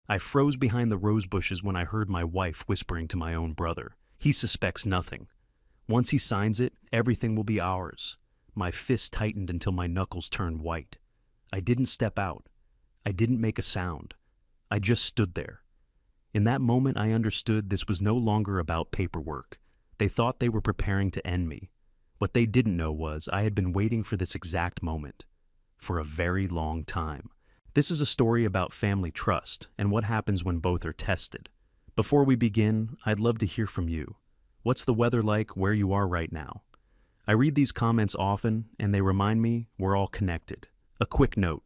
I froze behind the rose bushes when I heard my wife whispering to my own brother. He suspects nothing. Once he signs it, everything will be ours. My fist tightened until my knuckles turned white. I didn't step out. I didn't make a sound. I just stood there. In that moment, I understood this was no longer about paperwork. They thought they were preparing to end me. What they didn't know was I had been waiting for this exact moment. For a very long time. This is a story about family trust and what happens when both are tested. Before we begin, I'd love to hear from you. What's the weather like where you are right now? I read these comments often, and they remind me we're all connected. A quick note.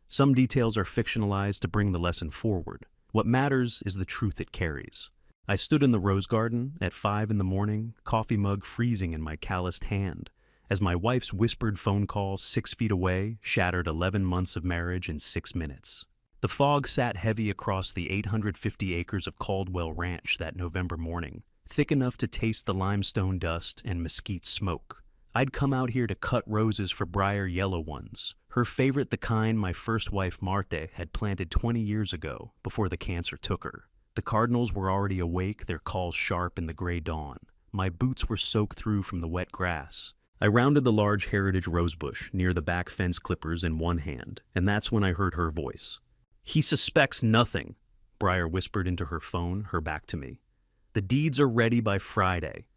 Some details are fictionalized to bring the lesson forward. What matters is the truth it carries. I stood in the rose garden at 5 in the morning, coffee mug freezing in my calloused hand, as my wife's whispered phone call 6 feet away shattered 11 months of marriage in 6 minutes. The fog sat heavy across the 850 acres of Caldwell Ranch that November morning, thick enough to taste the limestone dust and mesquite smoke. I'd come out here to cut roses for Briar yellow ones, her favorite, the kind my first wife Marte had planted 20 years ago before the cancer took her. The cardinals were already awake, their calls sharp in the gray dawn. My boots were soaked through from the wet grass. I rounded the large heritage rosebush near the back fence clippers in one hand, and that's when I heard her voice. "He suspects nothing," Briar whispered into her phone, her back to me. "The deeds are ready by Friday."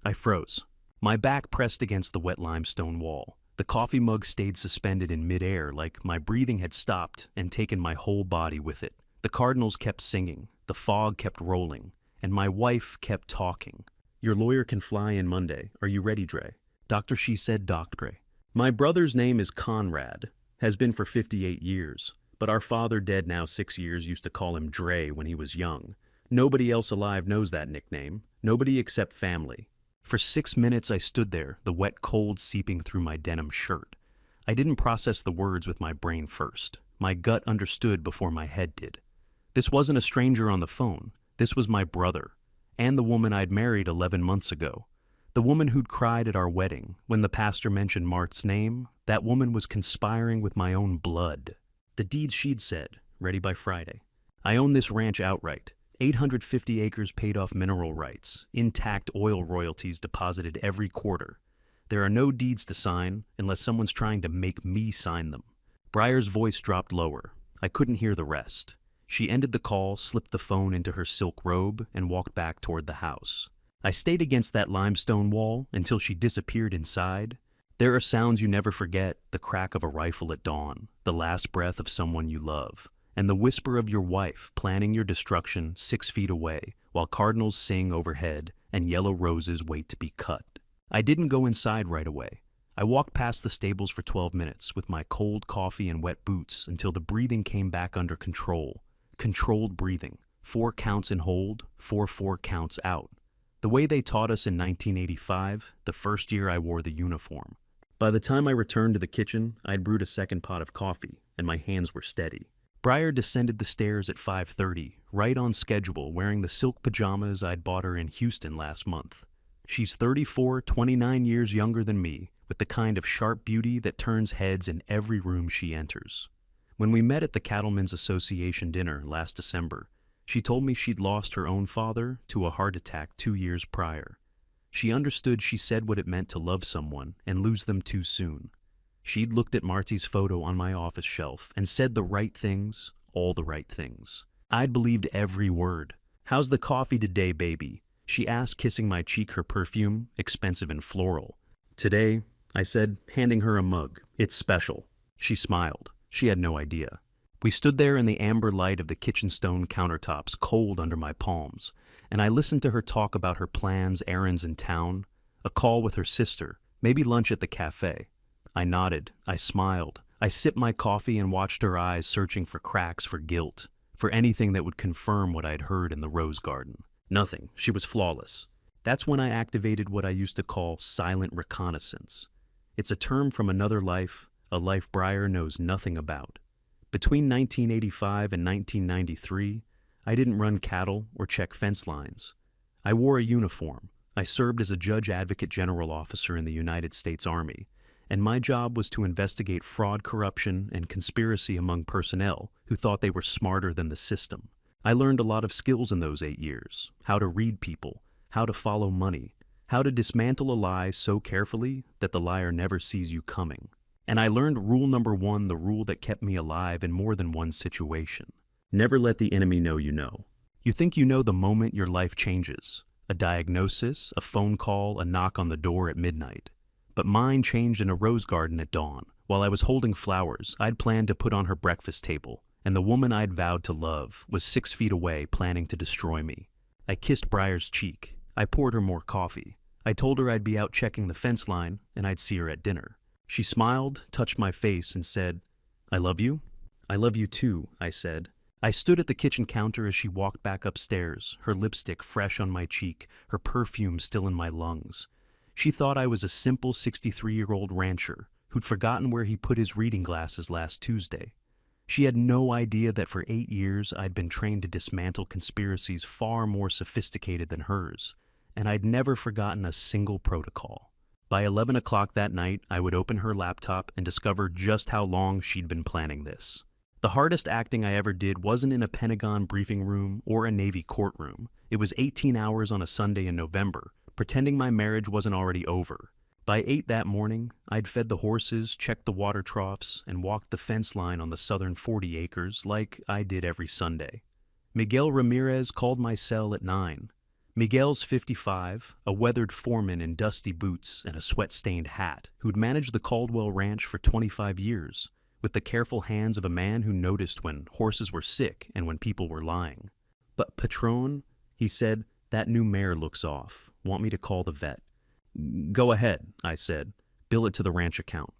I froze. My back pressed against the wet limestone wall. The coffee mug stayed suspended in midair like my breathing had stopped and taken my whole body with it. The cardinals kept singing, the fog kept rolling, and my wife kept talking. "Your lawyer can fly in Monday. Are you ready, Dre?" "Doctor," she said, "Doctor." My brother's name is Conrad, has been for 58 years, but our father, dead now 6 years, used to call him Dre when he was young. Nobody else alive knows that nickname, nobody except family. For 6 minutes I stood there, the wet cold seeping through my denim shirt. I didn't process the words with my brain first. My gut understood before my head did. This wasn't a stranger on the phone. This was my brother, and the woman I'd married 11 months ago. The woman who'd cried at our wedding. When the pastor mentioned Mart's name, that woman was conspiring with my own blood. The deeds she'd said, ready by Friday. I own this ranch outright. 850 acres paid off mineral rights, intact oil royalties deposited every quarter. There are no deeds to sign unless someone's trying to make me sign them. Briar's voice dropped lower. I couldn't hear the rest. She ended the call, slipped the phone into her silk robe, and walked back toward the house. I stayed against that limestone wall until she disappeared inside. There are sounds you never forget, the crack of a rifle at dawn, the last breath of someone you love, and the whisper of your wife planning your destruction 6 feet away while cardinals sing overhead and yellow roses wait to be cut. I didn't go inside right away. I walked past the stables for 12 minutes with my cold coffee and wet boots until the breathing came back under control. Controlled breathing. 4 counts in hold, 4 counts out. The way they taught us in 1985, the first year I wore the uniform. By the time I returned to the kitchen, I'd brewed a second pot of coffee, and my hands were steady. Briar descended the stairs at 5:30, right on schedule, wearing the silk pajamas I'd bought her in Houston last month. She's 34, 29 years younger than me, with the kind of sharp beauty that turns heads in every room she enters. When we met at the Cattlemen's Association dinner last December, she told me she'd lost her own father to a heart attack 2 years prior. She understood she said what it meant to love someone and lose them too soon. She'd looked at Marty's photo on my office shelf and said the right things, all the right things. I'd believed every word. "How's the coffee today, baby?" she asked, kissing my cheek, her perfume, expensive and floral. "Today," I said, handing her a mug. "It's special." She smiled. She had no idea. We stood there in the amber light of the kitchen stone countertops, cold under my palms, and I listened to her talk about her plans, errands in town, a call with her sister, maybe lunch at the cafe. I nodded. I smiled. I sipped my coffee and watched her eyes searching for cracks, for guilt, for anything that would confirm what I'd heard in the rose garden. Nothing. She was flawless. That's when I activated what I used to call silent reconnaissance. It's a term from another life, a life Briar knows nothing about. Between 1985 and 1993, I didn't run cattle or check fence lines. I wore a uniform. I served as a judge advocate general officer in the United States Army, and my job was to investigate fraud, corruption, and conspiracy among personnel who thought they were smarter than the system. I learned a lot of skills in those 8 years: how to read people, how to follow money, how to dismantle a lie so carefully that the liar never sees you coming. And I learned rule number one, the rule that kept me alive in more than one situation. Never let the enemy know you know. You think you know the moment your life changes. A diagnosis, a phone call, a knock on the door at midnight. But mine changed in a rose garden at dawn. While I was holding flowers I'd planned to put on her breakfast table, and the woman I'd vowed to love was 6 feet away planning to destroy me. I kissed Briar's cheek. I poured her more coffee. I told her I'd be out checking the fence line and I'd see her at dinner. She smiled, touched my face, and said, "I love you." "I love you too," I said. I stood at the kitchen counter as she walked back upstairs, her lipstick fresh on my cheek, her perfume still in my lungs. She thought I was a simple 63-year-old rancher who'd forgotten where he put his reading glasses last Tuesday. She had no idea that for 8 years I'd been trained to dismantle conspiracies far more sophisticated than hers, and I'd never forgotten a single protocol. By 11 o'clock that night, I would open her laptop and discover just how long she'd been planning this. The hardest acting I ever did wasn't in a Pentagon briefing room or a Navy courtroom. It was 18 hours on a Sunday in November, pretending my marriage wasn't already over. By 8 that morning, I'd fed the horses, checked the water troughs, and walked the fence line on the southern 40 acres like I did every Sunday. Miguel Ramirez called my cell at 9. Miguel's 55, a weathered foreman in dusty boots and a sweat-stained hat, who'd managed the Caldwell Ranch for 25 years, with the careful hands of a man who noticed when horses were sick and when people were lying. "But Patron," he said, "that new mare looks off. Want me to call the vet?" "Go ahead," I said. "Bill it to the ranch account."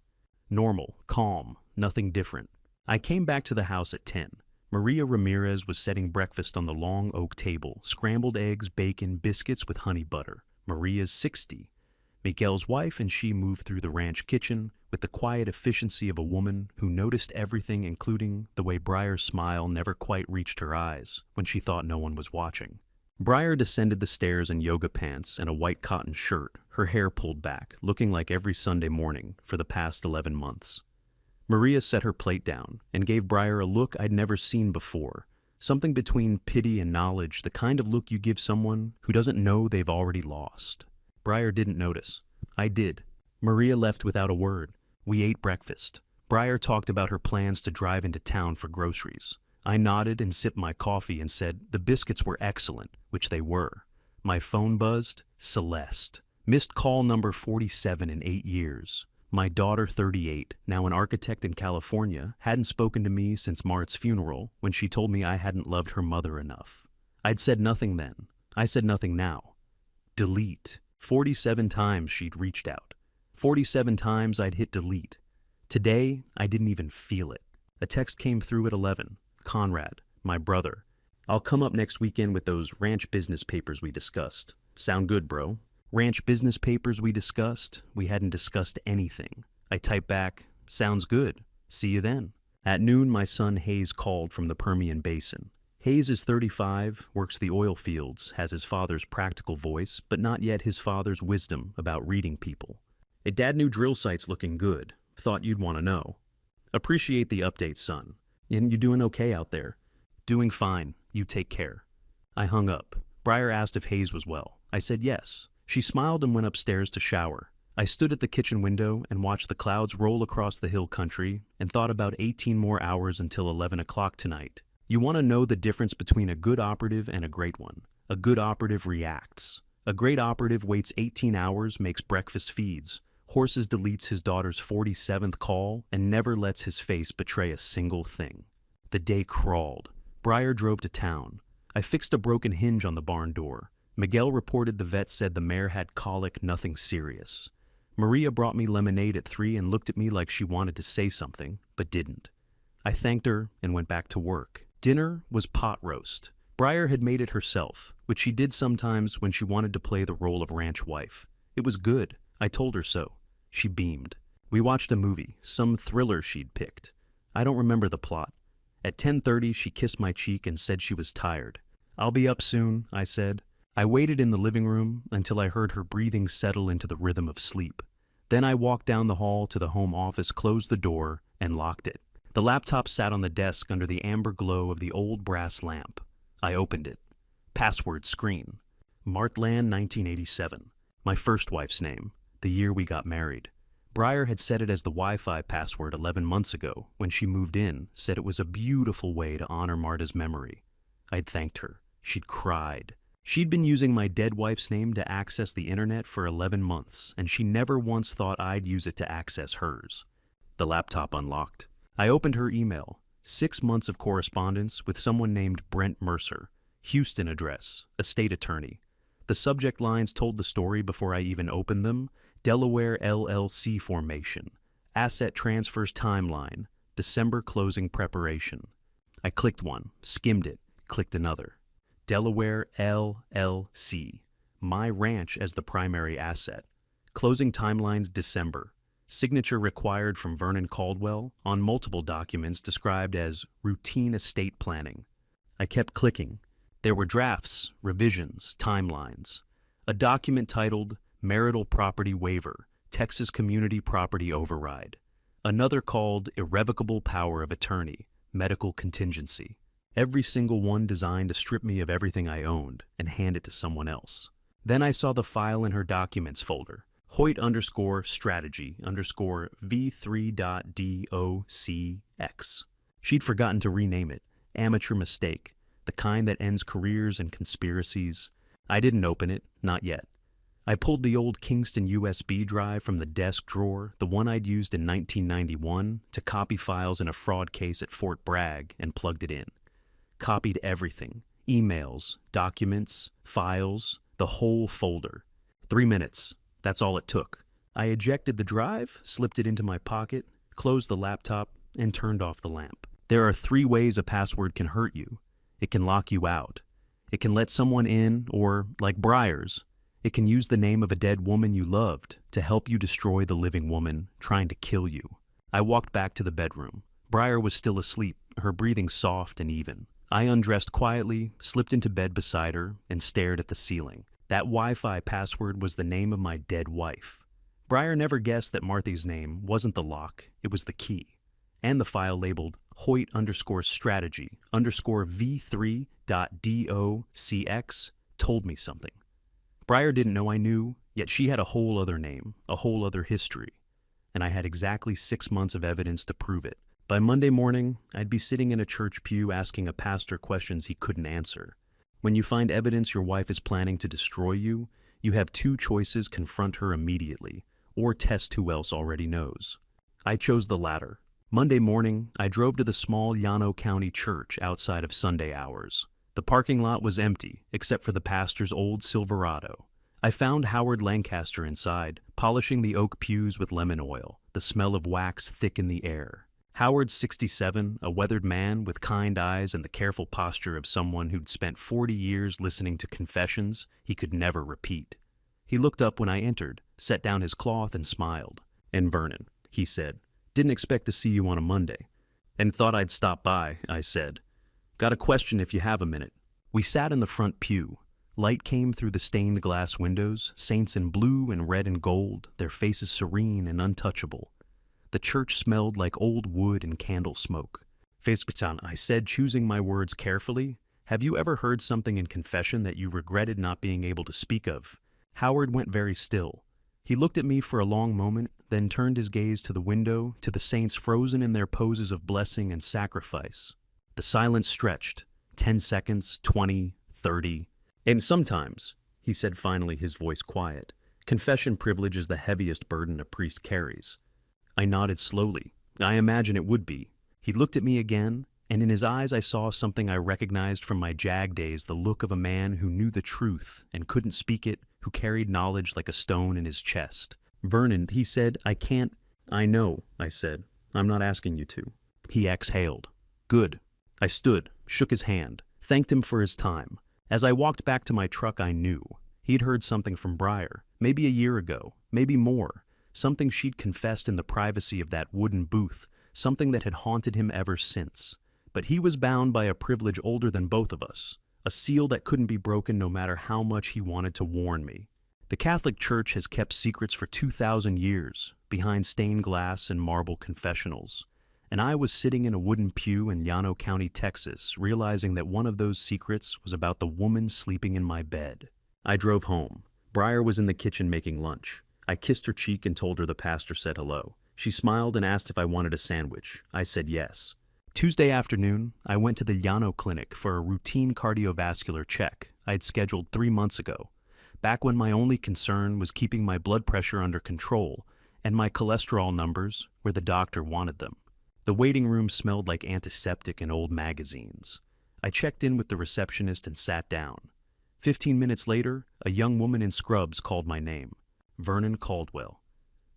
Normal, calm, nothing different. I came back to the house at 10. Maria Ramirez was setting breakfast on the long oak table: scrambled eggs, bacon, biscuits with honey butter. Maria's 60. Miguel's wife and she moved through the ranch kitchen with the quiet efficiency of a woman who noticed everything, including the way Briar's smile never quite reached her eyes when she thought no one was watching. Briar descended the stairs in yoga pants and a white cotton shirt, her hair pulled back, looking like every Sunday morning for the past 11 months. Maria set her plate down and gave Briar a look I'd never seen before, something between pity and knowledge, the kind of look you give someone who doesn't know they've already lost. Briar didn't notice. I did. Maria left without a word. We ate breakfast. Briar talked about her plans to drive into town for groceries. I nodded and sipped my coffee and said the biscuits were excellent, which they were. My phone buzzed. Celeste. Missed call number 47 in 8 years. My daughter, 38, now an architect in California, hadn't spoken to me since Mart's funeral when she told me I hadn't loved her mother enough. I'd said nothing then. I said nothing now. Delete. 47 times she'd reached out. 47 times I'd hit delete. Today, I didn't even feel it. A text came through at 11. Conrad, my brother. "I'll come up next weekend with those ranch business papers we discussed." "Sound good, bro." Ranch business papers we discussed? We hadn't discussed anything. I typed back, "Sounds good. See you then." At noon, my son Hayes called from the Permian Basin. Hayes is 35, works the oil fields, has his father's practical voice, but not yet his father's wisdom about reading people. "A dad, new drill site's looking good. Thought you'd want to know. Appreciate the update, son. And you doing okay out there?" "Doing fine. You take care." I hung up. Briar asked if Hayes was well. I said yes. She smiled and went upstairs to shower. I stood at the kitchen window and watched the clouds roll across the hill country and thought about 18 more hours until 11 o'clock tonight. You want to know the difference between a good operative and a great one. A good operative reacts. A great operative waits 18 hours, makes breakfast feeds, horses deletes his daughter's 47th call, and never lets his face betray a single thing. The day crawled. Briar drove to town. I fixed a broken hinge on the barn door. Miguel reported the vet said the mare had colic, nothing serious. Maria brought me lemonade at 3 and looked at me like she wanted to say something, but didn't. I thanked her and went back to work. Dinner was pot roast. Briar had made it herself, which she did sometimes when she wanted to play the role of ranch wife. It was good. I told her so. She beamed. We watched a movie, some thriller she'd picked. I don't remember the plot. At 10:30, she kissed my cheek and said she was tired. "I'll be up soon," I said. I waited in the living room until I heard her breathing settle into the rhythm of sleep. Then I walked down the hall to the home office, closed the door, and locked it. The laptop sat on the desk under the amber glow of the old brass lamp. I opened it. Password screen. Martland 1987. My first wife's name, the year we got married. Breyer had set it as the Wi-Fi password 11 months ago when she moved in, said it was a beautiful way to honor Marta's memory. I'd thanked her. She'd cried. She'd been using my dead wife's name to access the internet for 11 months, and she never once thought I'd use it to access hers. The laptop unlocked. I opened her email. 6 months of correspondence with someone named Brent Mercer. Houston address, a state attorney. The subject lines told the story before I even opened them. Delaware LLC formation. Asset transfers timeline. December closing preparation. I clicked one, skimmed it, clicked another. Delaware LLC. My ranch as the primary asset. Closing timelines December. Signature required from Vernon Caldwell on multiple documents described as routine estate planning. I kept clicking. There were drafts, revisions, timelines. A document titled Marital Property Waiver, Texas Community Property Override. Another called Irrevocable Power of Attorney, Medical Contingency. Every single one designed to strip me of everything I owned and hand it to someone else. Then I saw the file in her documents folder, Hoyt_strategy_v3.docx. She'd forgotten to rename it. Amateur mistake. The kind that ends careers and conspiracies. I didn't open it, not yet. I pulled the old Kingston USB drive from the desk drawer, the one I'd used in 1991, to copy files in a fraud case at Fort Bragg, and plugged it in. Copied everything. Emails, documents, files, the whole folder. 3 minutes. That's all it took. I ejected the drive, slipped it into my pocket, closed the laptop, and turned off the lamp. There are 3 ways a password can hurt you. It can lock you out. It can let someone in, or, like Breyer's, it can use the name of a dead woman you loved to help you destroy the living woman trying to kill you. I walked back to the bedroom. Breyer was still asleep, her breathing soft and even. I undressed quietly, slipped into bed beside her, and stared at the ceiling. That Wi-Fi password was the name of my dead wife. Breyer never guessed that Martha's name wasn't the lock, it was the key. And the file labeled Hoyt_strategy_v3.docx told me something. Breyer didn't know I knew, yet she had a whole other name, a whole other history. And I had exactly 6 months of evidence to prove it. By Monday morning, I'd be sitting in a church pew asking a pastor questions he couldn't answer. When you find evidence your wife is planning to destroy you, you have 2 choices: confront her immediately, or test who else already knows. I chose the latter. Monday morning, I drove to the small Llano County church outside of Sunday hours. The parking lot was empty, except for the pastor's old Silverado. I found Howard Lancaster inside, polishing the oak pews with lemon oil, the smell of wax thick in the air. Howard's 67, a weathered man with kind eyes and the careful posture of someone who'd spent 40 years listening to confessions he could never repeat. He looked up when I entered, set down his cloth, and smiled. "And Vernon," he said, "didn't expect to see you on a Monday." "And thought I'd stop by," I said. "Got a question if you have a minute." We sat in the front pew. Light came through the stained glass windows, saints in blue and red and gold, their faces serene and untouchable. The church smelled like old wood and candle smoke. "Fesbatan," I said, choosing my words carefully, "have you ever heard something in confession that you regretted not being able to speak of?" Howard went very still. He looked at me for a long moment, then turned his gaze to the window, to the saints frozen in their poses of blessing and sacrifice. The silence stretched. 10 seconds, 20, 30. "And sometimes," he said finally, his voice quiet, "confession privilege is the heaviest burden a priest carries." I nodded slowly. I imagine it would be. He looked at me again, and in his eyes I saw something I recognized from my JAG days, the look of a man who knew the truth and couldn't speak it, who carried knowledge like a stone in his chest. "Vernon," he said, "I can't—" "I know," I said. "I'm not asking you to." He exhaled. "Good." I stood, shook his hand, thanked him for his time. As I walked back to my truck, I knew. He'd heard something from Breyer, maybe a year ago, maybe more, something she'd confessed in the privacy of that wooden booth, something that had haunted him ever since. But he was bound by a privilege older than both of us, a seal that couldn't be broken no matter how much he wanted to warn me. The Catholic Church has kept secrets for 2,000 years, behind stained glass and marble confessionals. and I was sitting in a wooden pew in Llano County, Texas, realizing that one of those secrets was about the woman sleeping in my bed. I drove home. Briar was in the kitchen making lunch. I kissed her cheek and told her the pastor said hello. She smiled and asked if I wanted a sandwich. I said yes. Tuesday afternoon, I went to the Llano Clinic for a routine cardiovascular check I'd scheduled 3 months ago, back when my only concern was keeping my blood pressure under control and my cholesterol numbers where the doctor wanted them. The waiting room smelled like antiseptic and old magazines. I checked in with the receptionist and sat down. 15 minutes later, a young woman in scrubs called my name. Vernon Caldwell.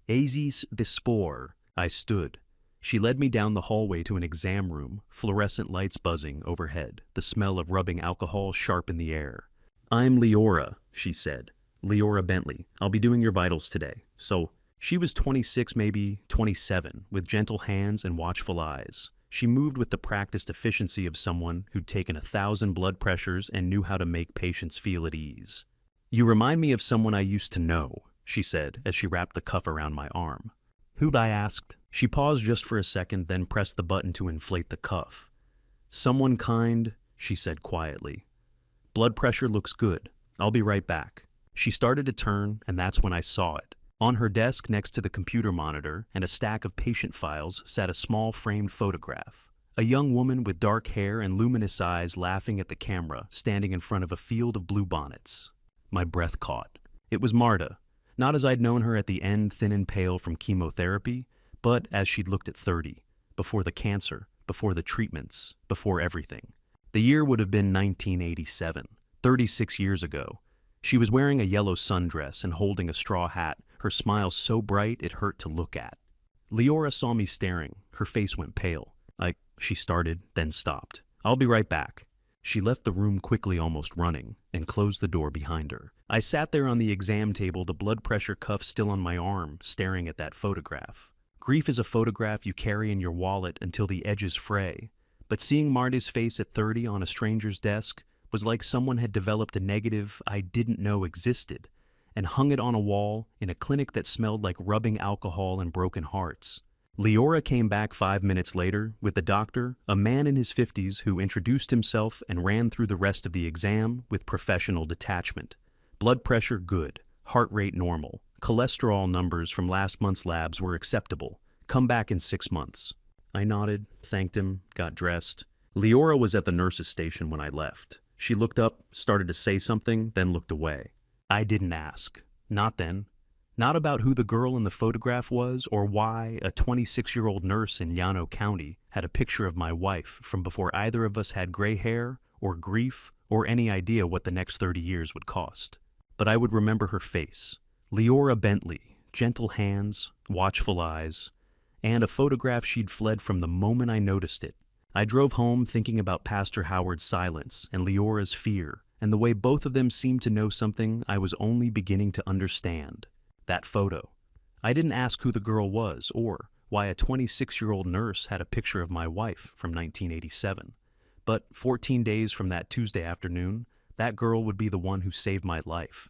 Aziz the Spore. I stood. She led me down the hallway to an exam room, fluorescent lights buzzing overhead, the smell of rubbing alcohol sharp in the air. I'm Leora, she said. Leora Bentley. I'll be doing your vitals today. So, she was 26, maybe 27, with gentle hands and watchful eyes. She moved with the practiced efficiency of someone who'd taken 1,000 blood pressures and knew how to make patients feel at ease. You remind me of someone I used to know, she said as she wrapped the cuff around my arm. Who'd I asked? She paused just for a second, then pressed the button to inflate the cuff. Someone kind, she said quietly. Blood pressure looks good. I'll be right back. She started to turn, and that's when I saw it. On her desk next to the computer monitor and a stack of patient files sat a small framed photograph. A young woman with dark hair and luminous eyes laughing at the camera, standing in front of a field of bluebonnets. My breath caught. It was Marta. Not as I'd known her at the end, thin and pale from chemotherapy, but as she'd looked at 30, before the cancer, before the treatments, before everything. The year would have been 1987, 36 years ago. She was wearing a yellow sundress and holding a straw hat, her smile so bright it hurt to look at. Leora saw me staring. Her face went pale. She started, then stopped. I'll be right back. She left the room quickly, almost running, and closed the door behind her. I sat there on the exam table, the blood pressure cuff still on my arm, staring at that photograph. Grief is a photograph you carry in your wallet until the edges fray. But seeing Marta's face at 30 on a stranger's desk was like someone had developed a negative I didn't know existed and hung it on a wall in a clinic that smelled like rubbing alcohol and broken hearts. Leora came back 5 minutes later with the doctor, a man in his 50s who introduced himself and ran through the rest of the exam with professional detachment. Blood pressure good, heart rate normal, cholesterol numbers from last month's labs were acceptable. Come back in 6 months. I nodded, thanked him, got dressed. Leora was at the nurse's station when I left. She looked up, started to say something, then looked away. I didn't ask. Not then. Not about who the girl in the photograph was or why a 26-year-old nurse in Llano County had a picture of my wife from before either of us had gray hair or grief or any idea what the next 30 years would cost. But I would remember her face. Leora Bentley, gentle hands, watchful eyes, and a photograph she'd fled from the moment I noticed it. I drove home thinking about Pastor Howard's silence and Leora's fear and the way both of them seemed to know something I was only beginning to understand. That photo. I didn't ask who the girl was or why a 26-year-old nurse had a picture of my wife from 1987. But 14 days from that Tuesday afternoon, that girl would be the one who saved my life,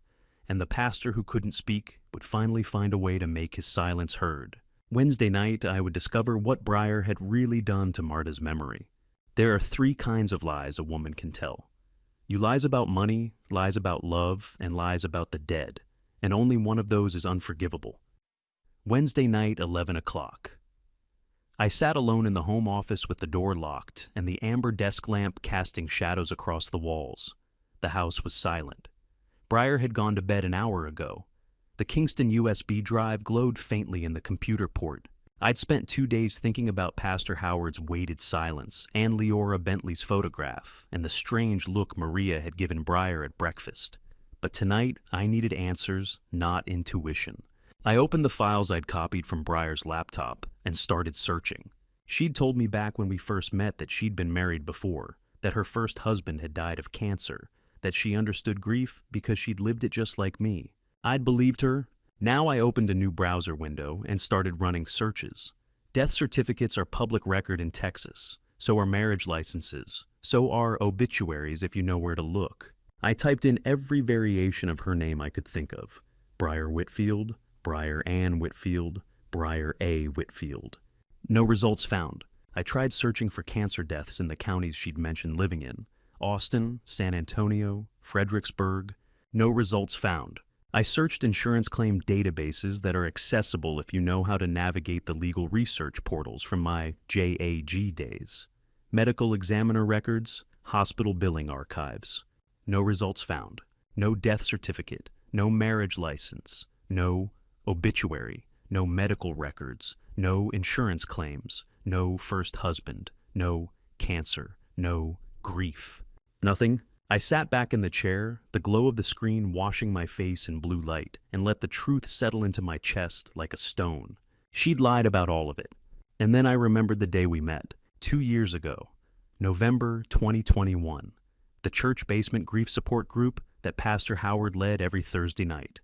and the pastor who couldn't speak would finally find a way to make his silence heard. Wednesday night, I would discover what Briar had really done to Marta's memory. There are 3 kinds of lies a woman can tell. You lies about money, lies about love, and lies about the dead. And only one of those is unforgivable. Wednesday night, 11 o'clock. I sat alone in the home office with the door locked and the amber desk lamp casting shadows across the walls. The house was silent. Briar had gone to bed an hour ago. The Kingston USB drive glowed faintly in the computer port. I'd spent 2 days thinking about Pastor Howard's weighted silence and Leora Bentley's photograph and the strange look Maria had given Briar at breakfast. But tonight, I needed answers, not intuition. I opened the files I'd copied from Briar's laptop and started searching. She'd told me back when we first met that she'd been married before, that her first husband had died of cancer, that she understood grief because she'd lived it just like me. I'd believed her. Now I opened a new browser window and started running searches. Death certificates are public record in Texas. So are marriage licenses. So are obituaries if you know where to look. I typed in every variation of her name I could think of. Briar Whitfield, Briar Ann Whitfield, Briar A. Whitfield. No results found. I tried searching for cancer deaths in the counties she'd mentioned living in: Austin, San Antonio, Fredericksburg. No results found. I searched insurance claim databases that are accessible if you know how to navigate the legal research portals from my JAG days: medical examiner records, hospital billing archives. No results found. No death certificate, no marriage license, no obituary, no medical records, no insurance claims, no first husband, no cancer, no grief. Nothing. I sat back in the chair, the glow of the screen washing my face in blue light, and let the truth settle into my chest like a stone. She'd lied about all of it. And then I remembered the day we met, 2 years ago, November 2021, the church basement grief support group that Pastor Howard led every Thursday night.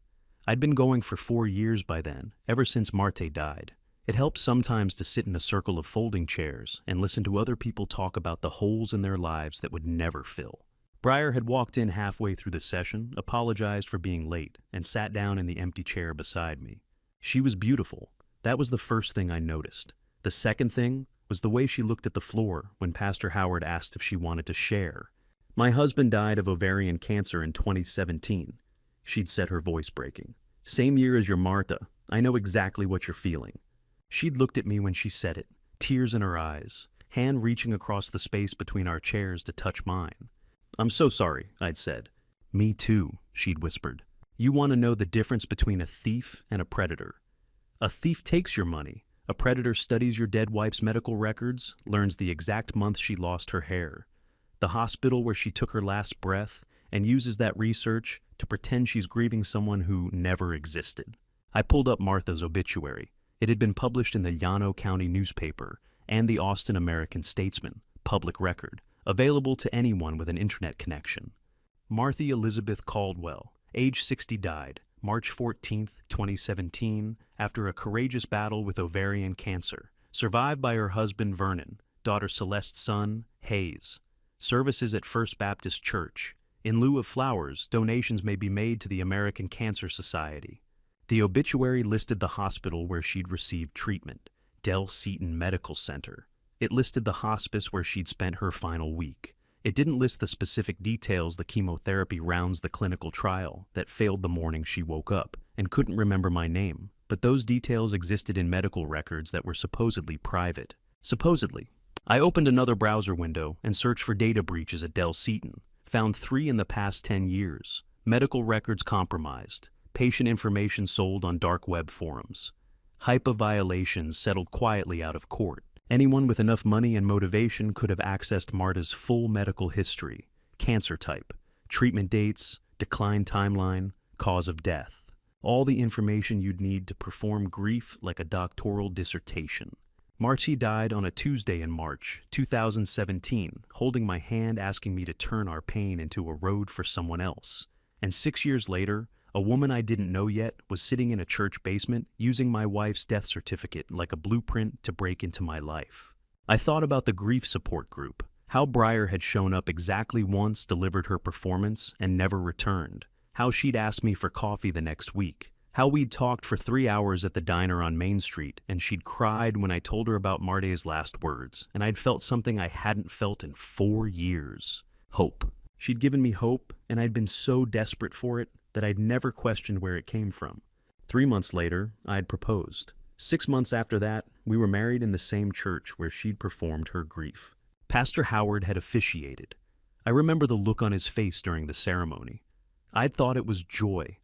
I'd been going for 4 years by then, ever since Marte died. It helped sometimes to sit in a circle of folding chairs and listen to other people talk about the holes in their lives that would never fill. Breyer had walked in halfway through the session, apologized for being late, and sat down in the empty chair beside me. She was beautiful. That was the first thing I noticed. The second thing was the way she looked at the floor when Pastor Howard asked if she wanted to share. "My husband died of ovarian cancer in 2017. She'd said, her voice breaking. "Same year as your Marta. I know exactly what you're feeling." She'd looked at me when she said it, tears in her eyes, hand reaching across the space between our chairs to touch mine. "I'm so sorry," I'd said. "Me too," she'd whispered. "You want to know the difference between a thief and a predator. A thief takes your money. A predator studies your dead wife's medical records, learns the exact month she lost her hair, the hospital where she took her last breath, and uses that research to pretend she's grieving someone who never existed." I pulled up Martha's obituary. It had been published in the Llano County newspaper and the Austin American-Statesman, public record, available to anyone with an internet connection. Martha Elizabeth Caldwell, age 60, died March 14, 2017, after a courageous battle with ovarian cancer, survived by her husband Vernon, daughter Celeste's son, Hayes. Services at First Baptist Church. In lieu of flowers, donations may be made to the American Cancer Society. The obituary listed the hospital where she'd received treatment, Del Seaton Medical Center. It listed the hospice where she'd spent her final week. It didn't list the specific details: the chemotherapy rounds, the clinical trial that failed the morning she woke up, and couldn't remember my name. But those details existed in medical records that were supposedly private. Supposedly. I opened another browser window and searched for data breaches at Del Seaton. Found 3 in the past 10 years. Medical records compromised. Patient information sold on dark web forums. HIPAA violations settled quietly out of court. Anyone with enough money and motivation could have accessed Marta's full medical history: cancer type, treatment dates, decline timeline, cause of death. All the information you'd need to perform grief like a doctoral dissertation. Marty died on a Tuesday in March 2017, holding my hand, asking me to turn our pain into a road for someone else. And 6 years later, a woman I didn't know yet was sitting in a church basement using my wife's death certificate like a blueprint to break into my life. I thought about the grief support group, how Breyer had shown up exactly once, delivered her performance, and never returned, how she'd asked me for coffee the next week, how we'd talked for 3 hours at the diner on Main Street, and she'd cried when I told her about Marte's last words, and I'd felt something I hadn't felt in 4 years. Hope. She'd given me hope, and I'd been so desperate for it that I'd never questioned where it came from. 3 months later, I'd proposed. 6 months after that, we were married in the same church where she'd performed her grief. Pastor Howard had officiated. I remember the look on his face during the ceremony. I'd thought it was joy.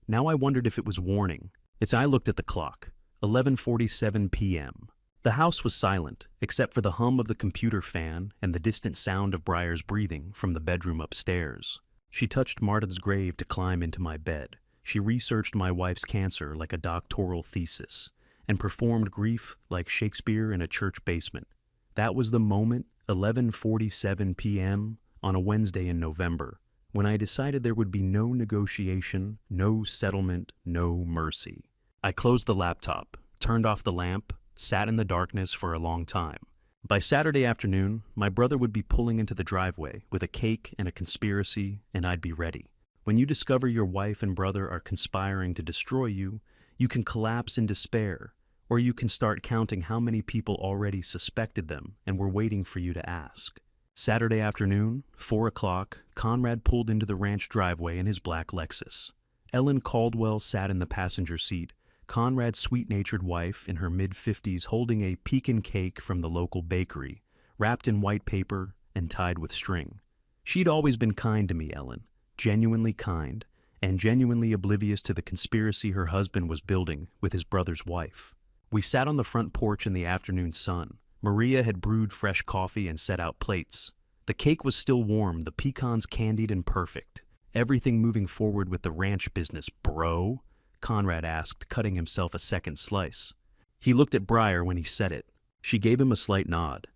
Now I wondered if it was warning. I looked at the clock. 11:47 p.m. The house was silent, except for the hum of the computer fan and the distant sound of Breyer's breathing from the bedroom upstairs. She touched Marta's grave to climb into my bed. She researched my wife's cancer like a doctoral thesis, and performed grief like Shakespeare in a church basement. That was the moment, 11:47 p.m., on a Wednesday in November, when I decided there would be no negotiation, no settlement, no mercy. I closed the laptop, turned off the lamp, sat in the darkness for a long time. By Saturday afternoon, my brother would be pulling into the driveway with a cake and a conspiracy, and I'd be ready. When you discover your wife and brother are conspiring to destroy you, you can collapse in despair, or you can start counting how many people already suspected them and were waiting for you to ask. Saturday afternoon, 4 o'clock, Conrad pulled into the ranch driveway in his black Lexus. Ellen Caldwell sat in the passenger seat, Conrad's sweet-natured wife in her mid-50s holding a pecan cake from the local bakery, wrapped in white paper and tied with string. She'd always been kind to me, Ellen, genuinely kind, and genuinely oblivious to the conspiracy her husband was building with his brother's wife. We sat on the front porch in the afternoon sun. Maria had brewed fresh coffee and set out plates. The cake was still warm, the pecans candied and perfect. Everything moving forward with the ranch business, bro? Conrad asked, cutting himself a second slice. He looked at Briar when he said it. She gave him a slight nod.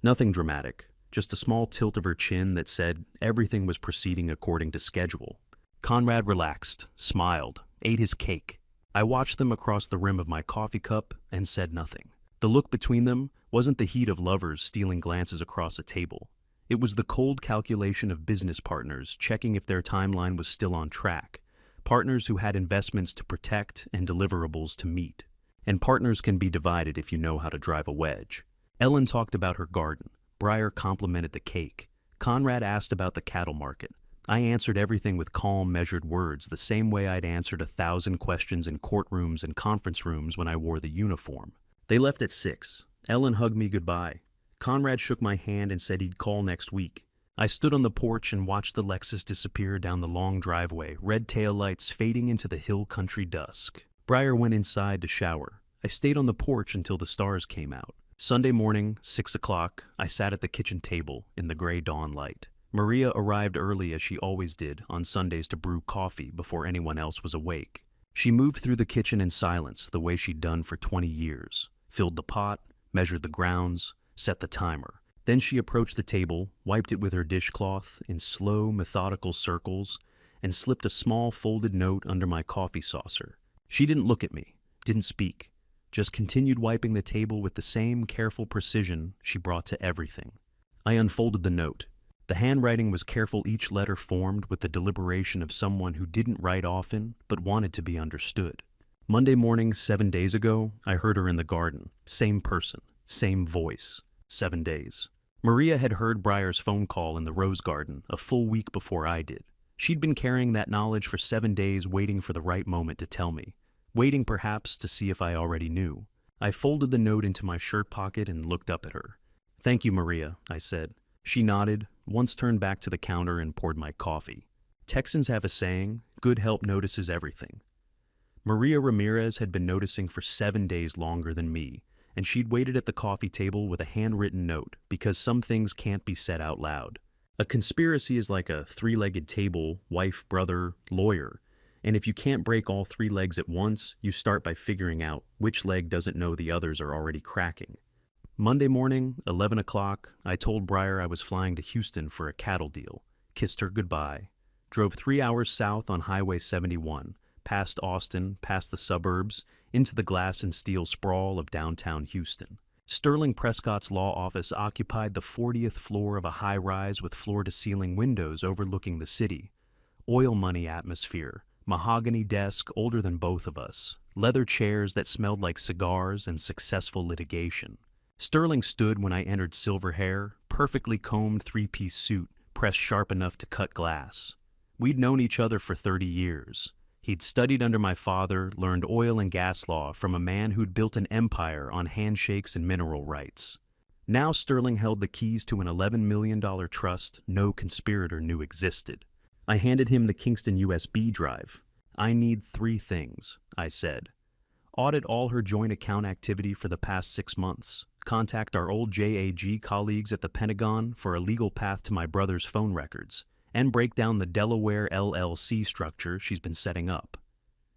Nothing dramatic, just a small tilt of her chin that said everything was proceeding according to schedule. Conrad relaxed, smiled, ate his cake. I watched them across the rim of my coffee cup and said nothing. The look between them wasn't the heat of lovers stealing glances across a table. It was the cold calculation of business partners checking if their timeline was still on track, partners who had investments to protect and deliverables to meet. And partners can be divided if you know how to drive a wedge. Ellen talked about her garden. Briar complimented the cake. Conrad asked about the cattle market. I answered everything with calm, measured words, the same way I'd answered 1,000 questions in courtrooms and conference rooms when I wore the uniform. They left at 6. Ellen hugged me goodbye. Conrad shook my hand and said he'd call next week. I stood on the porch and watched the Lexus disappear down the long driveway, red taillights fading into the hill country dusk. Briar went inside to shower. I stayed on the porch until the stars came out. Sunday morning, 6 o'clock, I sat at the kitchen table in the gray dawn light. Maria arrived early as she always did on Sundays to brew coffee before anyone else was awake. She moved through the kitchen in silence the way she'd done for 20 years. Filled the pot, measured the grounds, set the timer. Then she approached the table, wiped it with her dishcloth in slow, methodical circles, and slipped a small folded note under my coffee saucer. She didn't look at me, didn't speak, just continued wiping the table with the same careful precision she brought to everything. I unfolded the note. The handwriting was careful, each letter formed with the deliberation of someone who didn't write often but wanted to be understood. Monday morning, 7 days ago, I heard her in the garden. Same person, same voice. 7 days. Maria had heard Briar's phone call in the rose garden a full week before I did. She'd been carrying that knowledge for 7 days, waiting for the right moment to tell me. Waiting perhaps to see if I already knew. I folded the note into my shirt pocket and looked up at her. "Thank you, Maria," I said. She nodded, once turned back to the counter and poured my coffee. Texans have a saying, good help notices everything. Maria Ramirez had been noticing for 7 days longer than me, and she'd waited at the coffee table with a handwritten note because some things can't be said out loud. A conspiracy is like a three-legged table, wife, brother, lawyer, and if you can't break all 3 legs at once, you start by figuring out which leg doesn't know the others are already cracking. Monday morning, 11 o'clock, I told Briar I was flying to Houston for a cattle deal, kissed her goodbye, drove 3 hours south on Highway 71, past Austin, past the suburbs, into the glass and steel sprawl of downtown Houston. Sterling Prescott's law office occupied the 40th floor of a high-rise with floor-to-ceiling windows overlooking the city. Oil money atmosphere, mahogany desk older than both of us, leather chairs that smelled like cigars and successful litigation. Sterling stood when I entered, silver hair, perfectly combed 3-piece suit, pressed sharp enough to cut glass. We'd known each other for 30 years. He'd studied under my father, learned oil and gas law from a man who'd built an empire on handshakes and mineral rights. Now Sterling held the keys to an $11 million trust no conspirator knew existed. I handed him the Kingston USB drive. "I need 3 things," I said. "Audit all her joint account activity for the past 6 months. Contact our old JAG colleagues at the Pentagon for a legal path to my brother's phone records, and break down the Delaware LLC structure she's been setting up."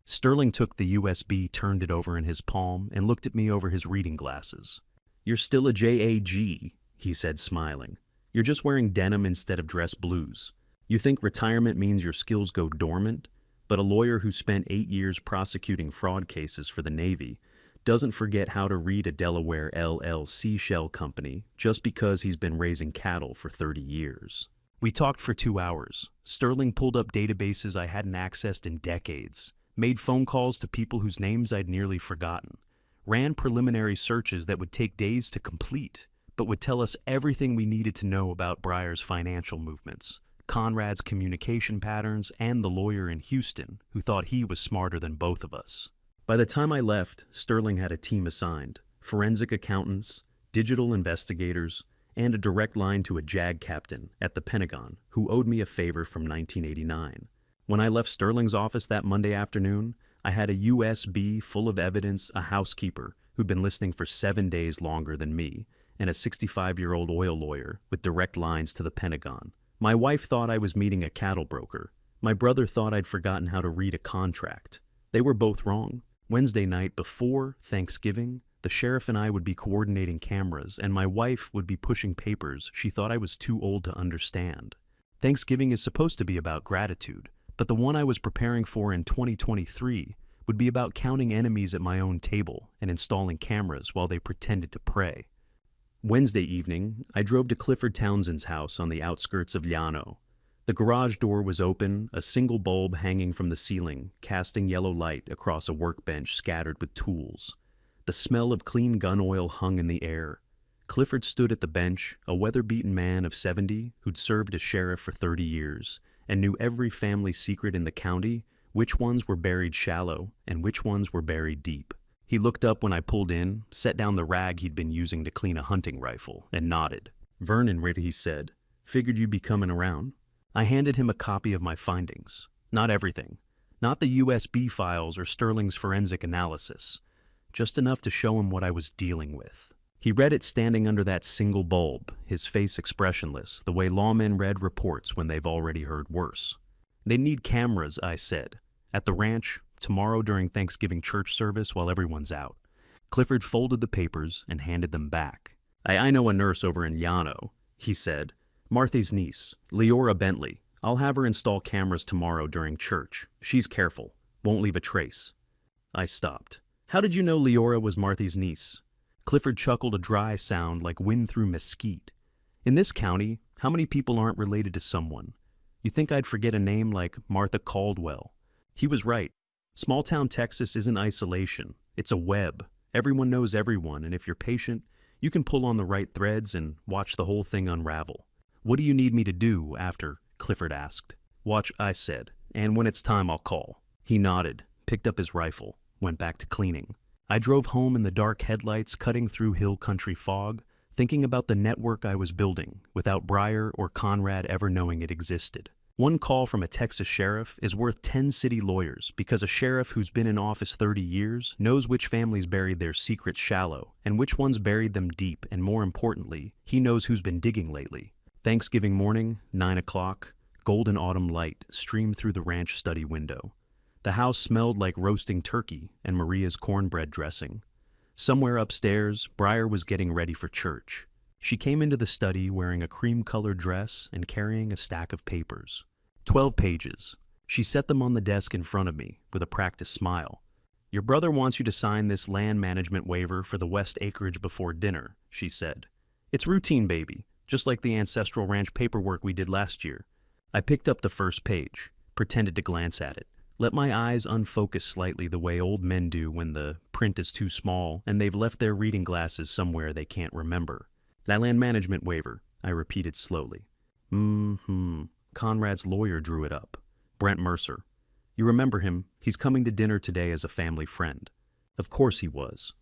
Sterling took the USB, turned it over in his palm, and looked at me over his reading glasses. "You're still a JAG," he said, smiling. "You're just wearing denim instead of dress blues. You think retirement means your skills go dormant, but a lawyer who spent 8 years prosecuting fraud cases for the Navy doesn't forget how to read a Delaware LLC shell company just because he's been raising cattle for 30 years. We talked for 2 hours. Sterling pulled up databases I hadn't accessed in decades, made phone calls to people whose names I'd nearly forgotten, ran preliminary searches that would take days to complete, but would tell us everything we needed to know about Breyer's financial movements, Conrad's communication patterns, and the lawyer in Houston who thought he was smarter than both of us. By the time I left, Sterling had a team assigned: forensic accountants, digital investigators, and a direct line to a JAG captain at the Pentagon who owed me a favor from 1989. When I left Sterling's office that Monday afternoon, I had a USB full of evidence, a housekeeper who'd been listening for 7 days longer than me, and a 65-year-old oil lawyer with direct lines to the Pentagon. My wife thought I was meeting a cattle broker. My brother thought I'd forgotten how to read a contract. They were both wrong. Wednesday night before Thanksgiving, the sheriff and I would be coordinating cameras, and my wife would be pushing papers she thought I was too old to understand. Thanksgiving is supposed to be about gratitude, but the one I was preparing for in 2023 would be about counting enemies at my own table and installing cameras while they pretended to pray. Wednesday evening, I drove to Clifford Townsend's house on the outskirts of Llano. The garage door was open, a single bulb hanging from the ceiling, casting yellow light across a workbench scattered with tools. The smell of clean gun oil hung in the air. Clifford stood at the bench, a weather-beaten man of 70 who'd served as sheriff for 30 years and knew every family secret in the county, which ones were buried shallow and which ones were buried deep. He looked up when I pulled in, set down the rag he'd been using to clean a hunting rifle, and nodded. "Vernon, he said. Figured you'd be coming around." I handed him a copy of my findings. Not everything. Not the USB files or Sterling's forensic analysis. Just enough to show him what I was dealing with. He read it standing under that single bulb, his face expressionless, the way lawmen read reports when they've already heard worse. "They need cameras," I said. "At the ranch, tomorrow during Thanksgiving church service while everyone's out." Clifford folded the papers and handed them back. I know a nurse over in Llano," he said. "Martha's niece, Leora Bentley. I'll have her install cameras tomorrow during church. She's careful. Won't leave a trace." I stopped. "How did you know Leora was Martha's niece?" Clifford chuckled a dry sound like wind through mesquite. "In this county, how many people aren't related to someone? You think I'd forget a name like Martha Caldwell?" He was right. Small-town Texas isn't isolation. It's a web. Everyone knows everyone, and if you're patient, you can pull on the right threads and watch the whole thing unravel. "What do you need me to do after?" Clifford asked. "Watch," I said, "and when it's time, I'll call." He nodded, picked up his rifle, went back to cleaning. I drove home in the dark headlights cutting through hill country fog, thinking about the network I was building without Breyer or Conrad ever knowing it existed. One call from a Texas sheriff is worth 10 city lawyers because a sheriff who's been in office 30 years knows which families buried their secrets shallow and which ones buried them deep, and more importantly, he knows who's been digging lately. Thanksgiving morning, 9 o'clock, golden autumn light streamed through the ranch study window. The house smelled like roasting turkey and Maria's cornbread dressing. Somewhere upstairs, Breyer was getting ready for church. She came into the study wearing a cream-colored dress and carrying a stack of papers. 12 pages. She set them on the desk in front of me with a practiced smile. "Your brother wants you to sign this land management waiver for the West acreage before dinner," she said. "It's routine, baby, just like the ancestral ranch paperwork we did last year." I picked up the first page, pretended to glance at it, let my eyes unfocus slightly the way old men do when the print is too small and they've left their reading glasses somewhere they can't remember. "That land management waiver," I repeated slowly. Conrad's lawyer drew it up. "Brent Mercer. You remember him? He's coming to dinner today as a family friend." Of course he was.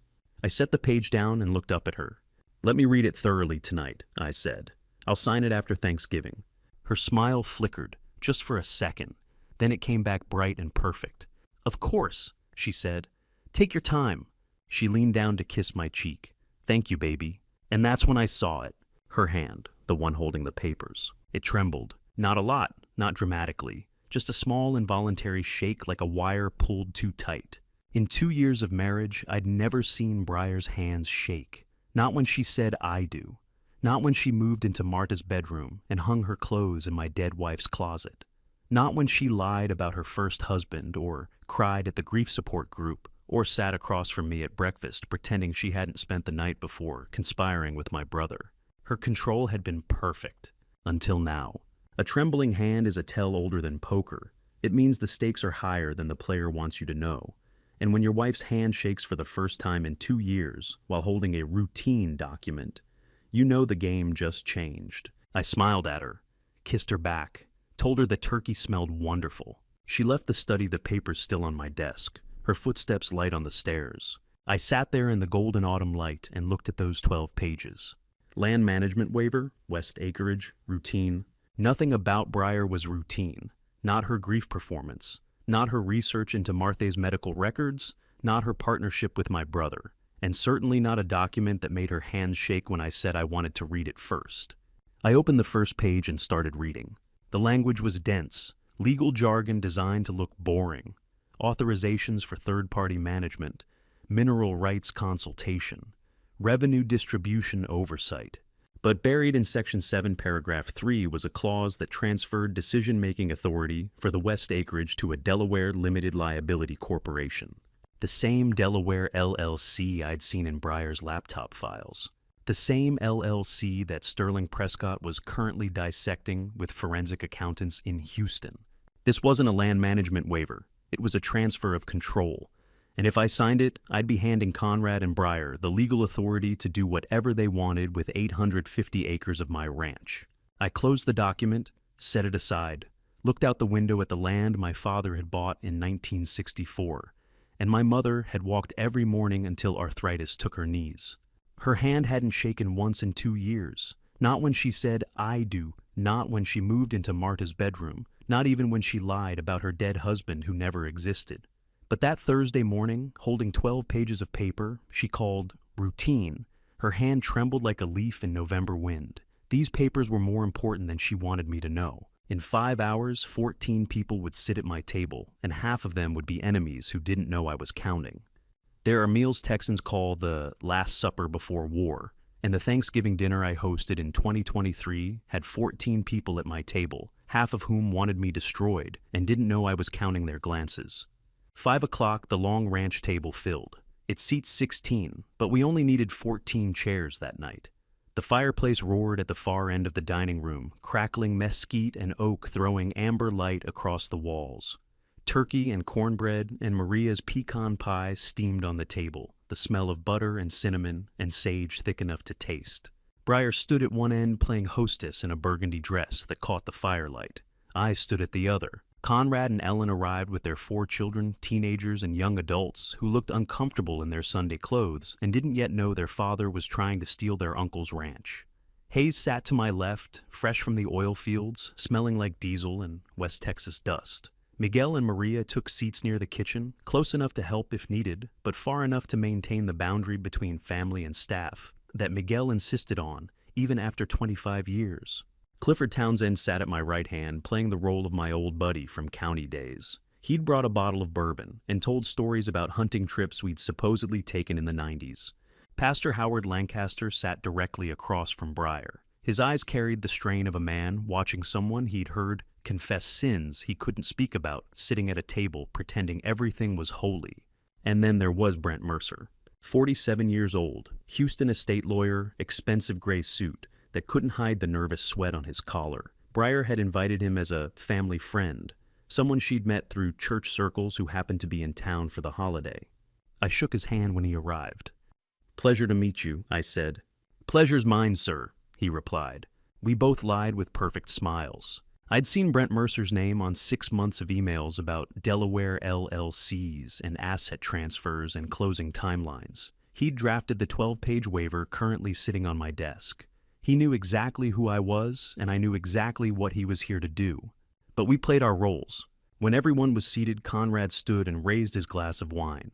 I set the page down and looked up at her. "Let me read it thoroughly tonight," I said. "I'll sign it after Thanksgiving." Her smile flickered, just for a second. Then it came back bright and perfect. "Of course," she said. "Take your time." She leaned down to kiss my cheek. "Thank you, baby." And that's when I saw it. Her hand, the one holding the papers. It trembled. Not a lot, not dramatically. Just a small involuntary shake like a wire pulled too tight. In 2 years of marriage, I'd never seen Breyer's hands shake. Not when she said "I do." Not when she moved into Marta's bedroom and hung her clothes in my dead wife's closet. Not when she lied about her first husband or cried at the grief support group or sat across from me at breakfast pretending she hadn't spent the night before conspiring with my brother. Her control had been perfect. Until now. A trembling hand is a tell older than poker. It means the stakes are higher than the player wants you to know. And when your wife's hand shakes for the first time in 2 years while holding a routine document, you know the game just changed. I smiled at her, kissed her back, told her the turkey smelled wonderful. She left the study, the papers still on my desk, her footsteps light on the stairs. I sat there in the golden autumn light and looked at those 12 pages. Land management waiver, West acreage, routine. Nothing about Briar was routine. Not her grief performance. Not her research into Martha's medical records. Not her partnership with my brother. And certainly not a document that made her hands shake when I said I wanted to read it first. I opened the first page and started reading. The language was dense, legal jargon designed to look boring. Authorizations for third-party management, mineral rights consultation, revenue distribution oversight. But buried in Section 7, Paragraph 3 was a clause that transferred decision-making authority for the West acreage to a Delaware Limited Liability Corporation. The same Delaware LLC I'd seen in Briar's laptop files. The same LLC that Sterling Prescott was currently dissecting with forensic accountants in Houston. This wasn't a land management waiver. It was a transfer of control. And if I signed it, I'd be handing Conrad and Briar the legal authority to do whatever they wanted with 850 acres of my ranch. I closed the document, set it aside, looked out the window at the land my father had bought in 1964, and my mother had walked every morning until arthritis took her knees. Her hand hadn't shaken once in 2 years, not when she said, "I do," not when she moved into Marta's bedroom, not even when she lied about her dead husband who never existed. But that Thursday morning, holding 12 pages of paper she called routine, her hand trembled like a leaf in November wind. These papers were more important than she wanted me to know. In 5 hours, 14 people would sit at my table, and half of them would be enemies who didn't know I was counting. There are meals Texans call the Last Supper before war, and the Thanksgiving dinner I hosted in 2023 had 14 people at my table, half of whom wanted me destroyed and didn't know I was counting their glances. 5 o'clock, the long ranch table filled. It seats 16, but we only needed 14 chairs that night. The fireplace roared at the far end of the dining room, crackling mesquite and oak throwing amber light across the walls. Turkey and cornbread and Maria's pecan pie steamed on the table, the smell of butter and cinnamon and sage thick enough to taste. Briar stood at one end playing hostess in a burgundy dress that caught the firelight. I stood at the other. Conrad and Ellen arrived with their 4 children, teenagers, and young adults who looked uncomfortable in their Sunday clothes and didn't yet know their father was trying to steal their uncle's ranch. Hayes sat to my left, fresh from the oil fields, smelling like diesel and West Texas dust. Miguel and Maria took seats near the kitchen, close enough to help if needed, but far enough to maintain the boundary between family and staff that Miguel insisted on, even after 25 years. Clifford Townsend sat at my right hand, playing the role of my old buddy from county days. He'd brought a bottle of bourbon and told stories about hunting trips we'd supposedly taken in the 90s. Pastor Howard Lancaster sat directly across from Briar. His eyes carried the strain of a man watching someone he'd heard confess sins he couldn't speak about, sitting at a table pretending everything was holy. And then there was Brent Mercer, 47 years old, Houston estate lawyer, expensive gray suit that couldn't hide the nervous sweat on his collar. Briar had invited him as a family friend, someone she'd met through church circles who happened to be in town for the holiday. I shook his hand when he arrived. "Pleasure to meet you," I said. "Pleasure's mine, sir," he replied. We both lied with perfect smiles. I'd seen Brent Mercer's name on 6 months of emails about Delaware LLCs and asset transfers and closing timelines. He'd drafted the 12-page waiver currently sitting on my desk. He knew exactly who I was, and I knew exactly what he was here to do. But we played our roles. When everyone was seated, Conrad stood and raised his glass of wine.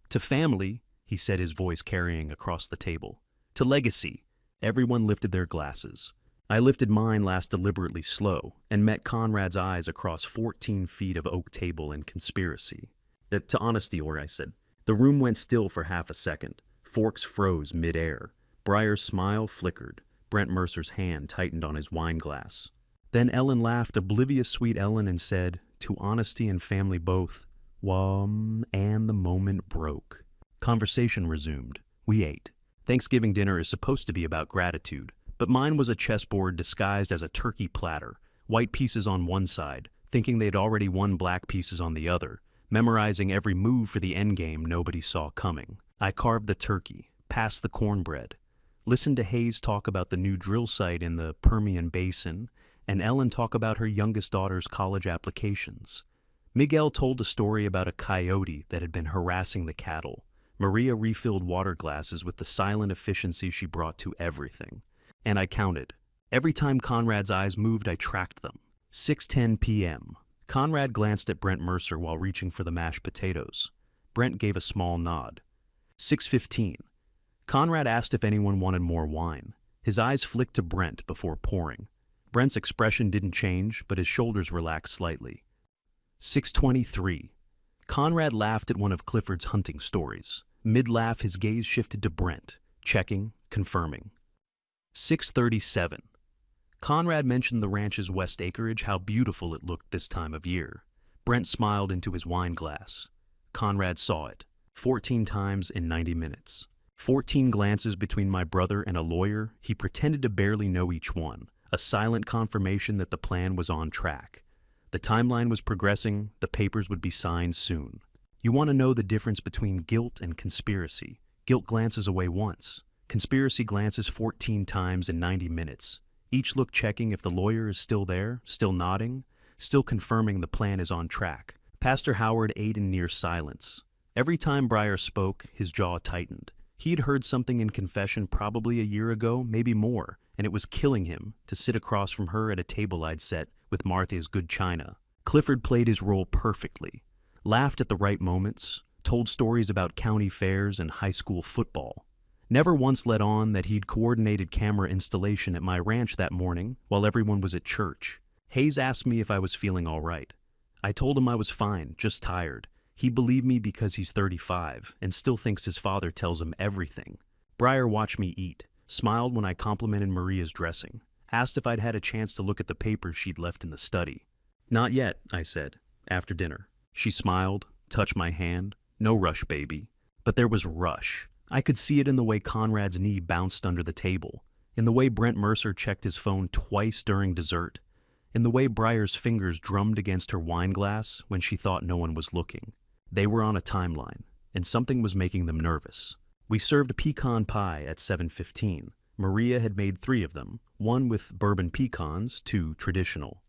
"To family," he said, his voice carrying across the table. "To legacy." Everyone lifted their glasses. I lifted mine last deliberately slow and met Conrad's eyes across 14 feet of oak table and conspiracy. "To honesty," or I said. The room went still for half a second. Forks froze mid-air. Briar's smile flickered. Brent Mercer's hand tightened on his wine glass. Then Ellen laughed, oblivious sweet Ellen, and said, "To honesty and family both." And the moment broke. Conversation resumed. We ate. Thanksgiving dinner is supposed to be about gratitude, but mine was a chessboard disguised as a turkey platter, white pieces on one side, thinking they'd already won black pieces on the other, memorizing every move for the endgame nobody saw coming. I carved the turkey, passed the cornbread, listened to Hayes talk about the new drill site in the Permian Basin, and Ellen talk about her youngest daughter's college applications. Miguel told a story about a coyote that had been harassing the cattle. Maria refilled water glasses with the silent efficiency she brought to everything. And I counted. Every time Conrad's eyes moved, I tracked them. 6:10 p.m. Conrad glanced at Brent Mercer while reaching for the mashed potatoes. Brent gave a small nod. 6:15. Conrad asked if anyone wanted more wine. His eyes flicked to Brent before pouring. Brent's expression didn't change, but his shoulders relaxed slightly. 6:23. Conrad laughed at one of Clifford's hunting stories. Mid-laugh, his gaze shifted to Brent, checking, confirming. 6:37. Conrad mentioned the ranch's west acreage, how beautiful it looked this time of year. Brent smiled into his wine glass. Conrad saw it. 14 times in 90 minutes. 14 glances between my brother and a lawyer. He pretended to barely know each one, a silent confirmation that the plan was on track. The timeline was progressing, the papers would be signed soon. You want to know the difference between guilt and conspiracy. Guilt glances away once. Conspiracy glances 14 times in 90 minutes. Each look checking if the lawyer is still there, still nodding, still confirming the plan is on track. Pastor Howard ate in near silence. Every time Breyer spoke, his jaw tightened. He'd heard something in confession probably a year ago, maybe more, and it was killing him to sit across from her at a table I'd set with Martha's good china. Clifford played his role perfectly, laughed at the right moments, told stories about county fairs and high school football. Never once let on that he'd coordinated camera installation at my ranch that morning while everyone was at church. Hayes asked me if I was feeling all right. I told him I was fine, just tired. He believed me because he's 35 and still thinks his father tells him everything. Breyer watched me eat, smiled when I complimented Maria's dressing, asked if I'd had a chance to look at the papers she'd left in the study. "Not yet," I said, "after dinner." She smiled, touched my hand. "No rush, baby." But there was rush. I could see it in the way Conrad's knee bounced under the table, in the way Brent Mercer checked his phone twice during dessert, in the way Breyer's fingers drummed against her wine glass when she thought no one was looking. They were on a timeline, and something was making them nervous. We served pecan pie at 7:15. Maria had made 3 of them, 1 with bourbon pecans, 2 traditional.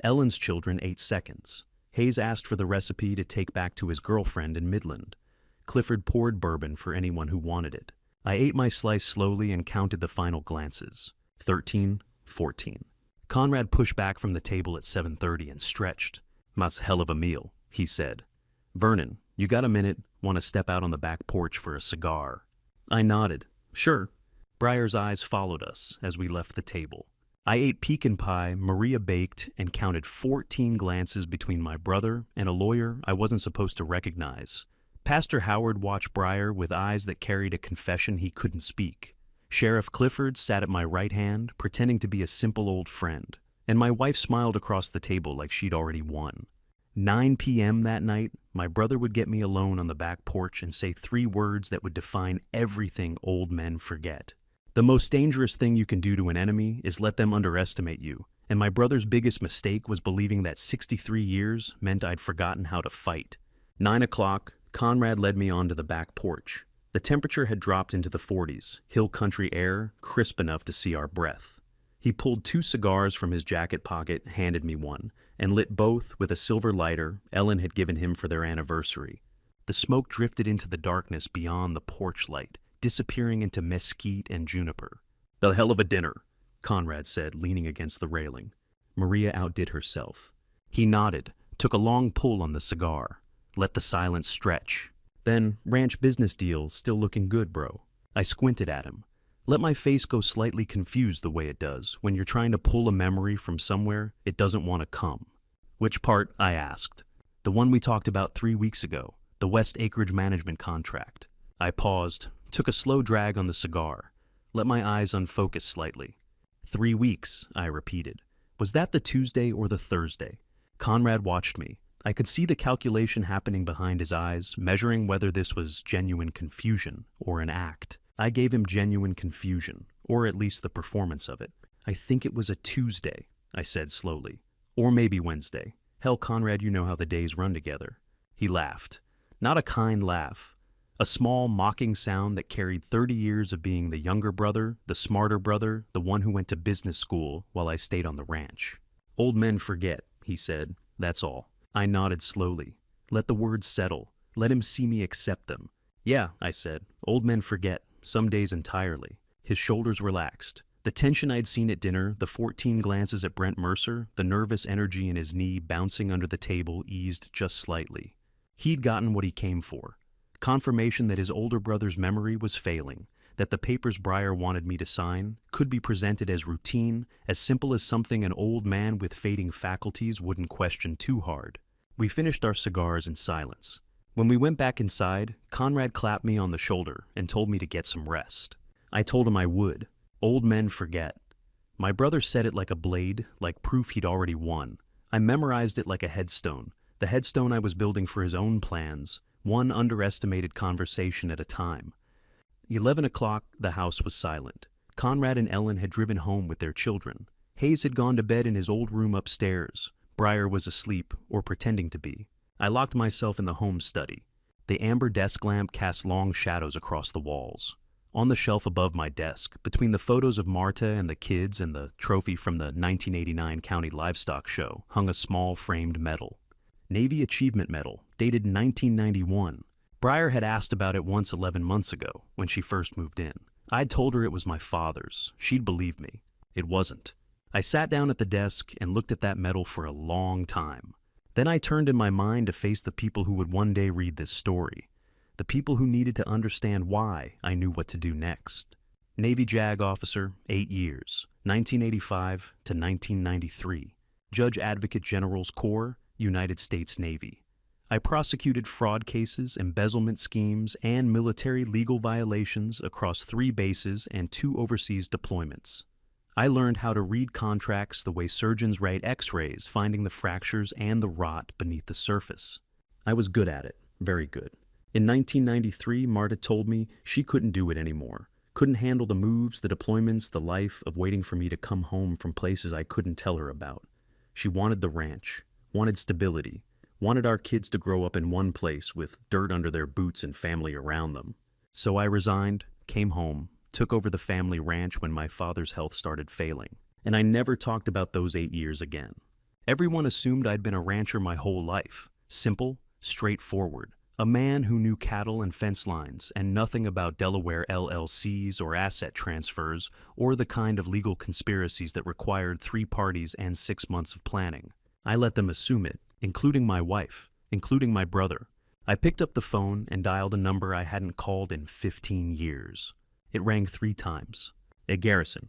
Ellen's children ate seconds. Hayes asked for the recipe to take back to his girlfriend in Midland. Clifford poured bourbon for anyone who wanted it. I ate my slice slowly and counted the final glances. 13, 14. Conrad pushed back from the table at 7:30 and stretched. "Mas hell of a meal," he said. "Vernon, you got a minute? Want to step out on the back porch for a cigar?" I nodded. "Sure." Breyer's eyes followed us as we left the table. I ate pecan pie Maria baked and counted 14 glances between my brother and a lawyer I wasn't supposed to recognize. Pastor Howard watched Breyer with eyes that carried a confession he couldn't speak. Sheriff Clifford sat at my right hand, pretending to be a simple old friend, and my wife smiled across the table like she'd already won. 9 p.m. that night, my brother would get me alone on the back porch and say 3 words that would define everything old men forget. The most dangerous thing you can do to an enemy is let them underestimate you, and my brother's biggest mistake was believing that 63 years meant I'd forgotten how to fight. 9 o'clock, Conrad led me onto the back porch. The temperature had dropped into the 40s, hill country air, crisp enough to see our breath. He pulled 2 cigars from his jacket pocket, handed me one, and lit both with a silver lighter Ellen had given him for their anniversary. The smoke drifted into the darkness beyond the porch light, disappearing into mesquite and juniper. "The hell of a dinner," Conrad said, leaning against the railing. Maria outdid herself. He nodded, took a long pull on the cigar, let the silence stretch. Then, "Ranch business deal still looking good, bro." I squinted at him. Let my face go slightly confused the way it does when you're trying to pull a memory from somewhere it doesn't want to come. "Which part?" I asked. "The one we talked about 3 weeks ago, the West Acreage Management contract." I paused, took a slow drag on the cigar, let my eyes unfocus slightly. 3 weeks, I repeated. Was that the Tuesday or the Thursday? Conrad watched me. I could see the calculation happening behind his eyes, measuring whether this was genuine confusion or an act. I gave him genuine confusion, or at least the performance of it. "I think it was a Tuesday," I said slowly. "Or maybe Wednesday. Hell, Conrad, you know how the days run together." He laughed. Not a kind laugh. A small, mocking sound that carried 30 years of being the younger brother, the smarter brother, the one who went to business school while I stayed on the ranch. "Old men forget," he said. "That's all." I nodded slowly. Let the words settle. Let him see me accept them. "Yeah," I said. "Old men forget, some days entirely." His shoulders relaxed. The tension I'd seen at dinner, the 14 glances at Brent Mercer, the nervous energy in his knee bouncing under the table eased just slightly. He'd gotten what he came for. Confirmation that his older brother's memory was failing, that the papers Breyer wanted me to sign could be presented as routine, as simple as something an old man with fading faculties wouldn't question too hard. We finished our cigars in silence. When we went back inside, Conrad clapped me on the shoulder and told me to get some rest. I told him I would. Old men forget. My brother said it like a blade, like proof he'd already won. I memorized it like a headstone, the headstone I was building for his own plans, one underestimated conversation at a time. 11 o'clock, the house was silent. Conrad and Ellen had driven home with their children. Hayes had gone to bed in his old room upstairs. Breyer was asleep, or pretending to be. I locked myself in the home study. The amber desk lamp cast long shadows across the walls. On the shelf above my desk, between the photos of Marta and the kids and the trophy from the 1989 County Livestock Show, hung a small framed medal. Navy Achievement Medal, dated 1991. Breyer had asked about it once 11 months ago, when she first moved in. I'd told her it was my father's. She'd believed me. It wasn't. I sat down at the desk and looked at that medal for a long time. Then I turned in my mind to face the people who would one day read this story. The people who needed to understand why I knew what to do next. Navy JAG officer, 8 years, 1985 to 1993. Judge Advocate General's Corps, United States Navy. I prosecuted fraud cases, embezzlement schemes, and military legal violations across 3 bases and 2 overseas deployments. I learned how to read contracts the way surgeons write x-rays, finding the fractures and the rot beneath the surface. I was good at it, very good. In 1993, Marta told me she couldn't do it anymore, couldn't handle the moves, the deployments, the life of waiting for me to come home from places I couldn't tell her about. She wanted the ranch, wanted stability, wanted our kids to grow up in one place with dirt under their boots and family around them. So I resigned, came home, took over the family ranch when my father's health started failing, and I never talked about those 8 years again. Everyone assumed I'd been a rancher my whole life, simple, straightforward, a man who knew cattle and fence lines and nothing about Delaware LLCs or asset transfers or the kind of legal conspiracies that required 3 parties and 6 months of planning. I let them assume it, including my wife, including my brother. I picked up the phone and dialed a number I hadn't called in 15 years. It rang 3 times. At Garrison.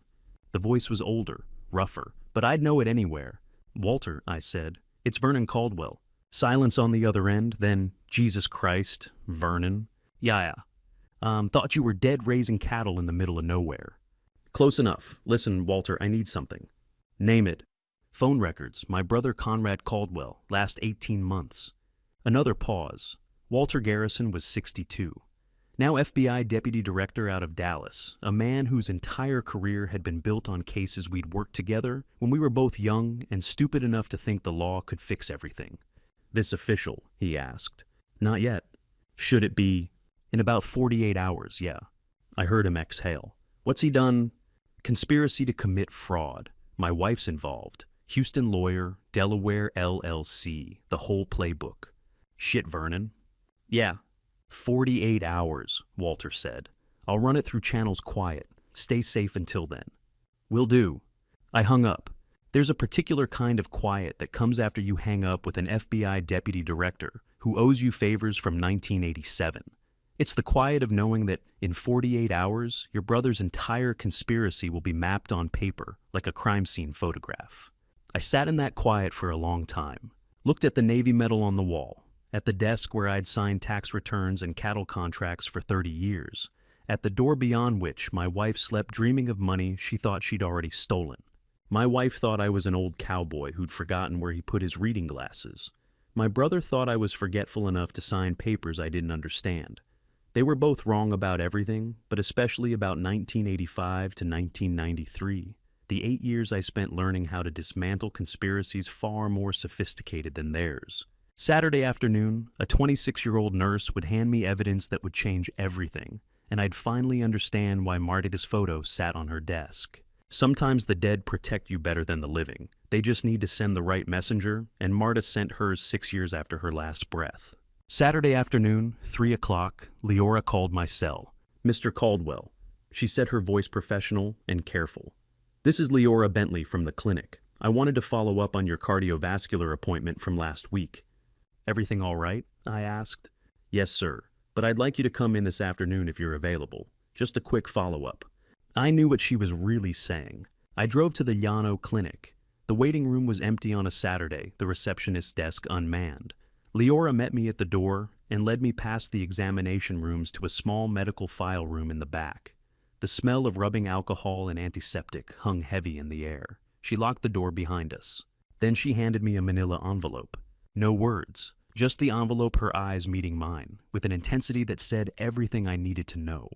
The voice was older, rougher, but I'd know it anywhere. "Walter," I said. "It's Vernon Caldwell." Silence on the other end, then, "Jesus Christ, Vernon." Yeah. Thought you were dead raising cattle in the middle of nowhere." "Close enough. Listen, Walter, I need something." "Name it." "Phone records, my brother Conrad Caldwell, last 18 months. Another pause. Walter Garrison was 62. Now FBI Deputy Director out of Dallas, a man whose entire career had been built on cases we'd worked together when we were both young and stupid enough to think the law could fix everything. "This official?" he asked. "Not yet." "Should it be?" "In about 48 hours, yeah." I heard him exhale. "What's he done?" "Conspiracy to commit fraud. My wife's involved. Houston lawyer, Delaware LLC, the whole playbook." "Shit, Vernon." "Yeah." 48 hours, Walter said. "I'll run it through channels quiet. Stay safe until then." "Will do." I hung up. There's a particular kind of quiet that comes after you hang up with an FBI deputy director who owes you favors from 1987. It's the quiet of knowing that in 48 hours, your brother's entire conspiracy will be mapped on paper like a crime scene photograph. I sat in that quiet for a long time, looked at the Navy medal on the wall, at the desk where I'd signed tax returns and cattle contracts for 30 years, at the door beyond which my wife slept dreaming of money she thought she'd already stolen. My wife thought I was an old cowboy who'd forgotten where he put his reading glasses. My brother thought I was forgetful enough to sign papers I didn't understand. They were both wrong about everything, but especially about 1985 to 1993, the 8 years I spent learning how to dismantle conspiracies far more sophisticated than theirs. Saturday afternoon, a 26-year-old nurse would hand me evidence that would change everything, and I'd finally understand why Marta's photo sat on her desk. Sometimes the dead protect you better than the living. They just need to send the right messenger, and Marta sent hers 6 years after her last breath. Saturday afternoon, 3 o'clock, Leora called my cell. "Mr. Caldwell." She said, her voice professional and careful. "This is Leora Bentley from the clinic. I wanted to follow up on your cardiovascular appointment from last week." "Everything all right?" I asked. "Yes, sir. But I'd like you to come in this afternoon if you're available. Just a quick follow-up." I knew what she was really saying. I drove to the Llano Clinic. The waiting room was empty on a Saturday, the receptionist's desk unmanned. Leora met me at the door and led me past the examination rooms to a small medical file room in the back. The smell of rubbing alcohol and antiseptic hung heavy in the air. She locked the door behind us. Then she handed me a manila envelope. No words, just the envelope, her eyes meeting mine, with an intensity that said everything I needed to know.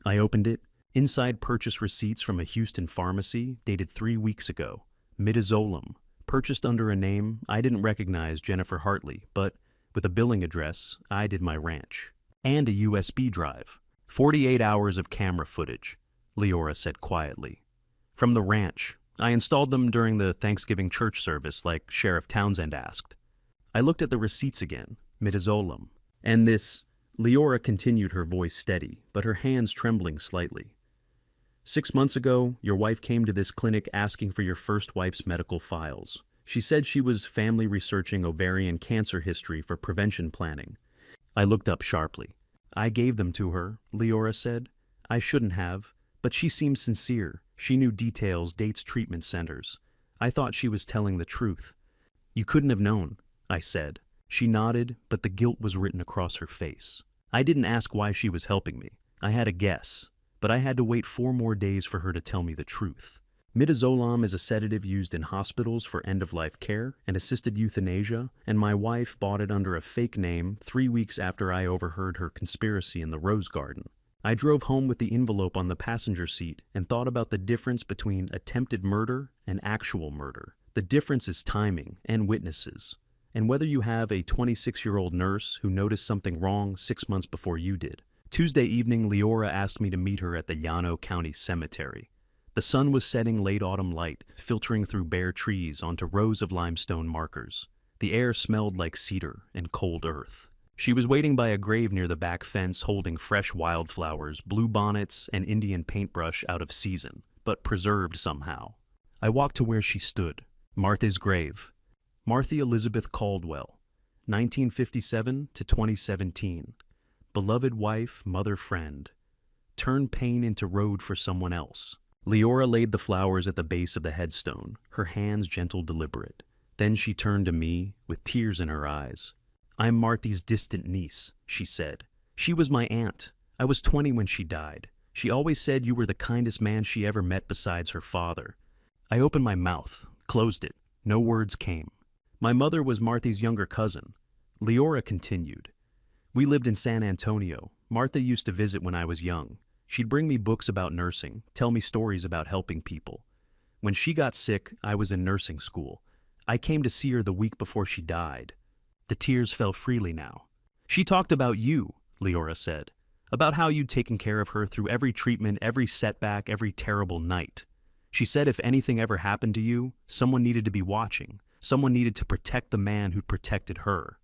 I opened it. Inside, purchase receipts from a Houston pharmacy dated 3 weeks ago. Midazolam, purchased under a name I didn't recognize, Jennifer Hartley, but with a billing address, I did my ranch. And a USB drive. 48 hours of camera footage, Leora said quietly. From the ranch. I installed them during the Thanksgiving church service like Sheriff Townsend asked. I looked at the receipts again. Midazolam. And this... Leora continued, her voice steady, but her hands trembling slightly. 6 months ago, your wife came to this clinic asking for your first wife's medical files. She said she was family researching ovarian cancer history for prevention planning. I looked up sharply. I gave them to her, Leora said. I shouldn't have, but she seemed sincere. She knew details, dates, treatment centers. I thought she was telling the truth. You couldn't have known, I said. She nodded, but the guilt was written across her face. I didn't ask why she was helping me. I had a guess, but I had to wait 4 more days for her to tell me the truth. Midazolam is a sedative used in hospitals for end-of-life care and assisted euthanasia, and my wife bought it under a fake name 3 weeks after I overheard her conspiracy in the Rose Garden. I drove home with the envelope on the passenger seat and thought about the difference between attempted murder and actual murder. The difference is timing and witnesses, and whether you have a 26-year-old nurse who noticed something wrong 6 months before you did. Tuesday evening, Leora asked me to meet her at the Llano County Cemetery. The sun was setting, late autumn light, filtering through bare trees onto rows of limestone markers. The air smelled like cedar and cold earth. She was waiting by a grave near the back fence holding fresh wildflowers, bluebonnets, and Indian paintbrush out of season, but preserved somehow. I walked to where she stood. Martha's grave. Martha Elizabeth Caldwell, 1957 to 2017. Beloved wife, mother, friend. Turned pain into road for someone else. Leora laid the flowers at the base of the headstone, her hands gentle, deliberate. Then she turned to me, with tears in her eyes. I'm Martha's distant niece, she said. She was my aunt. I was 20 when she died. She always said you were the kindest man she ever met besides her father. I opened my mouth, closed it. No words came. My mother was Martha's younger cousin. Leora continued. We lived in San Antonio. Martha used to visit when I was young. She'd bring me books about nursing, tell me stories about helping people. When she got sick, I was in nursing school. I came to see her the week before she died. The tears fell freely now. She talked about you, Leora said, about how you'd taken care of her through every treatment, every setback, every terrible night. She said if anything ever happened to you, someone needed to be watching. Someone needed to protect the man who'd protected her.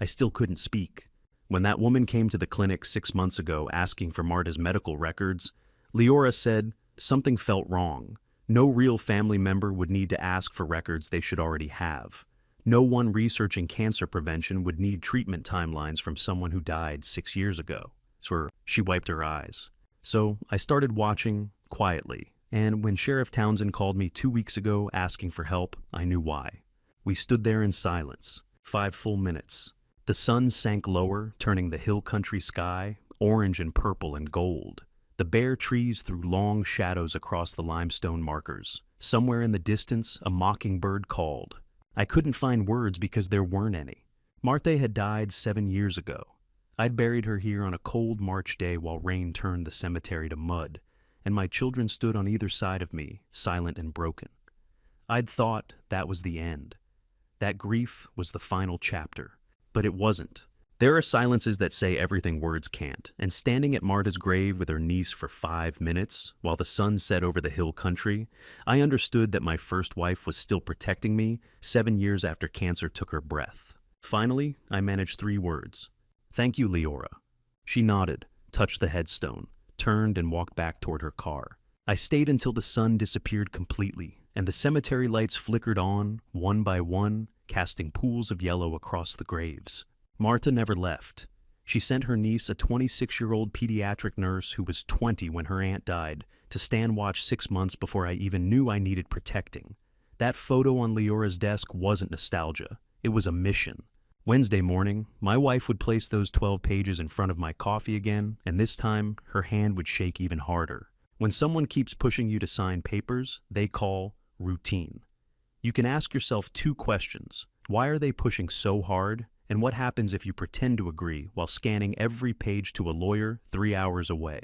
I still couldn't speak. When that woman came to the clinic 6 months ago asking for Marta's medical records, Leora said something felt wrong. No real family member would need to ask for records they should already have. No one researching cancer prevention would need treatment timelines from someone who died 6 years ago. She wiped her eyes. So I started watching quietly, and when Sheriff Townsend called me 2 weeks ago asking for help, I knew why. We stood there in silence, 5 full minutes. The sun sank lower, turning the hill country sky orange and purple and gold. The bare trees threw long shadows across the limestone markers. Somewhere in the distance, a mockingbird called. I couldn't find words because there weren't any. Martha had died 7 years ago. I'd buried her here on a cold March day while rain turned the cemetery to mud, and my children stood on either side of me, silent and broken. I'd thought that was the end. That grief was the final chapter. But it wasn't. There are silences that say everything words can't, and standing at Marta's grave with her niece for 5 minutes, while the sun set over the hill country, I understood that my first wife was still protecting me 7 years after cancer took her breath. Finally, I managed 3 words. "Thank you, Leora." She nodded, touched the headstone, turned and walked back toward her car. I stayed until the sun disappeared completely, and the cemetery lights flickered on, one by one, casting pools of yellow across the graves. Marta never left. She sent her niece, a 26-year-old pediatric nurse who was 20 when her aunt died, to stand watch 6 months before I even knew I needed protecting. That photo on Leora's desk wasn't nostalgia. It was a mission. Wednesday morning, my wife would place those 12 pages in front of my coffee again, and this time, her hand would shake even harder. When someone keeps pushing you to sign papers, they call routine. You can ask yourself 2 questions. Why are they pushing so hard? And what happens if you pretend to agree while scanning every page to a lawyer 3 hours away?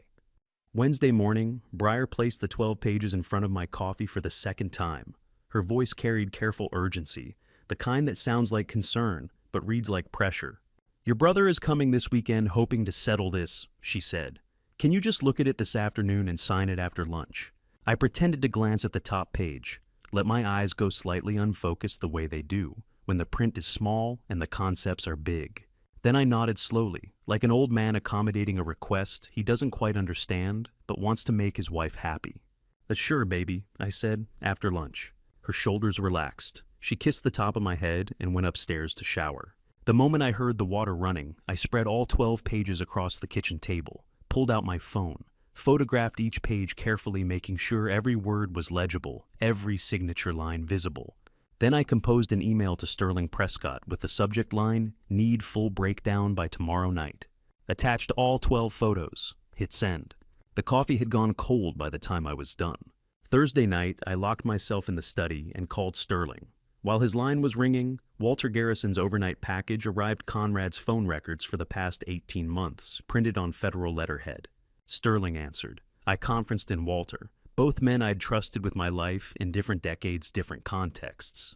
Wednesday morning, Breyer placed the 12 pages in front of my coffee for the 2nd time. Her voice carried careful urgency, the kind that sounds like concern, but reads like pressure. "Your brother is coming this weekend hoping to settle this," she said. "Can you just look at it this afternoon and sign it after lunch?" I pretended to glance at the top page, let my eyes go slightly unfocused the way they do when the print is small and the concepts are big. Then I nodded slowly, like an old man accommodating a request he doesn't quite understand, but wants to make his wife happy. "Sure, baby," I said, after lunch. Her shoulders relaxed. She kissed the top of my head and went upstairs to shower. The moment I heard the water running, I spread all 12 pages across the kitchen table, pulled out my phone, photographed each page carefully, making sure every word was legible, every signature line visible. Then I composed an email to Sterling Prescott with the subject line, "Need full breakdown by tomorrow night." Attached all 12 photos. Hit send. The coffee had gone cold by the time I was done. Thursday night, I locked myself in the study and called Sterling. While his line was ringing, Walter Garrison's overnight package arrived Conrad's phone records for the past 18 months, printed on federal letterhead. Sterling answered. I conferenced in Walter. Both men I'd trusted with my life in different decades, different contexts.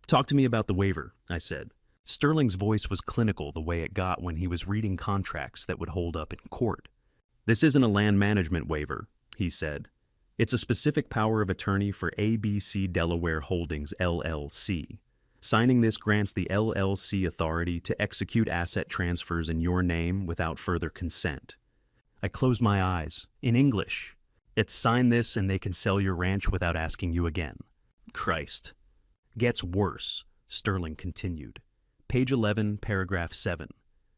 "Talk to me about the waiver," I said. Sterling's voice was clinical the way it got when he was reading contracts that would hold up in court. "This isn't a land management waiver," he said. "It's a specific power of attorney for ABC Delaware Holdings, LLC. Signing this grants the LLC authority to execute asset transfers in your name without further consent." I closed my eyes. In English. "It's sign this and they can sell your ranch without asking you again." Christ. "Gets worse," Sterling continued. Page 11, paragraph 7.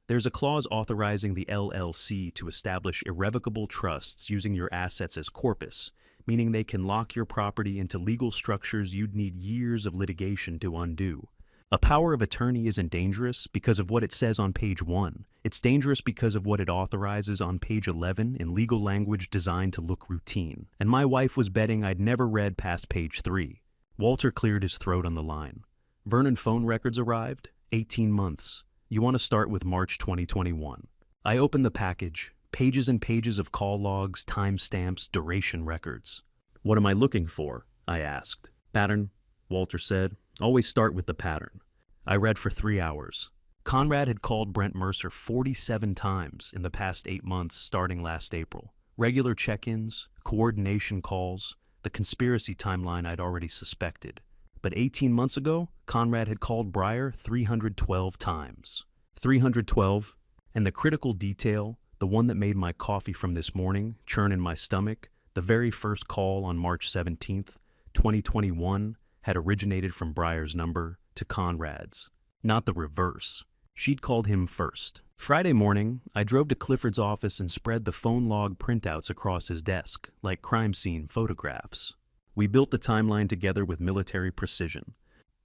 There's a clause authorizing the LLC to establish irrevocable trusts using your assets as corpus, meaning they can lock your property into legal structures you'd need years of litigation to undo. A power of attorney isn't dangerous because of what it says on page 1. It's dangerous because of what it authorizes on page 11 in legal language designed to look routine. And my wife was betting I'd never read past page 3. Walter cleared his throat on the line. "Vernon phone records arrived? 18 months. You want to start with March 2021. I opened the package. Pages and pages of call logs, timestamps, duration records. "What am I looking for?" I asked. "Pattern," Walter said. "Always start with the pattern." I read for 3 hours. Conrad had called Brent Mercer 47 times in the past 8 months starting last April. Regular check-ins, coordination calls, the conspiracy timeline I'd already suspected. But 18 months ago, Conrad had called Breyer 312 times. 312, and the critical detail, the one that made my coffee from this morning churn in my stomach, the very first call on March 17th, 2021, had originated from Breyer's number to Conrad's. Not the reverse. She'd called him first. Friday morning, I drove to Clifford's office and spread the phone log printouts across his desk, like crime scene photographs. We built the timeline together with military precision.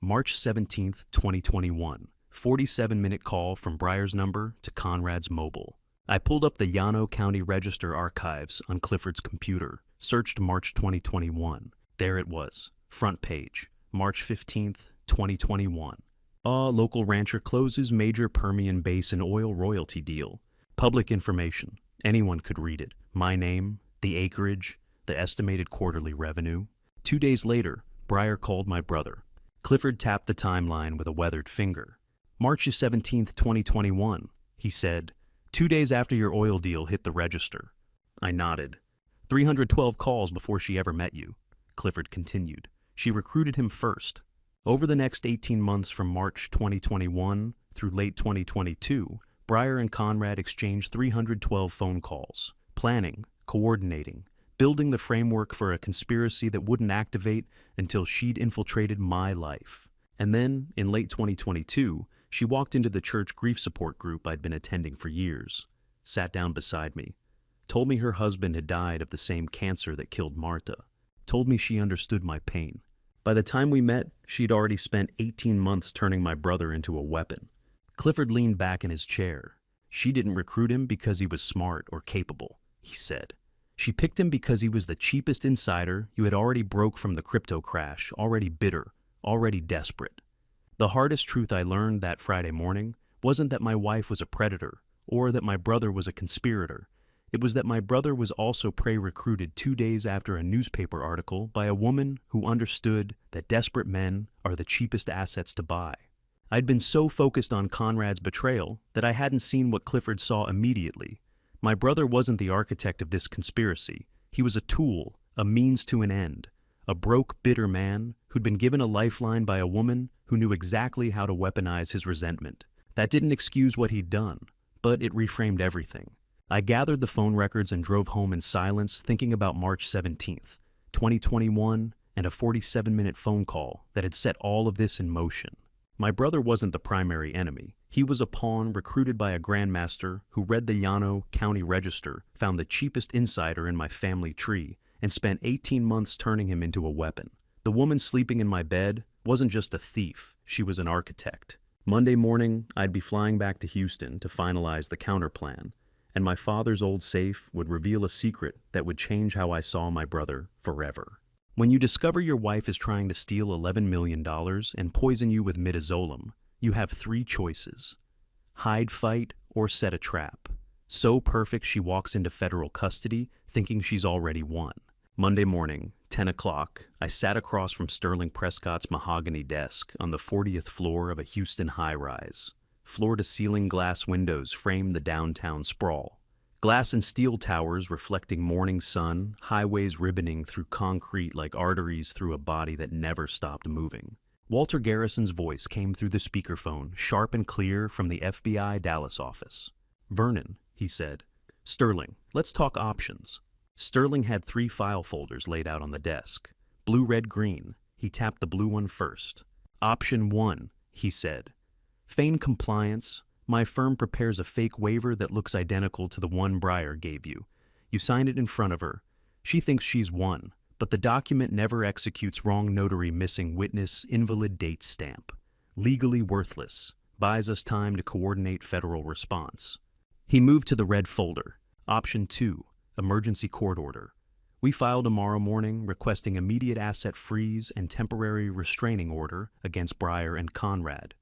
March 17th, 2021, 47-minute call from Breyer's number to Conrad's mobile. I pulled up the Llano County Register archives on Clifford's computer, searched March 2021. There it was, front page, March 15th, 2021. Local rancher closes major Permian Basin oil royalty deal. Public information. Anyone could read it. My name, the acreage, the estimated quarterly revenue. 2 days later, Breyer called my brother. Clifford tapped the timeline with a weathered finger. March 17th, 2021, he said, 2 days after your oil deal hit the register. I nodded. 312 calls before she ever met you, Clifford continued. She recruited him first. Over the next 18 months from March 2021 through late 2022, Breyer and Conrad exchanged 312 phone calls, planning, coordinating, building the framework for a conspiracy that wouldn't activate until she'd infiltrated my life. And then, in late 2022, she walked into the church grief support group I'd been attending for years, sat down beside me, told me her husband had died of the same cancer that killed Marta, told me she understood my pain. By the time we met, she'd already spent 18 months turning my brother into a weapon. Clifford leaned back in his chair. She didn't recruit him because he was smart or capable, he said. She picked him because he was the cheapest insider you had already broke from the crypto crash, already bitter, already desperate. The hardest truth I learned that Friday morning wasn't that my wife was a predator or that my brother was a conspirator. It was that my brother was also prey-recruited 2 days after a newspaper article by a woman who understood that desperate men are the cheapest assets to buy. I'd been so focused on Conrad's betrayal that I hadn't seen what Clifford saw immediately. My brother wasn't the architect of this conspiracy. He was a tool, a means to an end, a broke, bitter man who'd been given a lifeline by a woman who knew exactly how to weaponize his resentment. That didn't excuse what he'd done, but it reframed everything. I gathered the phone records and drove home in silence, thinking about March 17th, 2021, and a 47-minute phone call that had set all of this in motion. My brother wasn't the primary enemy. He was a pawn recruited by a grandmaster who read the Llano County Register, found the cheapest insider in my family tree, and spent 18 months turning him into a weapon. The woman sleeping in my bed wasn't just a thief, she was an architect. Monday morning, I'd be flying back to Houston to finalize the counterplan, and my father's old safe would reveal a secret that would change how I saw my brother forever. When you discover your wife is trying to steal $11 million and poison you with midazolam, you have 3 choices: hide, fight, or set a trap. So perfect she walks into federal custody thinking she's already won. Monday morning, 10 o'clock, I sat across from Sterling Prescott's mahogany desk on the 40th floor of a Houston high-rise. Floor-to-ceiling glass windows framed the downtown sprawl. Glass and steel towers reflecting morning sun, highways ribboning through concrete like arteries through a body that never stopped moving. Walter Garrison's voice came through the speakerphone, sharp and clear from the FBI Dallas office. "Vernon," he said. "Sterling, let's talk options." Sterling had 3 file folders laid out on the desk. Blue, red, green. He tapped the blue one first. "Option 1, he said. "Feign compliance. My firm prepares a fake waiver that looks identical to the one Breyer gave you. You sign it in front of her. She thinks she's won, but the document never executes wrong notary missing witness invalid date stamp. Legally worthless. Buys us time to coordinate federal response." He moved to the red folder. Option 2, emergency court order. "We file tomorrow morning requesting immediate asset freeze and temporary restraining order against Breyer and Conrad.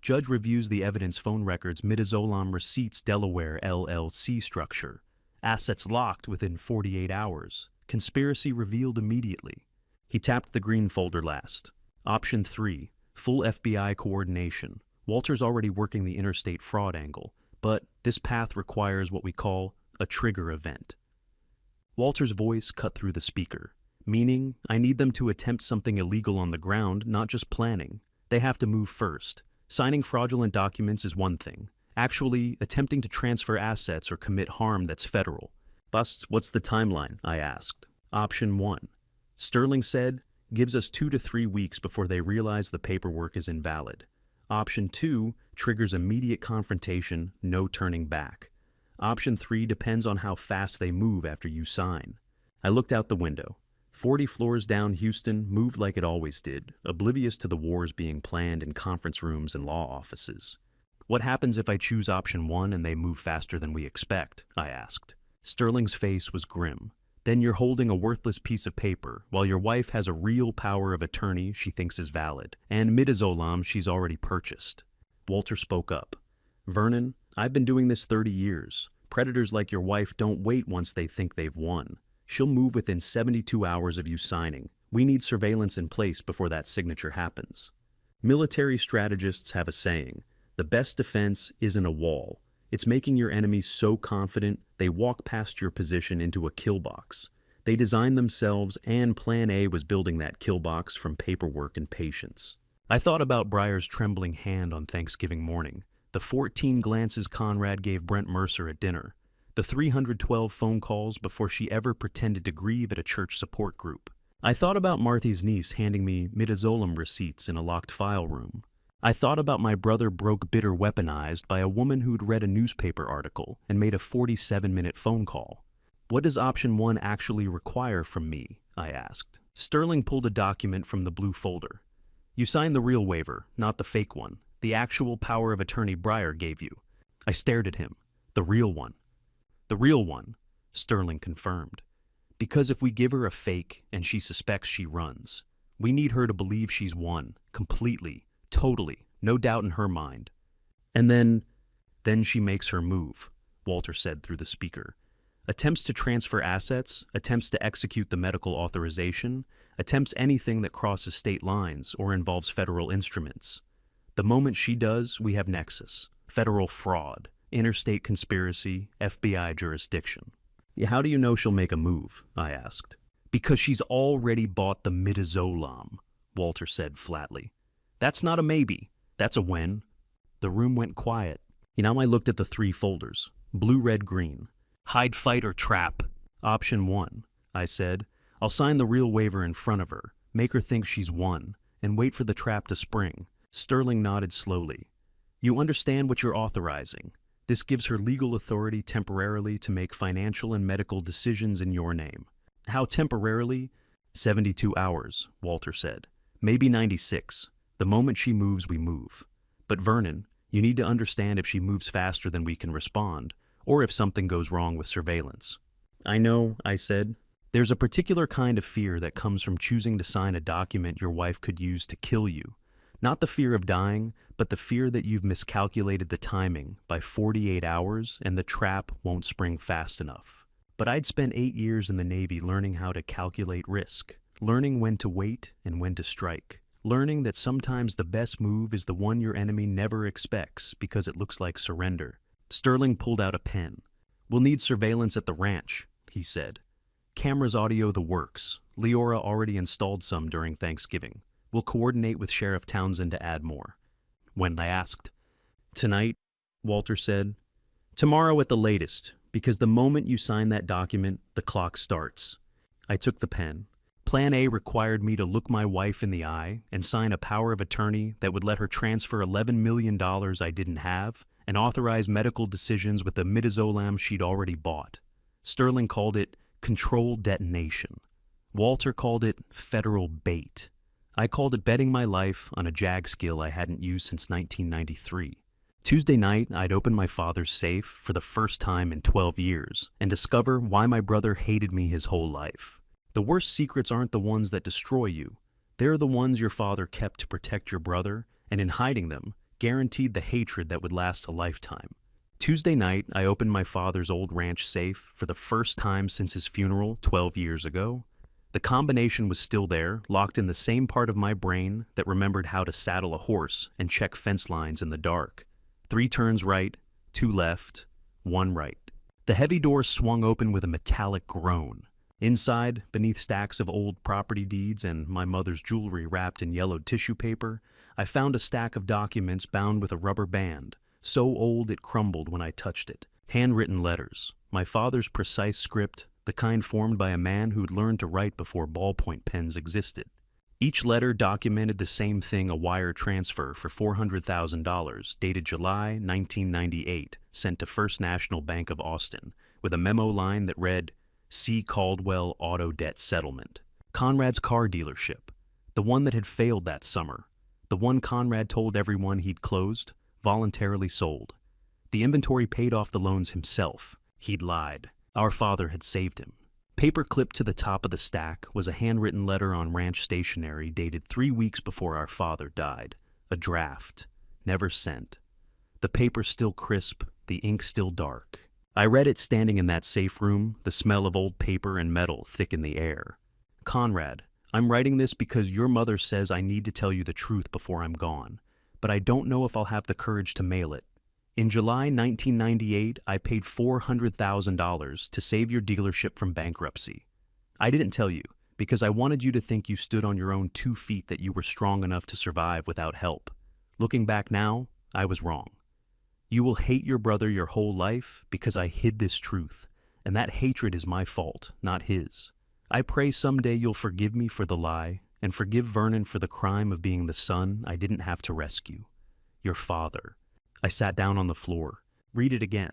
Judge reviews the evidence phone records midazolam receipts Delaware LLC structure. Assets locked within 48 hours. Conspiracy revealed immediately." He tapped the green folder last. Option 3, full FBI coordination. Walter's already working the interstate fraud angle, but this path requires what we call a trigger event. Walter's voice cut through the speaker, meaning I need them to attempt something illegal on the ground, not just planning. They have to move first. Signing fraudulent documents is one thing. Actually, attempting to transfer assets or commit harm that's federal. "Busts, what's the timeline?" I asked. Option 1. Sterling said, gives us 2 to 3 weeks before they realize the paperwork is invalid. Option 2 triggers immediate confrontation, no turning back. Option 3 depends on how fast they move after you sign. I looked out the window. 40 floors down, Houston moved like it always did, oblivious to the wars being planned in conference rooms and law offices. "What happens if I choose option 1 and they move faster than we expect?" I asked. Sterling's face was grim. "Then you're holding a worthless piece of paper, while your wife has a real power of attorney she thinks is valid, and midazolam she's already purchased." Walter spoke up. "Vernon, I've been doing this 30 years. Predators like your wife don't wait once they think they've won. She'll move within 72 hours of you signing. We need surveillance in place before that signature happens." Military strategists have a saying: the best defense isn't a wall. It's making your enemies so confident they walk past your position into a kill box. They designed themselves, and Plan A was building that kill box from paperwork and patience. I thought about Breyer's trembling hand on Thanksgiving morning, the 14 glances Conrad gave Brent Mercer at dinner, the 312 phone calls before she ever pretended to grieve at a church support group. I thought about Marthy's niece handing me midazolam receipts in a locked file room. I thought about my brother broke bitter weaponized by a woman who'd read a newspaper article and made a 47-minute phone call. What does option 1 actually require from me? I asked. Sterling pulled a document from the blue folder. You signed the real waiver, not the fake one, the actual power of attorney Breyer gave you. I stared at him. The real one. The real one, Sterling confirmed. Because if we give her a fake and she suspects she runs, we need her to believe she's won, completely, totally, no doubt in her mind. And then she makes her move, Walter said through the speaker. Attempts to transfer assets, attempts to execute the medical authorization, attempts anything that crosses state lines or involves federal instruments. The moment she does, we have nexus, federal fraud, interstate conspiracy, FBI jurisdiction. How do you know she'll make a move? I asked. Because she's already bought the midazolam, Walter said flatly. That's not a maybe. That's a when. The room went quiet. I looked at the 3 folders. Blue, red, green. Hide, fight, or trap. Option 1, I said. I'll sign the real waiver in front of her, make her think she's won, and wait for the trap to spring. Sterling nodded slowly. You understand what you're authorizing. This gives her legal authority temporarily to make financial and medical decisions in your name. How temporarily? 72 hours, Walter said. Maybe 96. The moment she moves, we move. But Vernon, you need to understand if she moves faster than we can respond, or if something goes wrong with surveillance. I know, I said. There's a particular kind of fear that comes from choosing to sign a document your wife could use to kill you. Not the fear of dying, but the fear that you've miscalculated the timing by 48 hours and the trap won't spring fast enough. But I'd spent 8 years in the Navy learning how to calculate risk, learning when to wait and when to strike, learning that sometimes the best move is the one your enemy never expects because it looks like surrender. Sterling pulled out a pen. We'll need surveillance at the ranch, he said. Cameras, audio, the works. Leora already installed some during Thanksgiving. We'll coordinate with Sheriff Townsend to add more. When I asked. Tonight, Walter said. Tomorrow at the latest, because the moment you sign that document, the clock starts. I took the pen. Plan A required me to look my wife in the eye and sign a power of attorney that would let her transfer $11 million I didn't have and authorize medical decisions with the midazolam she'd already bought. Sterling called it controlled detonation. Walter called it federal bait. I called it betting my life on a JAG skill I hadn't used since 1993. Tuesday night, I'd open my father's safe for the first time in 12 years and discover why my brother hated me his whole life. The worst secrets aren't the ones that destroy you. They're the ones your father kept to protect your brother, and in hiding them, guaranteed the hatred that would last a lifetime. Tuesday night, I opened my father's old ranch safe for the first time since his funeral 12 years ago. The combination was still there, locked in the same part of my brain that remembered how to saddle a horse and check fence lines in the dark. 3 turns right, 2 left, 1 right. The heavy door swung open with a metallic groan. Inside, beneath stacks of old property deeds and my mother's jewelry wrapped in yellowed tissue paper, I found a stack of documents bound with a rubber band, so old it crumbled when I touched it. Handwritten letters, my father's precise script, the kind formed by a man who'd learned to write before ballpoint pens existed. Each letter documented the same thing: a wire transfer for $400,000 dated July 1998, sent to First National Bank of Austin, with a memo line that read, C. Caldwell Auto Debt Settlement. Conrad's car dealership, the one that had failed that summer, the one Conrad told everyone he'd closed, voluntarily sold. The inventory paid off the loans himself. He'd lied. Our father had saved him. Paper clipped to the top of the stack was a handwritten letter on ranch stationery dated 3 weeks before our father died. A draft. Never sent. The paper still crisp, the ink still dark. I read it standing in that safe room, the smell of old paper and metal thick in the air. Conrad, I'm writing this because your mother says I need to tell you the truth before I'm gone, but I don't know if I'll have the courage to mail it. In July 1998, I paid $400,000 to save your dealership from bankruptcy. I didn't tell you because I wanted you to think you stood on your own 2 feet, that you were strong enough to survive without help. Looking back now, I was wrong. You will hate your brother your whole life because I hid this truth, and that hatred is my fault, not his. I pray someday you'll forgive me for the lie and forgive Vernon for the crime of being the son I didn't have to rescue. Your father. I sat down on the floor. Read it again.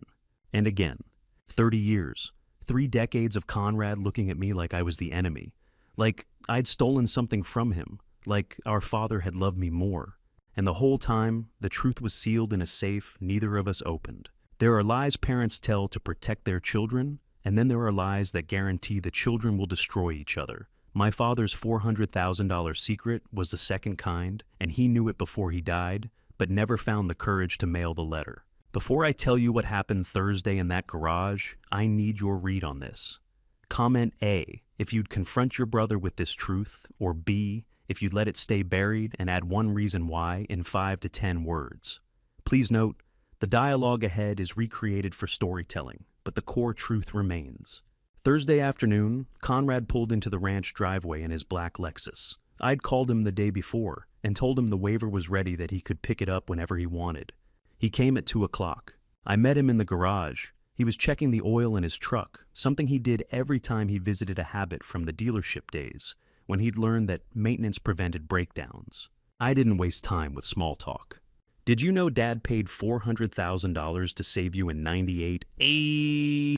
And again. 30 years. 3 decades of Conrad looking at me like I was the enemy. Like I'd stolen something from him. Like our father had loved me more. And the whole time, the truth was sealed in a safe neither of us opened. There are lies parents tell to protect their children, and then there are lies that guarantee the children will destroy each other. My father's $400,000 secret was the second kind, and he knew it before he died, but never found the courage to mail the letter. Before I tell you what happened Thursday in that garage, I need your read on this. Comment A, if you'd confront your brother with this truth, or B, if you'd let it stay buried, and add 1 reason why in 5 to 10 words. Please note, the dialogue ahead is recreated for storytelling, but the core truth remains. Thursday afternoon, Conrad pulled into the ranch driveway in his black Lexus. I'd called him the day before and told him the waiver was ready, that he could pick it up whenever he wanted. He came at 2 o'clock. I met him in the garage. He was checking the oil in his truck, something he did every time he visited a habit from the dealership days, when he'd learned that maintenance prevented breakdowns. I didn't waste time with small talk. Did you know Dad paid $400,000 to save you in '98?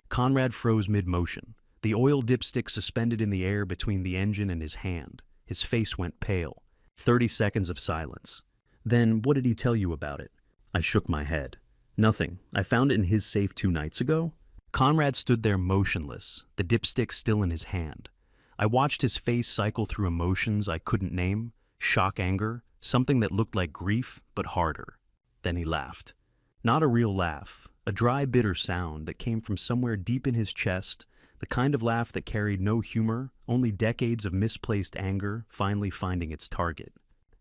Conrad froze mid-motion, the oil dipstick suspended in the air between the engine and his hand. His face went pale. 30 seconds of silence. Then, what did he tell you about it? I shook my head. Nothing. I found it in his safe 2 nights ago. Conrad stood there motionless, the dipstick still in his hand. I watched his face cycle through emotions I couldn't name, shock, anger, something that looked like grief, but harder. Then he laughed. Not a real laugh, a dry, bitter sound that came from somewhere deep in his chest, the kind of laugh that carried no humor, only decades of misplaced anger finally finding its target.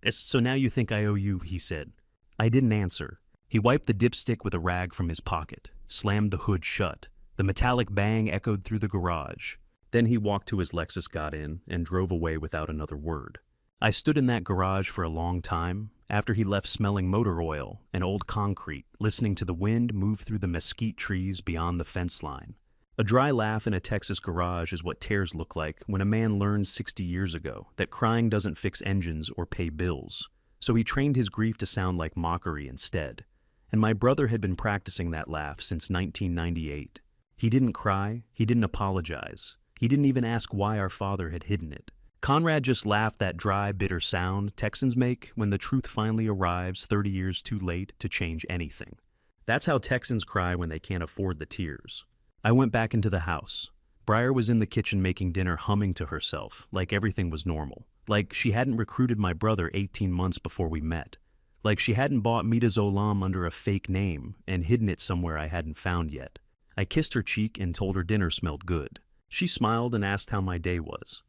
So now you think I owe you, he said. I didn't answer. He wiped the dipstick with a rag from his pocket, slammed the hood shut. The metallic bang echoed through the garage. Then he walked to his Lexus, got in, and drove away without another word. I stood in that garage for a long time, after he left, smelling motor oil and old concrete, listening to the wind move through the mesquite trees beyond the fence line. A dry laugh in a Texas garage is what tears look like when a man learned 60 years ago that crying doesn't fix engines or pay bills. So he trained his grief to sound like mockery instead. And my brother had been practicing that laugh since 1998. He didn't cry, he didn't apologize. He didn't even ask why our father had hidden it. Conrad just laughed that dry, bitter sound Texans make when the truth finally arrives 30 years too late to change anything. That's how Texans cry when they can't afford the tears. I went back into the house. Briar was in the kitchen making dinner, humming to herself, like everything was normal. Like she hadn't recruited my brother 18 months before we met. Like she hadn't bought midazolam under a fake name and hidden it somewhere I hadn't found yet. I kissed her cheek and told her dinner smelled good. She smiled and asked how my day was.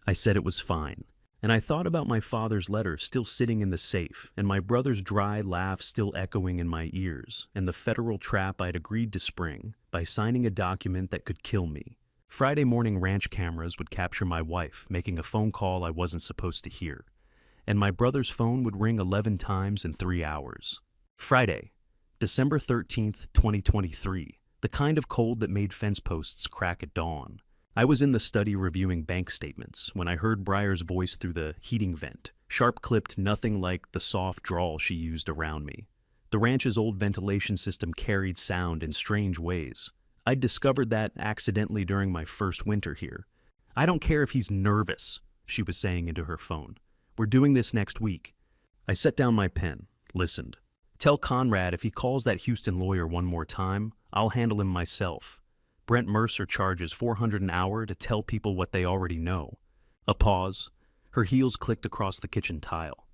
I said it was fine, and I thought about my father's letter still sitting in the safe, and my brother's dry laugh still echoing in my ears, and the federal trap I'd agreed to spring by signing a document that could kill me. Friday morning ranch cameras would capture my wife making a phone call I wasn't supposed to hear, and my brother's phone would ring 11 times in 3 hours. Friday, December 13th, 2023, the kind of cold that made fence posts crack at dawn. I was in the study reviewing bank statements when I heard Briar's voice through the heating vent, sharp-clipped, nothing like the soft drawl she used around me. The ranch's old ventilation system carried sound in strange ways. I'd discovered that accidentally during my first winter here. I don't care if he's nervous, she was saying into her phone. We're doing this next week. I set down my pen, listened. Tell Conrad if he calls that Houston lawyer one more time, I'll handle him myself. Brent Mercer charges $400 an hour to tell people what they already know. A pause. Her heels clicked across the kitchen tile.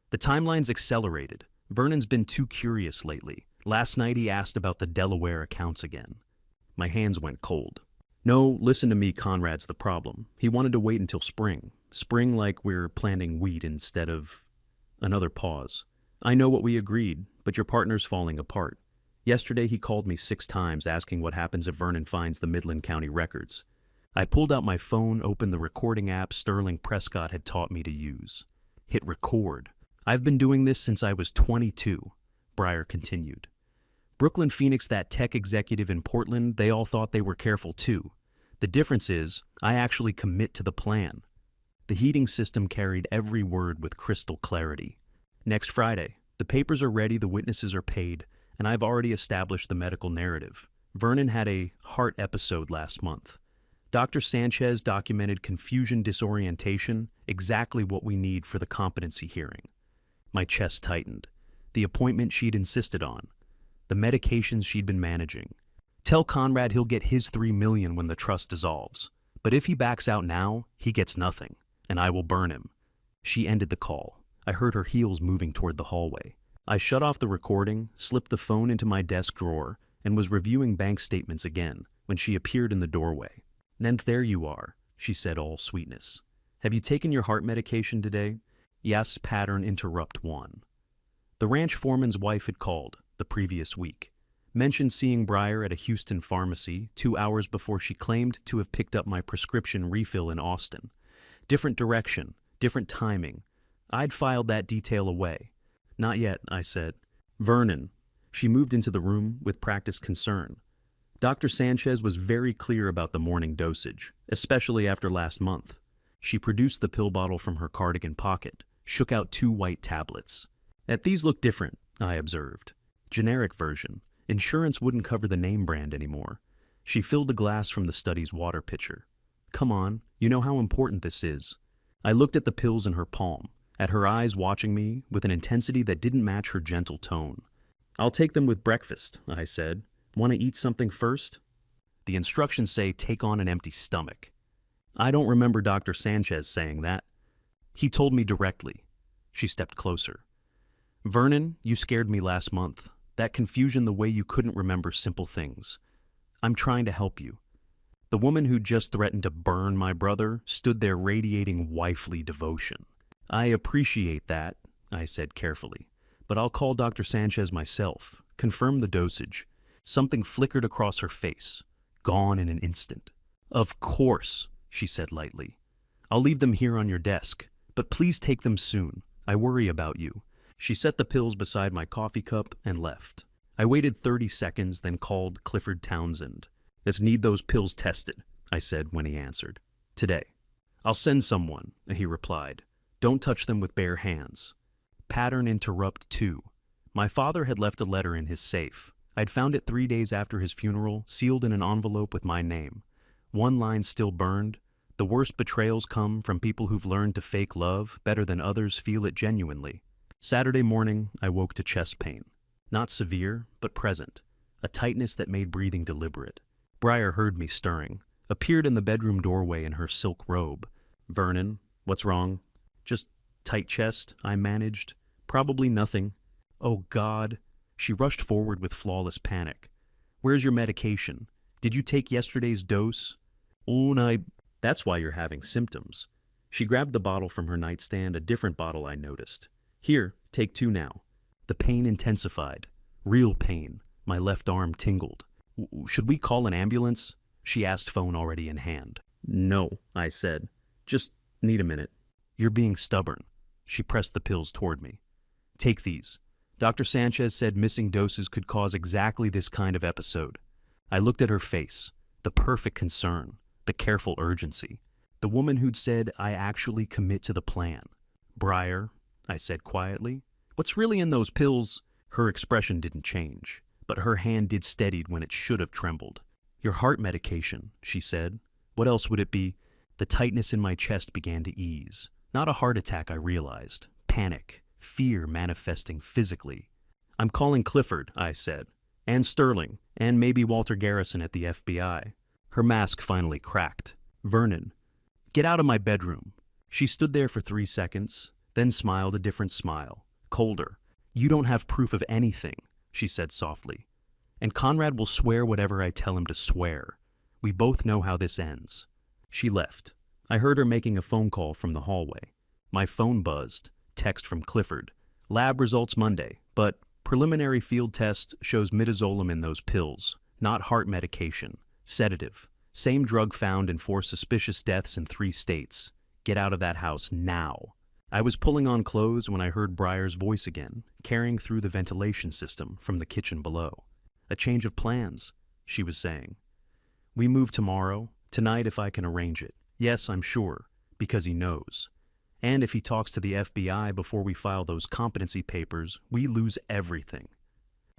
The timeline's accelerated. Vernon's been too curious lately. Last night he asked about the Delaware accounts again. My hands went cold. No, listen to me, Conrad's the problem. He wanted to wait until spring. Spring like we're planting wheat instead of... Another pause. I know what we agreed, but your partner's falling apart. Yesterday he called me 6 times asking what happens if Vernon finds the Midland County records. I pulled out my phone, opened the recording app Sterling Prescott had taught me to use. Hit record. I've been doing this since I was 22, Breyer continued. Brooklyn Phoenix, that tech executive in Portland, they all thought they were careful too. The difference is, I actually commit to the plan. The heating system carried every word with crystal clarity. Next Friday, the papers are ready, the witnesses are paid, and I've already established the medical narrative. Vernon had a heart episode last month. Dr. Sanchez documented confusion disorientation, exactly what we need for the competency hearing. My chest tightened. The appointment she'd insisted on. The medications she'd been managing. Tell Conrad he'll get his $3 million when the trust dissolves. But if he backs out now, he gets nothing, and I will burn him. She ended the call. I heard her heels moving toward the hallway. I shut off the recording, slipped the phone into my desk drawer, and was reviewing bank statements again when she appeared in the doorway. "And there you are," she said, all sweetness. "Have you taken your heart medication today?" Yes, pattern interrupt 1. The ranch foreman's wife had called the previous week, mentioned seeing Breyer at a Houston pharmacy 2 hours before she claimed to have picked up my prescription refill in Austin. Different direction, different timing. I'd filed that detail away. "Not yet," I said. "Vernon." She moved into the room with practiced concern. Dr. Sanchez was very clear about the morning dosage, especially after last month. She produced the pill bottle from her cardigan pocket, shook out 2 white tablets. "These look different," I observed. "Generic version. Insurance wouldn't cover the name brand anymore." She filled a glass from the study's water pitcher. "Come on, you know how important this is." I looked at the pills in her palm, at her eyes watching me with an intensity that didn't match her gentle tone. "I'll take them with breakfast," I said. "Want to eat something first?" "The instructions say take on an empty stomach." "I don't remember Dr. Sanchez saying that." "He told me directly." She stepped closer. "Vernon, you scared me last month. That confusion, the way you couldn't remember simple things. I'm trying to help you." The woman who just threatened to burn my brother stood there radiating wifely devotion. "I appreciate that," I said carefully, "but I'll call Dr. Sanchez myself, confirm the dosage." Something flickered across her face, gone in an instant. "Of course," she said lightly. "I'll leave them here on your desk, but please take them soon. I worry about you." She set the pills beside my coffee cup and left. I waited 30 seconds, then called Clifford Townsend. "Let's need those pills tested," I said when he answered. "Today." "I'll send someone," he replied. "Don't touch them with bare hands." Pattern interrupt 2. My father had left a letter in his safe. I'd found it 3 days after his funeral, sealed in an envelope with my name. One line still burned. "The worst betrayals come from people who've learned to fake love better than others feel it genuinely." Saturday morning, I woke to chest pain. Not severe, but present. A tightness that made breathing deliberate. Breyer heard me stirring, appeared in the bedroom doorway in her silk robe. "Vernon, what's wrong?" "Just tight chest," I managed. "Probably nothing." "Oh, God." She rushed forward with flawless panic. "Where's your medication? Did you take yesterday's dose?" "Oh, that's why you're having symptoms." She grabbed the bottle from her nightstand, a different bottle I noticed. "Here, take 2 now." The pain intensified. Real pain. My left arm tingled. "Should we call an ambulance?" She asked, phone already in hand. "No," I said. "Just need a minute." "You're being stubborn." She pressed the pills toward me. "Take these. Dr. Sanchez said missing doses could cause exactly this kind of episode." I looked at her face, the perfect concern, the careful urgency. The woman who'd said, "I actually commit to the plan." "Breyer," I said quietly, "what's really in those pills?" Her expression didn't change, but her hand did steadied when it should have trembled. "Your heart medication," she said. "What else would it be?" The tightness in my chest began to ease. Not a heart attack, I realized. Panic. Fear manifesting physically. "I'm calling Clifford," I said, "and Sterling, and maybe Walter Garrison at the FBI." Her mask finally cracked. "Vernon, get out of my bedroom." She stood there for 3 seconds, then smiled a different smile, colder. "You don't have proof of anything," she said softly. "And Conrad will swear whatever I tell him to swear." We both know how this ends." She left. I heard her making a phone call from the hallway. My phone buzzed. Text from Clifford. "Lab results Monday, but preliminary field test shows midazolam in those pills, not heart medication. Sedative. Same drug found in 4 suspicious deaths in 3 states. Get out of that house now." I was pulling on clothes when I heard Breyer's voice again, carrying through the ventilation system from the kitchen below. "A change of plans," she was saying. "We move tomorrow, tonight if I can arrange it. Yes, I'm sure, because he knows. And if he talks to the FBI before we file those competency papers, we lose everything."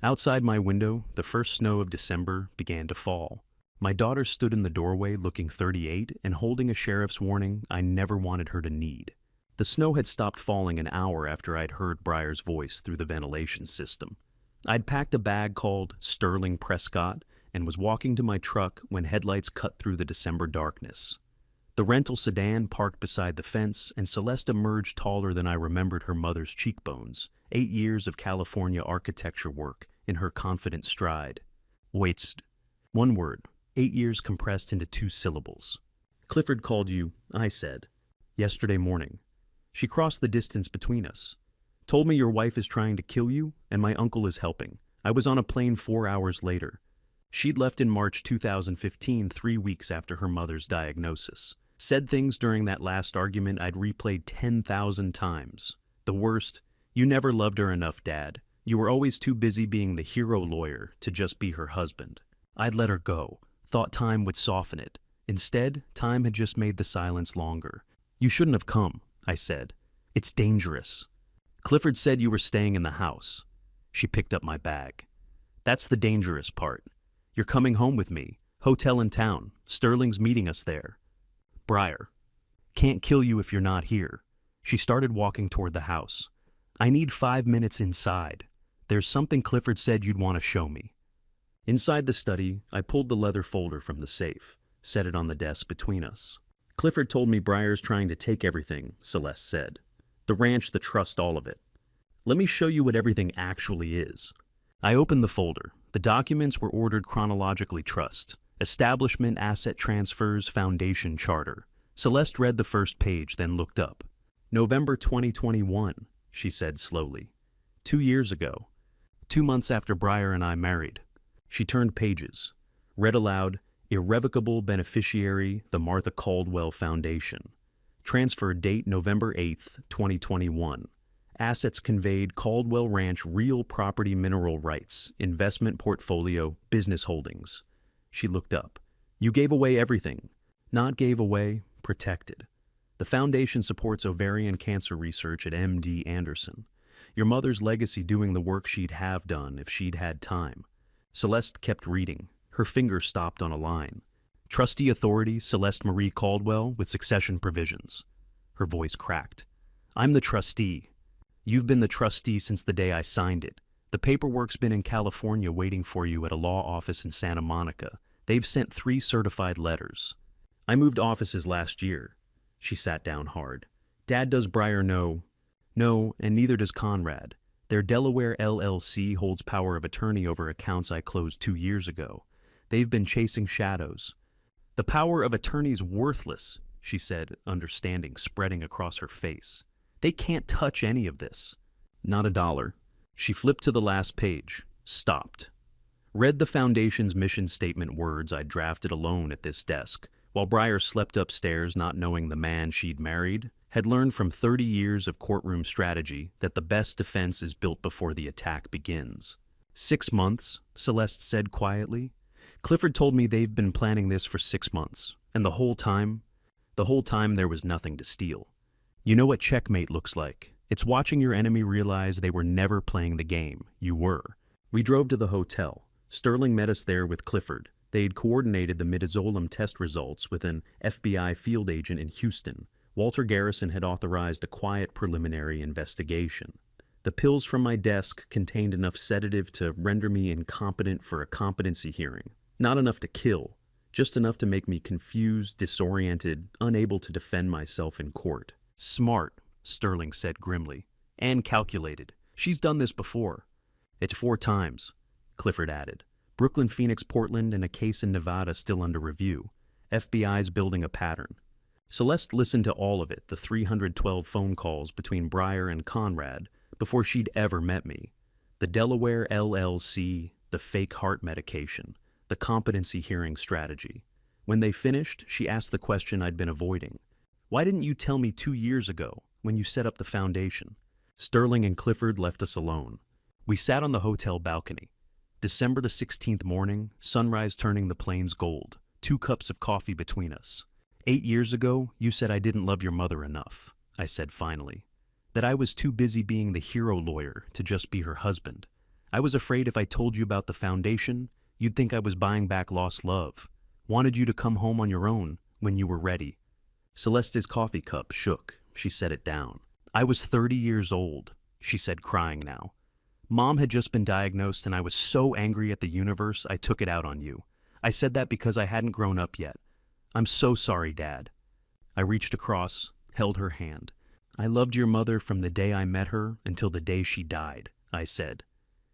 Outside my window, the first snow of December began to fall. My daughter stood in the doorway looking 38 and holding a sheriff's warning I never wanted her to need. The snow had stopped falling an hour after I'd heard Breyer's voice through the ventilation system. I'd packed a bag called Sterling Prescott and was walking to my truck when headlights cut through the December darkness. The rental sedan parked beside the fence, and Celeste emerged taller than I remembered her mother's cheekbones, 8 years of California architecture work in her confident stride. Waits. One word, 8 years compressed into 2 syllables. "Clifford called you," I said. "Yesterday morning. She crossed the distance between us. Told me your wife is trying to kill you, and my uncle is helping. I was on a plane 4 hours later. She'd left in March 2015, 3 weeks after her mother's diagnosis. Said things during that last argument I'd replayed 10,000 times. The worst, you never loved her enough, Dad. You were always too busy being the hero lawyer to just be her husband. I'd let her go, thought time would soften it. Instead, time had just made the silence longer. You shouldn't have come, I said. It's dangerous. Clifford said you were staying in the house. She picked up my bag. That's the dangerous part. You're coming home with me. Hotel in town. Sterling's meeting us there. Breyer. Can't kill you if you're not here. She started walking toward the house. I need 5 minutes inside. There's something Clifford said you'd want to show me. Inside the study, I pulled the leather folder from the safe, set it on the desk between us. Clifford told me Breyer's trying to take everything, Celeste said. The ranch, the trust, all of it. Let me show you what everything actually is. I opened the folder. The documents were ordered chronologically trust. Establishment, asset transfers, foundation charter. Celeste read the first page, then looked up. November 2021, she said slowly. 2 years ago. 2 months after Breyer and I married. She turned pages. Read aloud, Irrevocable Beneficiary, the Martha Caldwell Foundation. Transfer date November 8th, 2021. Assets conveyed Caldwell Ranch real property mineral rights, investment portfolio, business holdings. She looked up. You gave away everything. Not gave away, protected. The foundation supports ovarian cancer research at MD Anderson. Your mother's legacy doing the work she'd have done if she'd had time. Celeste kept reading. Her finger stopped on a line. Trustee authority Celeste Marie Caldwell with succession provisions. Her voice cracked. I'm the trustee. You've been the trustee since the day I signed it. The paperwork's been in California waiting for you at a law office in Santa Monica. They've sent 3 certified letters. I moved offices last year. She sat down hard. Dad does Breyer know? No, and neither does Conrad. Their Delaware LLC holds power of attorney over accounts I closed 2 years ago. They've been chasing shadows. The power of attorney's worthless, she said, understanding spreading across her face. They can't touch any of this. Not a dollar. She flipped to the last page, stopped. Read the foundation's mission statement words I'd drafted alone at this desk, while Breyer slept upstairs not knowing the man she'd married, had learned from 30 years of courtroom strategy that the best defense is built before the attack begins. 6 months, Celeste said quietly. Clifford told me they've been planning this for 6 months, and the whole time there was nothing to steal. You know what checkmate looks like. It's watching your enemy realize they were never playing the game. You were. We drove to the hotel. Sterling met us there with Clifford. They'd coordinated the midazolam test results with an FBI field agent in Houston. Walter Garrison had authorized a quiet preliminary investigation. The pills from my desk contained enough sedative to render me incompetent for a competency hearing. Not enough to kill, just enough to make me confused, disoriented, unable to defend myself in court. Smart, Sterling said grimly, and calculated. She's done this before. It's 4 times, Clifford added. Brooklyn, Phoenix, Portland, and a case in Nevada still under review. FBI's building a pattern. Celeste listened to all of it, the 312 phone calls between Breyer and Conrad, before she'd ever met me. The Delaware LLC, the fake heart medication, the competency hearing strategy. When they finished, she asked the question I'd been avoiding. Why didn't you tell me 2 years ago, when you set up the foundation? Sterling and Clifford left us alone. We sat on the hotel balcony. December the 16th morning, sunrise turning the plains gold, 2 cups of coffee between us. 8 years ago, you said I didn't love your mother enough, I said finally. That I was too busy being the hero lawyer to just be her husband. I was afraid if I told you about the foundation, you'd think I was buying back lost love. Wanted you to come home on your own when you were ready. Celeste's coffee cup shook. She set it down. I was 30 years old, she said, crying now. Mom had just been diagnosed and I was so angry at the universe I took it out on you. I said that because I hadn't grown up yet. I'm so sorry, Dad. I reached across, held her hand. I loved your mother from the day I met her until the day she died, I said.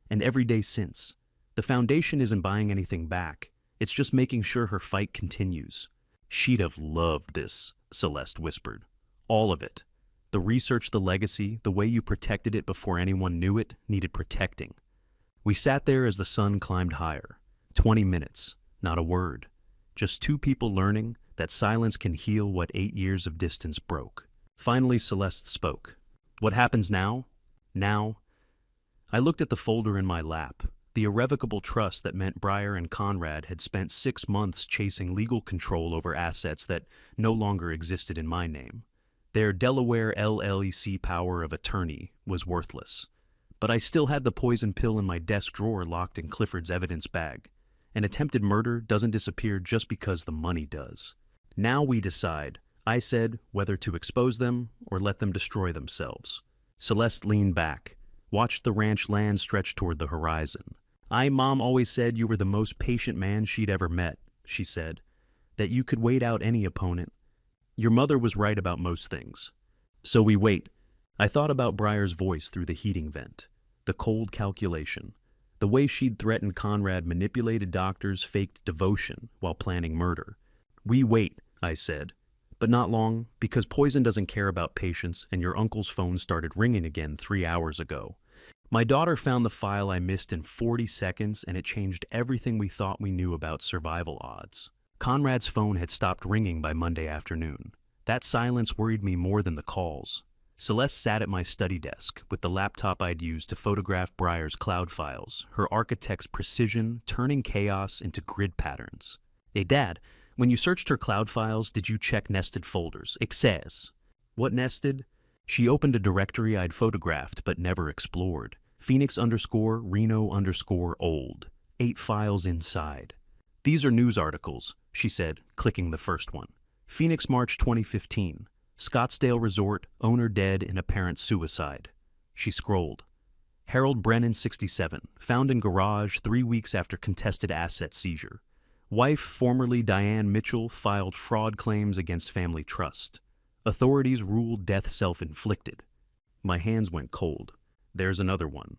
And every day since. The foundation isn't buying anything back. It's just making sure her fight continues. She'd have loved this, Celeste whispered. All of it. The research, the legacy, the way you protected it before anyone knew it, needed protecting. We sat there as the sun climbed higher. 20 minutes, not a word. Just 2 people learning that silence can heal what 8 years of distance broke. Finally, Celeste spoke. What happens now? Now? I looked at the folder in my lap, the irrevocable trust that meant Breyer and Conrad had spent 6 months chasing legal control over assets that no longer existed in my name. Their Delaware LLC power of attorney was worthless. But I still had the poison pill in my desk drawer locked in Clifford's evidence bag. An attempted murder doesn't disappear just because the money does. Now we decide, I said, whether to expose them or let them destroy themselves. Celeste leaned back, watched the ranch land stretch toward the horizon. Mom always said you were the most patient man she'd ever met, she said, that you could wait out any opponent. Your mother was right about most things. So we wait. I thought about Breyer's voice through the heating vent, the cold calculation, the way she'd threatened Conrad, manipulated doctors, faked devotion while planning murder. We wait, I said, but not long, because poison doesn't care about patience and your uncle's phone started ringing again 3 hours ago. My daughter found the file I missed in 40 seconds and it changed everything we thought we knew about survival odds. Conrad's phone had stopped ringing by Monday afternoon. That silence worried me more than the calls. Celeste sat at my study desk with the laptop I'd used to photograph Breyer's cloud files, her architect's precision turning chaos into grid patterns. Hey, Dad, when you searched her cloud files, did you check nested folders? Access. What nested? She opened a directory I'd photographed but never explored. Phoenix_Reno_old. 8 files inside. These are news articles, she said, clicking the first one. Phoenix, March 2015. Scottsdale Resort, owner dead in apparent suicide. She scrolled. Harold Brennan, 67, found in garage 3 weeks after contested asset seizure. Wife, formerly Diane Mitchell, filed fraud claims against family trust. Authorities ruled death self-inflicted. My hands went cold. There's another one.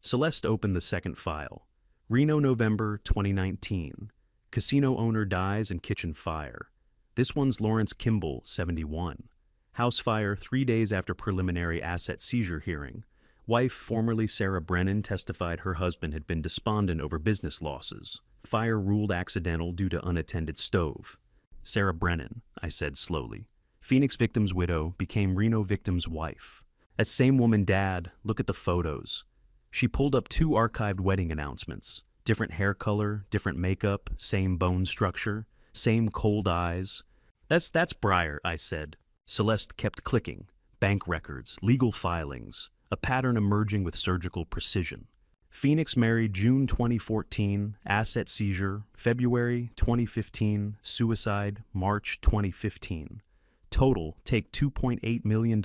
Celeste opened the second file. Reno, November 2019. Casino owner dies in kitchen fire. This one's Lawrence Kimball, 71. House fire 3 days after preliminary asset seizure hearing. Wife, formerly Sarah Brennan, testified her husband had been despondent over business losses. Fire ruled accidental due to unattended stove. Sarah Brennan, I said slowly. Phoenix victim's widow became Reno victim's wife. As same woman dad, look at the photos. She pulled up 2 archived wedding announcements. Different hair color, different makeup, same bone structure, same cold eyes. That's Breyer, I said. Celeste kept clicking. Bank records, legal filings, a pattern emerging with surgical precision. Phoenix married June 2014, asset seizure, February 2015, suicide, March 2015. Total, take $2.8 million.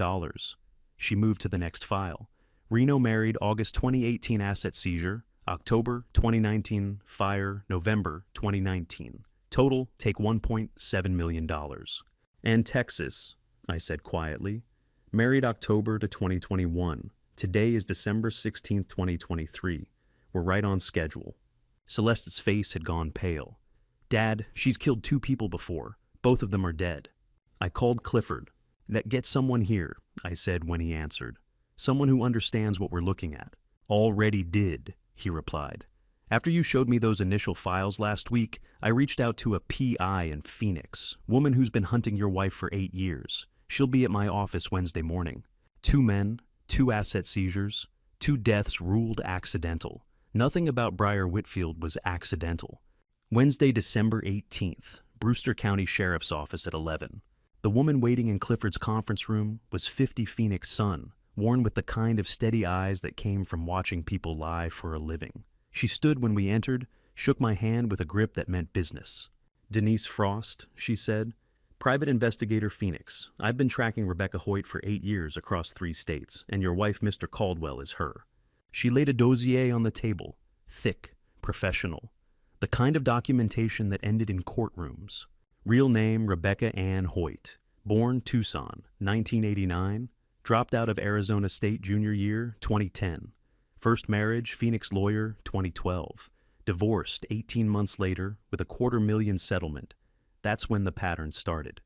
She moved to the next file. Reno married August 2018, asset seizure, October 2019, fire, November 2019. Total, take $1.7 million. And Texas, I said quietly. Married October to 2021. Today is December 16, 2023. We're right on schedule. Celeste's face had gone pale. Dad, she's killed 2 people before. Both of them are dead. I called Clifford. Get someone here, I said when he answered. Someone who understands what we're looking at. Already did, he replied. After you showed me those initial files last week, I reached out to a PI in Phoenix, woman who's been hunting your wife for 8 years. She'll be at my office Wednesday morning. 2 men, 2 asset seizures, 2 deaths ruled accidental. Nothing about Briar Whitfield was accidental. Wednesday, December 18th, Brewster County Sheriff's Office at 11. The woman waiting in Clifford's conference room was 50 Phoenix Sun, worn with the kind of steady eyes that came from watching people lie for a living. She stood when we entered, shook my hand with a grip that meant business. Denise Frost, she said. Private Investigator Phoenix. I've been tracking Rebecca Hoyt for 8 years across 3 states, and your wife, Mr. Caldwell, is her. She laid a dossier on the table. Thick, professional. The kind of documentation that ended in courtrooms. Real name, Rebecca Ann Hoyt. Born Tucson, 1989. Dropped out of Arizona State junior year, 2010. First marriage, Phoenix lawyer, 2012. Divorced 18 months later with a $250,000 settlement. That's when the pattern started.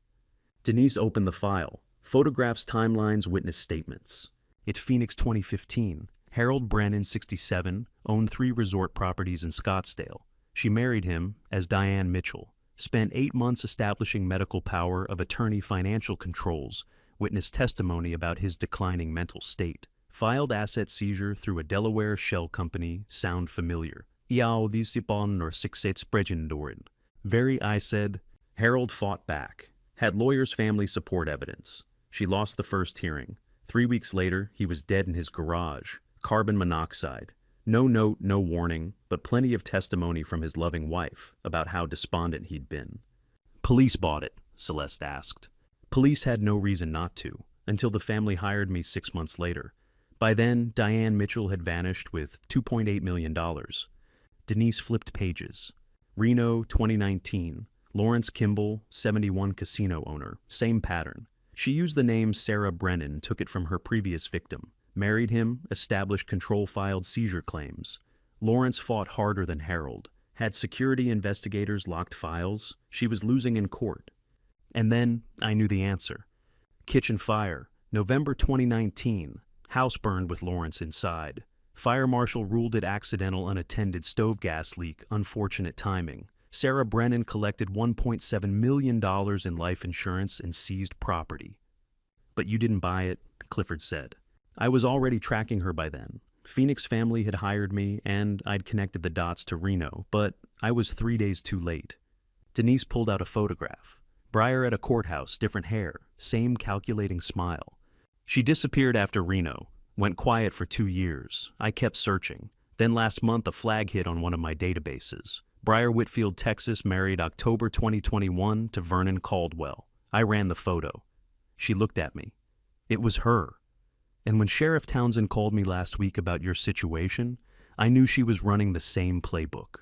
Denise opened the file. Photographs, timelines, witness statements. It's Phoenix 2015. Harold Brennan, 67, owned 3 resort properties in Scottsdale. She married him as Diane Mitchell. Spent 8 months establishing medical power of attorney financial controls. Witnessed testimony about his declining mental state. Filed asset seizure through a Delaware shell company. Sound familiar. Iao disipon or sixet spregendorin. Very, I said. Harold fought back. Had lawyers' family support evidence. She lost the first hearing. 3 weeks later, he was dead in his garage. Carbon monoxide. No note, no warning, but plenty of testimony from his loving wife about how despondent he'd been. Police bought it, Celeste asked. Police had no reason not to, until the family hired me 6 months later. By then, Diane Mitchell had vanished with $2.8 million. Denise flipped pages. Reno, 2019. Lawrence Kimball, 71 casino owner. Same pattern. She used the name Sarah Brennan, took it from her previous victim. Married him, established control-filed seizure claims. Lawrence fought harder than Harold. Had security investigators locked files. She was losing in court. And then I knew the answer. Kitchen fire, November 2019. House burned with Lawrence inside. Fire marshal ruled it accidental unattended stove gas leak, unfortunate timing. Sarah Brennan collected $1.7 million in life insurance and seized property. But you didn't buy it, Clifford said. I was already tracking her by then. Phoenix family had hired me, and I'd connected the dots to Reno, but I was 3 days too late. Denise pulled out a photograph. Briar at a courthouse, different hair, same calculating smile. She disappeared after Reno, went quiet for 2 years. I kept searching. Then last month a flag hit on one of my databases. Briar Whitfield, Texas, married October 2021 to Vernon Caldwell. I ran the photo. She looked at me. It was her. And when Sheriff Townsend called me last week about your situation, I knew she was running the same playbook.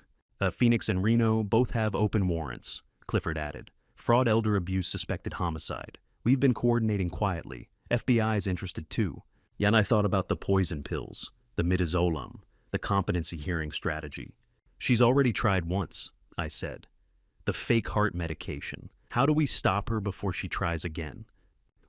Phoenix and Reno both have open warrants, Clifford added. Fraud, elder abuse, suspected homicide. We've been coordinating quietly. FBI is interested too. Then I thought about the poison pills, the midazolam, the competency hearing strategy. She's already tried once, I said. The fake heart medication. How do we stop her before she tries again?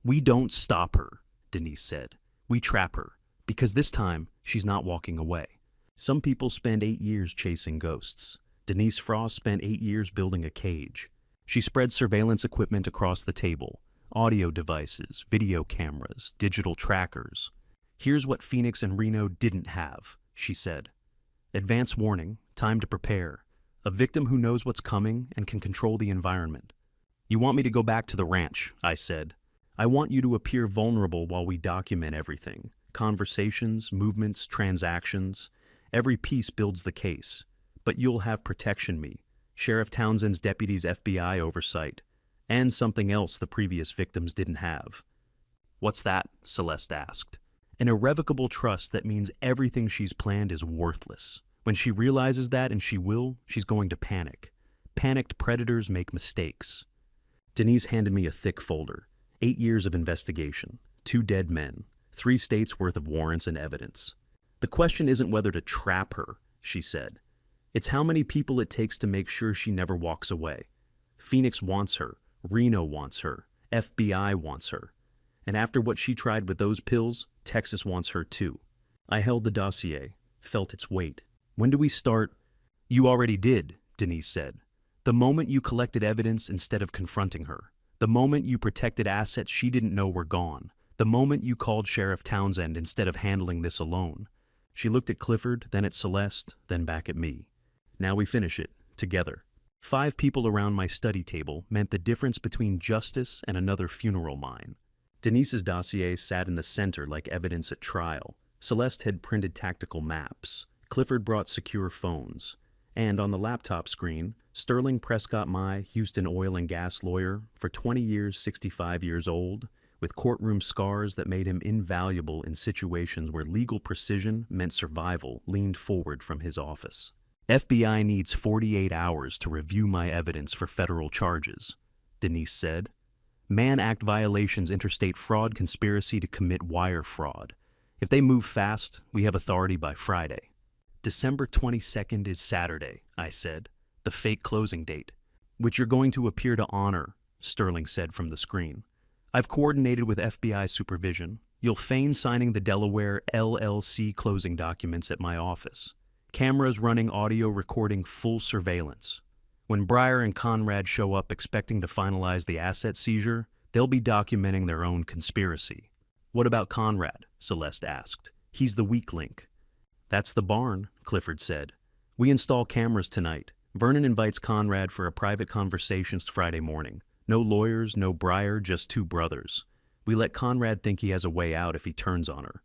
We don't stop her, Denise said. We trap her, because this time she's not walking away. Some people spend 8 years chasing ghosts. Denise Frost spent 8 years building a cage. She spread surveillance equipment across the table. Audio devices, video cameras, digital trackers. Here's what Phoenix and Reno didn't have, she said. Advance warning, time to prepare. A victim who knows what's coming and can control the environment. You want me to go back to the ranch, I said. I want you to appear vulnerable while we document everything. Conversations, movements, transactions. Every piece builds the case. But you'll have protection me. Sheriff Townsend's deputy's FBI oversight. And something else the previous victims didn't have. What's that? Celeste asked. An irrevocable trust that means everything she's planned is worthless. When she realizes that, and she will, she's going to panic. Panicked predators make mistakes. Denise handed me a thick folder. 8 years of investigation, 2 dead men, 3 states worth of warrants and evidence. The question isn't whether to trap her, she said. It's how many people it takes to make sure she never walks away. Phoenix wants her. Reno wants her. FBI wants her. And after what she tried with those pills, Texas wants her too. I held the dossier, felt its weight. When do we start? You already did, Denise said. The moment you collected evidence instead of confronting her. The moment you protected assets she didn't know were gone. The moment you called Sheriff Townsend instead of handling this alone. She looked at Clifford, then at Celeste, then back at me. Now we finish it, together. 5 people around my study table meant the difference between justice and another funeral mine. Denise's dossier sat in the center like evidence at trial. Celeste had printed tactical maps. Clifford brought secure phones. And on the laptop screen, Sterling Prescott Mai, Houston oil and gas lawyer, for 20 years, 65 years old, with courtroom scars that made him invaluable in situations where legal precision meant survival, leaned forward from his office. FBI needs 48 hours to review my evidence for federal charges, Denise said. Mann Act violations, interstate fraud, conspiracy to commit wire fraud. If they move fast, we have authority by Friday. December 22nd is Saturday, I said, the fake closing date, which you're going to appear to honor, Sterling said from the screen. I've coordinated with FBI supervision. You'll feign signing the Delaware LLC closing documents at my office. Cameras running audio recording full surveillance. When Breyer and Conrad show up expecting to finalize the asset seizure, they'll be documenting their own conspiracy. What about Conrad? Celeste asked. He's the weak link. That's the barn, Clifford said. We install cameras tonight. Vernon invites Conrad for a private conversation Friday morning. No lawyers, no Breyer, just 2 brothers. We let Conrad think he has a way out if he turns on her.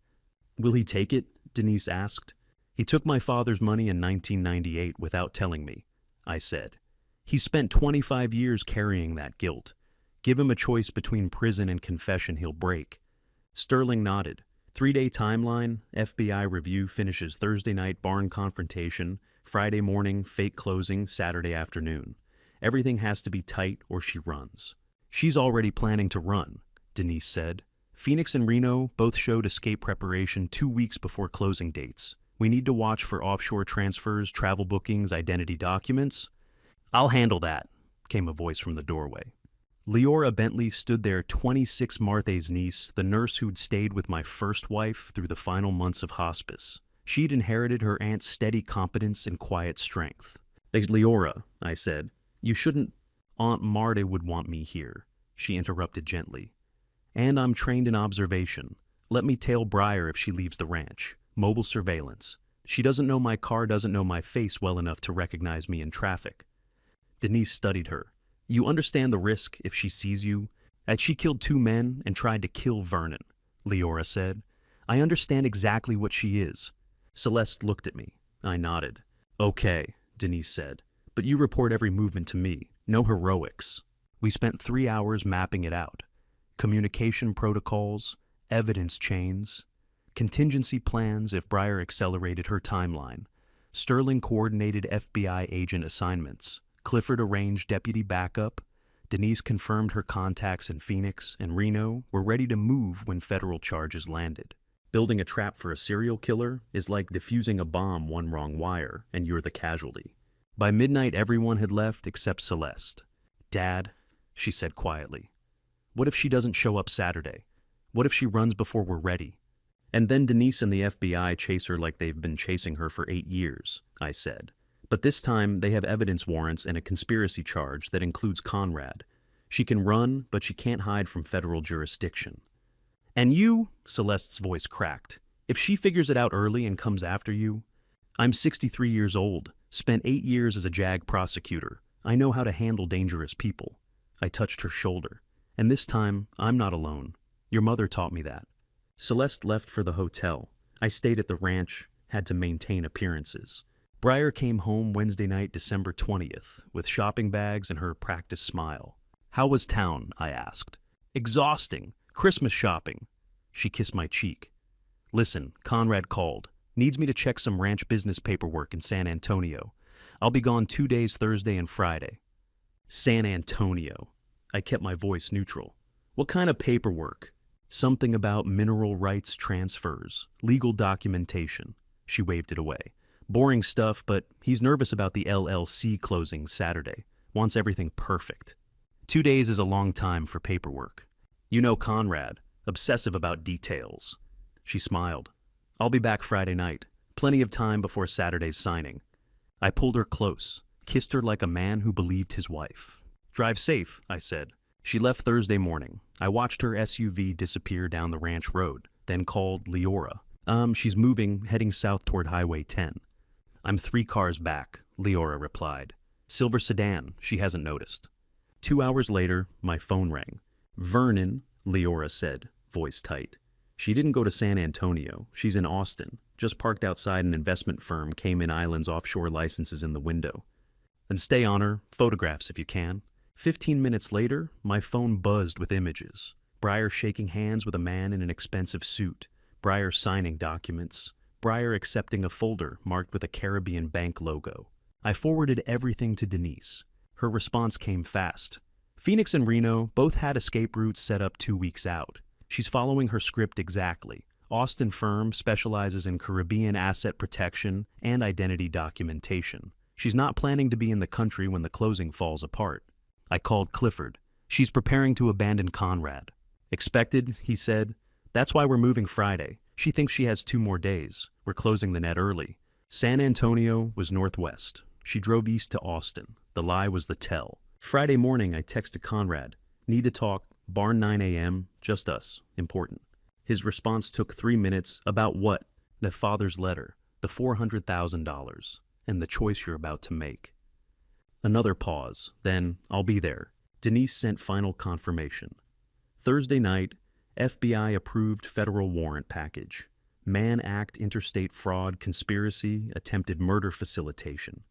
Will he take it? Denise asked. He took my father's money in 1998 without telling me, I said. He spent 25 years carrying that guilt. Give him a choice between prison and confession, he'll break. Sterling nodded. 3-day timeline, FBI review finishes Thursday night, barn confrontation, Friday morning, fake closing, Saturday afternoon. Everything has to be tight or she runs. She's already planning to run, Denise said. Phoenix and Reno both showed escape preparation 2 weeks before closing dates. We need to watch for offshore transfers, travel bookings, identity documents. I'll handle that, came a voice from the doorway. Leora Bentley stood there, 26 Marthe's niece, the nurse who'd stayed with my first wife through the final months of hospice. She'd inherited her aunt's steady competence and quiet strength. Leora, I said, you shouldn't. Aunt Marta would want me here, she interrupted gently. And I'm trained in observation. Let me tail Breyer if she leaves the ranch. Mobile surveillance. She doesn't know my car, doesn't know my face well enough to recognize me in traffic. Denise studied her. You understand the risk if she sees you? That she killed 2 men and tried to kill Vernon, Leora said. I understand exactly what she is. Celeste looked at me. I nodded. Okay, Denise said. But you report every movement to me. No heroics. We spent 3 hours mapping it out. Communication protocols, evidence chains, contingency plans if Breyer accelerated her timeline. Sterling coordinated FBI agent assignments. Clifford arranged deputy backup. Denise confirmed her contacts in Phoenix and Reno were ready to move when federal charges landed. Building a trap for a serial killer is like defusing a bomb one wrong wire, and you're the casualty. By midnight, everyone had left except Celeste. Dad, she said quietly, what if she doesn't show up Saturday? What if she runs before we're ready? And then Denise and the FBI chase her like they've been chasing her for 8 years, I said. But this time, they have evidence warrants and a conspiracy charge that includes Conrad. She can run, but she can't hide from federal jurisdiction. And you, Celeste's voice cracked, if she figures it out early and comes after you, I'm 63 years old, spent 8 years as a JAG prosecutor. I know how to handle dangerous people. I touched her shoulder. And this time, I'm not alone. Your mother taught me that. Celeste left for the hotel. I stayed at the ranch, had to maintain appearances. Breyer came home Wednesday night, December 20th, with shopping bags and her practiced smile. How was town? I asked. Exhausting. Christmas shopping. She kissed my cheek. Listen, Conrad called. Needs me to check some ranch business paperwork in San Antonio. I'll be gone 2 days, Thursday and Friday. San Antonio. I kept my voice neutral. What kind of paperwork? Something about mineral rights transfers, legal documentation. She waved it away. Boring stuff, but he's nervous about the LLC closing Saturday. Wants everything perfect. 2 days is a long time for paperwork. You know Conrad, obsessive about details. She smiled. I'll be back Friday night. Plenty of time before Saturday's signing. I pulled her close, kissed her like a man who believed his wife. Drive safe, I said. She left Thursday morning. I watched her SUV disappear down the ranch road, then called Leora. She's moving, heading south toward Highway 10. I'm 3 cars back, Leora replied. Silver sedan, she hasn't noticed. 2 hours later, my phone rang. Vernon, Leora said, voice tight. She didn't go to San Antonio. She's in Austin, just parked outside an investment firm, Cayman Islands offshore licenses in the window. Then stay on her, photographs if you can. 15 minutes later, my phone buzzed with images. Breyer shaking hands with a man in an expensive suit. Breyer signing documents. Breyer accepting a folder marked with a Caribbean bank logo. I forwarded everything to Denise. Her response came fast. Phoenix and Reno both had escape routes set up 2 weeks out. She's following her script exactly. Austin firm specializes in Caribbean asset protection and identity documentation. She's not planning to be in the country when the closing falls apart. I called Clifford. She's preparing to abandon Conrad. Expected, he said. That's why we're moving Friday. She thinks she has 2 more days. We're closing the net early. San Antonio was northwest. She drove east to Austin. The lie was the tell. Friday morning, I texted Conrad. Need to talk. Barn 9 a.m. Just us. Important. His response took 3 minutes. About what? The father's letter. The $400,000. And the choice you're about to make. Another pause. Then, I'll be there. Denise sent final confirmation. Thursday night, FBI approved federal warrant package. Mann Act interstate fraud conspiracy, attempted murder facilitation.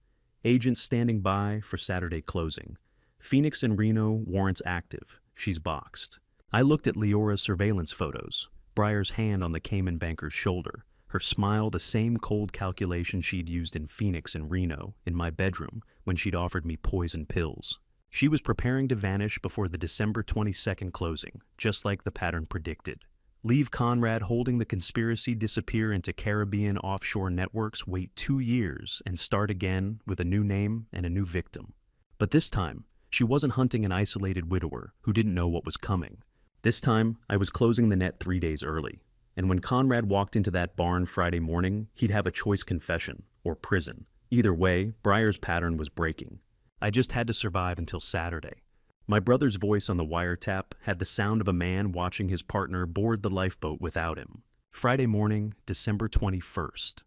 Agents standing by for Saturday closing. Phoenix and Reno warrants active. She's boxed. I looked at Leora's surveillance photos. Breyer's hand on the Cayman banker's shoulder. Her smile the same cold calculation she'd used in Phoenix and Reno, in my bedroom, when she'd offered me poison pills. She was preparing to vanish before the December 22nd closing, just like the pattern predicted. Leave Conrad holding the conspiracy disappear into Caribbean offshore networks, wait 2 years, and start again with a new name and a new victim. But this time, she wasn't hunting an isolated widower who didn't know what was coming. This time, I was closing the net 3 days early. And when Conrad walked into that barn Friday morning, he'd have a choice: confession or prison. Either way, Breyer's pattern was breaking. I just had to survive until Saturday. My brother's voice on the wiretap had the sound of a man watching his partner board the lifeboat without him. Friday morning, December 21st.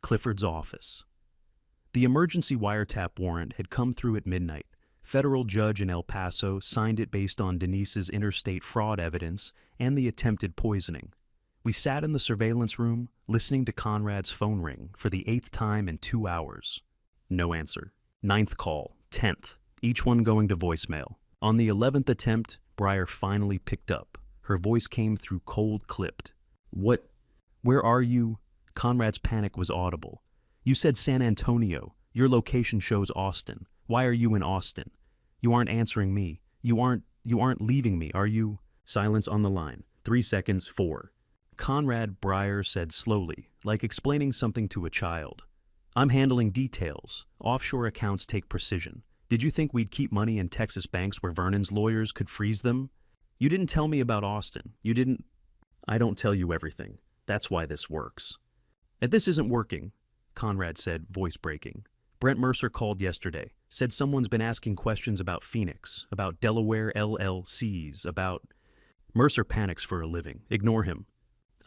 Clifford's office. The emergency wiretap warrant had come through at midnight. Federal judge in El Paso signed it based on Denise's interstate fraud evidence and the attempted poisoning. We sat in the surveillance room, listening to Conrad's phone ring for the 8th time in 2 hours. No answer. 9th call, 10th, each one going to voicemail. On the 11th attempt, Breyer finally picked up. Her voice came through cold clipped. What? Where are you? Conrad's panic was audible. You said San Antonio. Your location shows Austin. Why are you in Austin? You aren't answering me. You aren't leaving me, are you? Silence on the line. 3 seconds, 4. Conrad, Breyer said slowly, like explaining something to a child. I'm handling details. Offshore accounts take precision. Did you think we'd keep money in Texas banks where Vernon's lawyers could freeze them? You didn't tell me about Austin. You didn't... I don't tell you everything. That's why this works. And this isn't working, Conrad said, voice breaking. Brent Mercer called yesterday, said someone's been asking questions about Phoenix, about Delaware LLCs, about... Mercer panics for a living. Ignore him.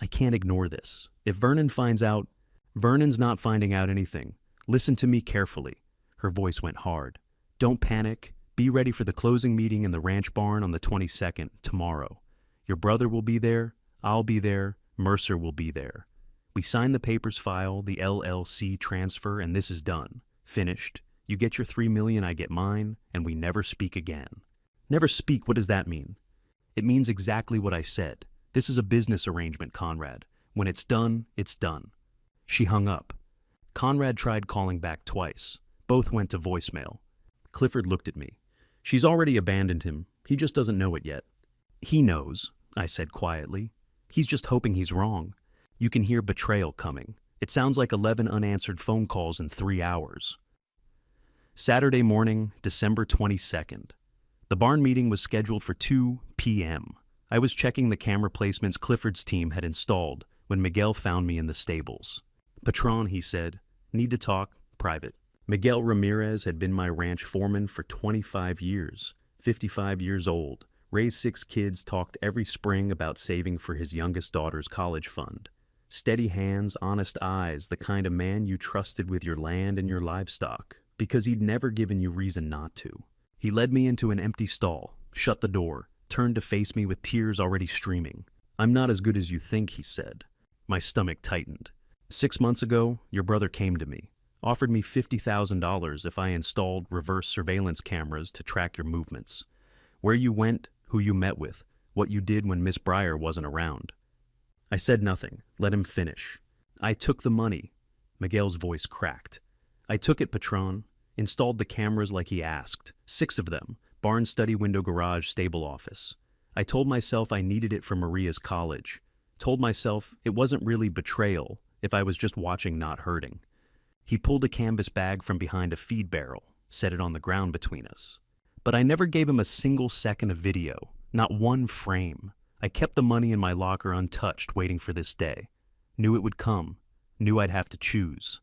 I can't ignore this. If Vernon finds out... Vernon's not finding out anything. Listen to me carefully. Her voice went hard. Don't panic. Be ready for the closing meeting in the ranch barn on the 22nd, tomorrow. Your brother will be there. I'll be there. Mercer will be there. We sign the papers file, the LLC transfer, and this is done. Finished. You get your $3 million, I get mine, and we never speak again. Never speak, what does that mean? It means exactly what I said. This is a business arrangement, Conrad. When it's done, it's done. She hung up. Conrad tried calling back twice. Both went to voicemail. Clifford looked at me. She's already abandoned him. He just doesn't know it yet. He knows, I said quietly. He's just hoping he's wrong. You can hear betrayal coming. It sounds like 11 unanswered phone calls in 3 hours. Saturday morning, December 22nd. The barn meeting was scheduled for 2 p.m. I was checking the camera placements Clifford's team had installed when Miguel found me in the stables. "Patron," he said, "need to talk, private." Miguel Ramirez had been my ranch foreman for 25 years, 55 years old, raised 6 kids, talked every spring about saving for his youngest daughter's college fund. Steady hands, honest eyes, the kind of man you trusted with your land and your livestock, because he'd never given you reason not to. He led me into an empty stall, shut the door, turned to face me with tears already streaming. "I'm not as good as you think," he said. My stomach tightened. "6 months ago, your brother came to me, offered me $50,000 if I installed reverse surveillance cameras to track your movements. Where you went, who you met with, what you did when Miss Breyer wasn't around." I said nothing, let him finish. "I took the money." Miguel's voice cracked. "I took it, Patron. Installed the cameras like he asked. 6 of them. Barn, study, window, garage, stable, office. I told myself I needed it for Maria's college. Told myself it wasn't really betrayal if I was just watching, not hurting." He pulled a canvas bag from behind a feed barrel, set it on the ground between us. But I never gave him a single second of video, not one frame. I kept the money in my locker untouched, waiting for this day. Knew it would come. Knew I'd have to choose.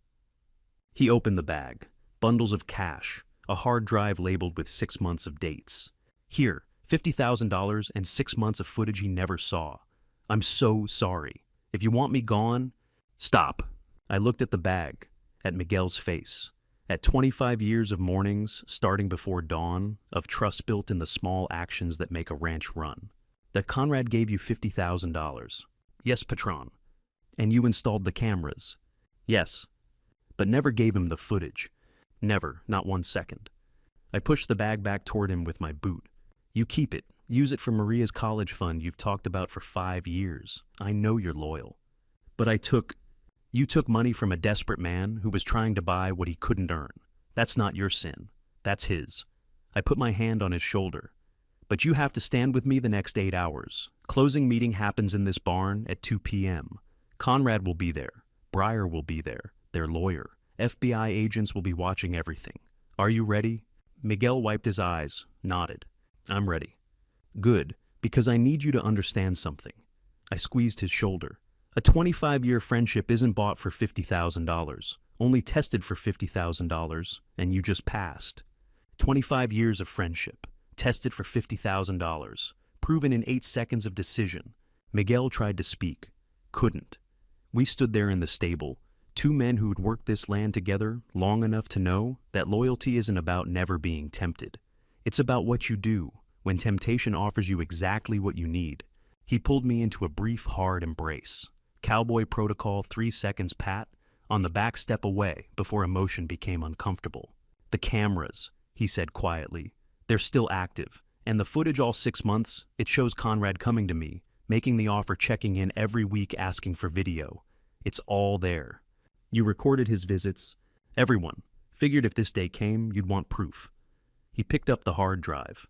He opened the bag. Bundles of cash. A hard drive labeled with 6 months of dates. "Here, $50,000 and 6 months of footage he never saw. I'm so sorry. If you want me gone..." "Stop." I looked at the bag, at Miguel's face, at 25 years of mornings starting before dawn, of trust built in the small actions that make a ranch run. "That Conrad gave you $50,000. "Yes, Patron." "And you installed the cameras." "Yes." "But never gave him the footage." "Never, not 1 second." I pushed the bag back toward him with my boot. "You keep it. Use it for Maria's college fund you've talked about for 5 years. I know you're loyal." "But you took money from a desperate man who was trying to buy what he couldn't earn. That's not your sin. That's his." I put my hand on his shoulder. "But you have to stand with me the next 8 hours. Closing meeting happens in this barn at 2 p.m. Conrad will be there. Breyer will be there, their lawyer. FBI agents will be watching everything. Are you ready?" Miguel wiped his eyes, nodded. "I'm ready." "Good, because I need you to understand something." I squeezed his shoulder. "A 25-year friendship isn't bought for $50,000, only tested for $50,000, and you just passed. 25 years of friendship, tested for $50,000, proven in 8 seconds of decision." Miguel tried to speak, couldn't. We stood there in the stable, 2 men who'd worked this land together long enough to know that loyalty isn't about never being tempted. It's about what you do when temptation offers you exactly what you need. He pulled me into a brief, hard embrace. Cowboy protocol, 3 seconds pat, on the back step away before emotion became uncomfortable. "The cameras," he said quietly. "They're still active, and the footage all 6 months, it shows Conrad coming to me, making the offer, checking in every week, asking for video. It's all there. You recorded his visits. Everyone. Figured if this day came, you'd want proof." He picked up the hard drive.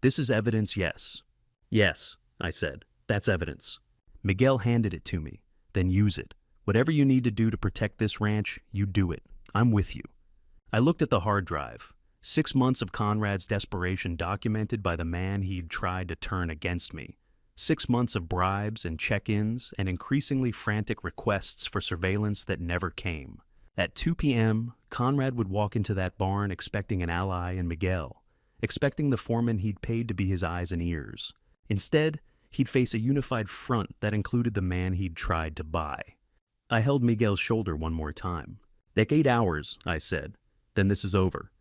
"This is evidence, yes." "Yes," I said. "That's evidence." Miguel handed it to me. "Then use it. Whatever you need to do to protect this ranch, you do it. I'm with you." I looked at the hard drive. 6 months of Conrad's desperation documented by the man he'd tried to turn against me. 6 months of bribes and check-ins and increasingly frantic requests for surveillance that never came. At 2 p.m., Conrad would walk into that barn expecting an ally in Miguel, expecting the foreman he'd paid to be his eyes and ears. Instead, he'd face a unified front that included the man he'd tried to buy. I held Miguel's shoulder one more time. "Take 8 hours," I said. "Then this is over."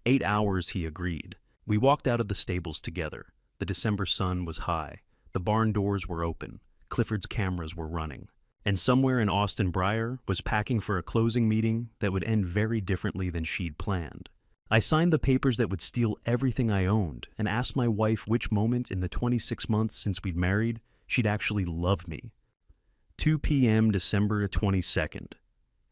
8 hours, he agreed. We walked out of the stables together. The December sun was high. The barn doors were open. Clifford's cameras were running. And somewhere in Austin, Breyer was packing for a closing meeting that would end very differently than she'd planned. I signed the papers that would steal everything I owned and asked my wife which moment in the 26 months since we'd married she'd actually love me. 2 p.m. December 22nd.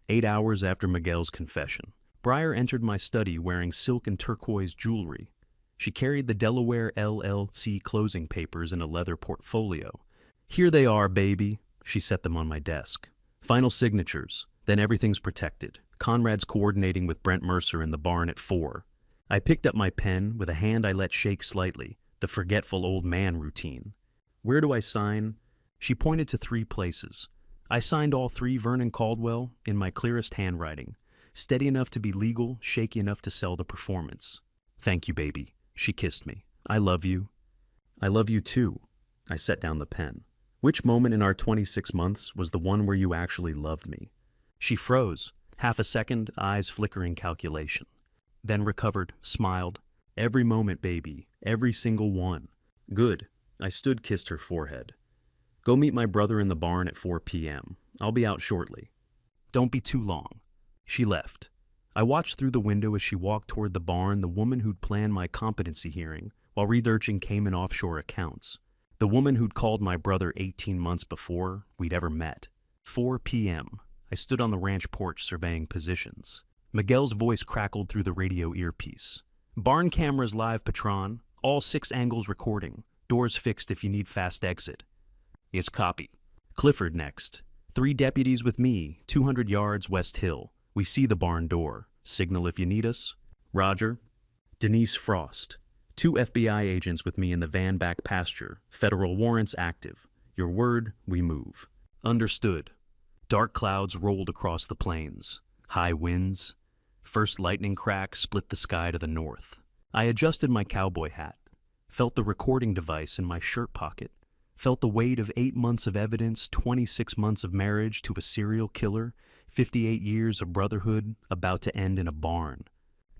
8 hours after Miguel's confession. Breyer entered my study wearing silk and turquoise jewelry. She carried the Delaware LLC closing papers in a leather portfolio. "Here they are, baby." She set them on my desk. "Final signatures. Then everything's protected. Conrad's coordinating with Brent Mercer in the barn at 4. I picked up my pen with a hand I let shake slightly, the forgetful old man routine. Where do I sign? She pointed to 3 places. I signed all 3 Vernon Caldwell in my clearest handwriting, steady enough to be legal, shaky enough to sell the performance. Thank you, baby. She kissed me. I love you. I love you too. I set down the pen. Which moment in our 26 months was the one where you actually loved me? She froze, half a second, eyes flickering calculation. Then recovered, smiled. Every moment, baby. Every single one. Good. I stood, kissed her forehead. Go meet my brother in the barn at 4 p.m. I'll be out shortly. Don't be too long. She left. I watched through the window as she walked toward the barn, the woman who'd planned my competency hearing while researching Cayman offshore accounts. The woman who'd called my brother 18 months before we'd ever met. 4 p.m. I stood on the ranch porch surveying positions. Miguel's voice crackled through the radio earpiece. Barn cameras live, Patron. All 6 angles recording. Doors fixed if you need fast exit. Yes, copy. Clifford next. 3 deputies with me, 200 yards West Hill. We see the barn door. Signal if you need us. Roger. Denise Frost. 2 FBI agents with me in the van back pasture. Federal warrants active. Your word, we move. Understood. Dark clouds rolled across the plains. High winds. First lightning crack split the sky to the north. I adjusted my cowboy hat. Felt the recording device in my shirt pocket. Felt the weight of 8 months of evidence, 26 months of marriage to a serial killer, 58 years of brotherhood about to end in a barn.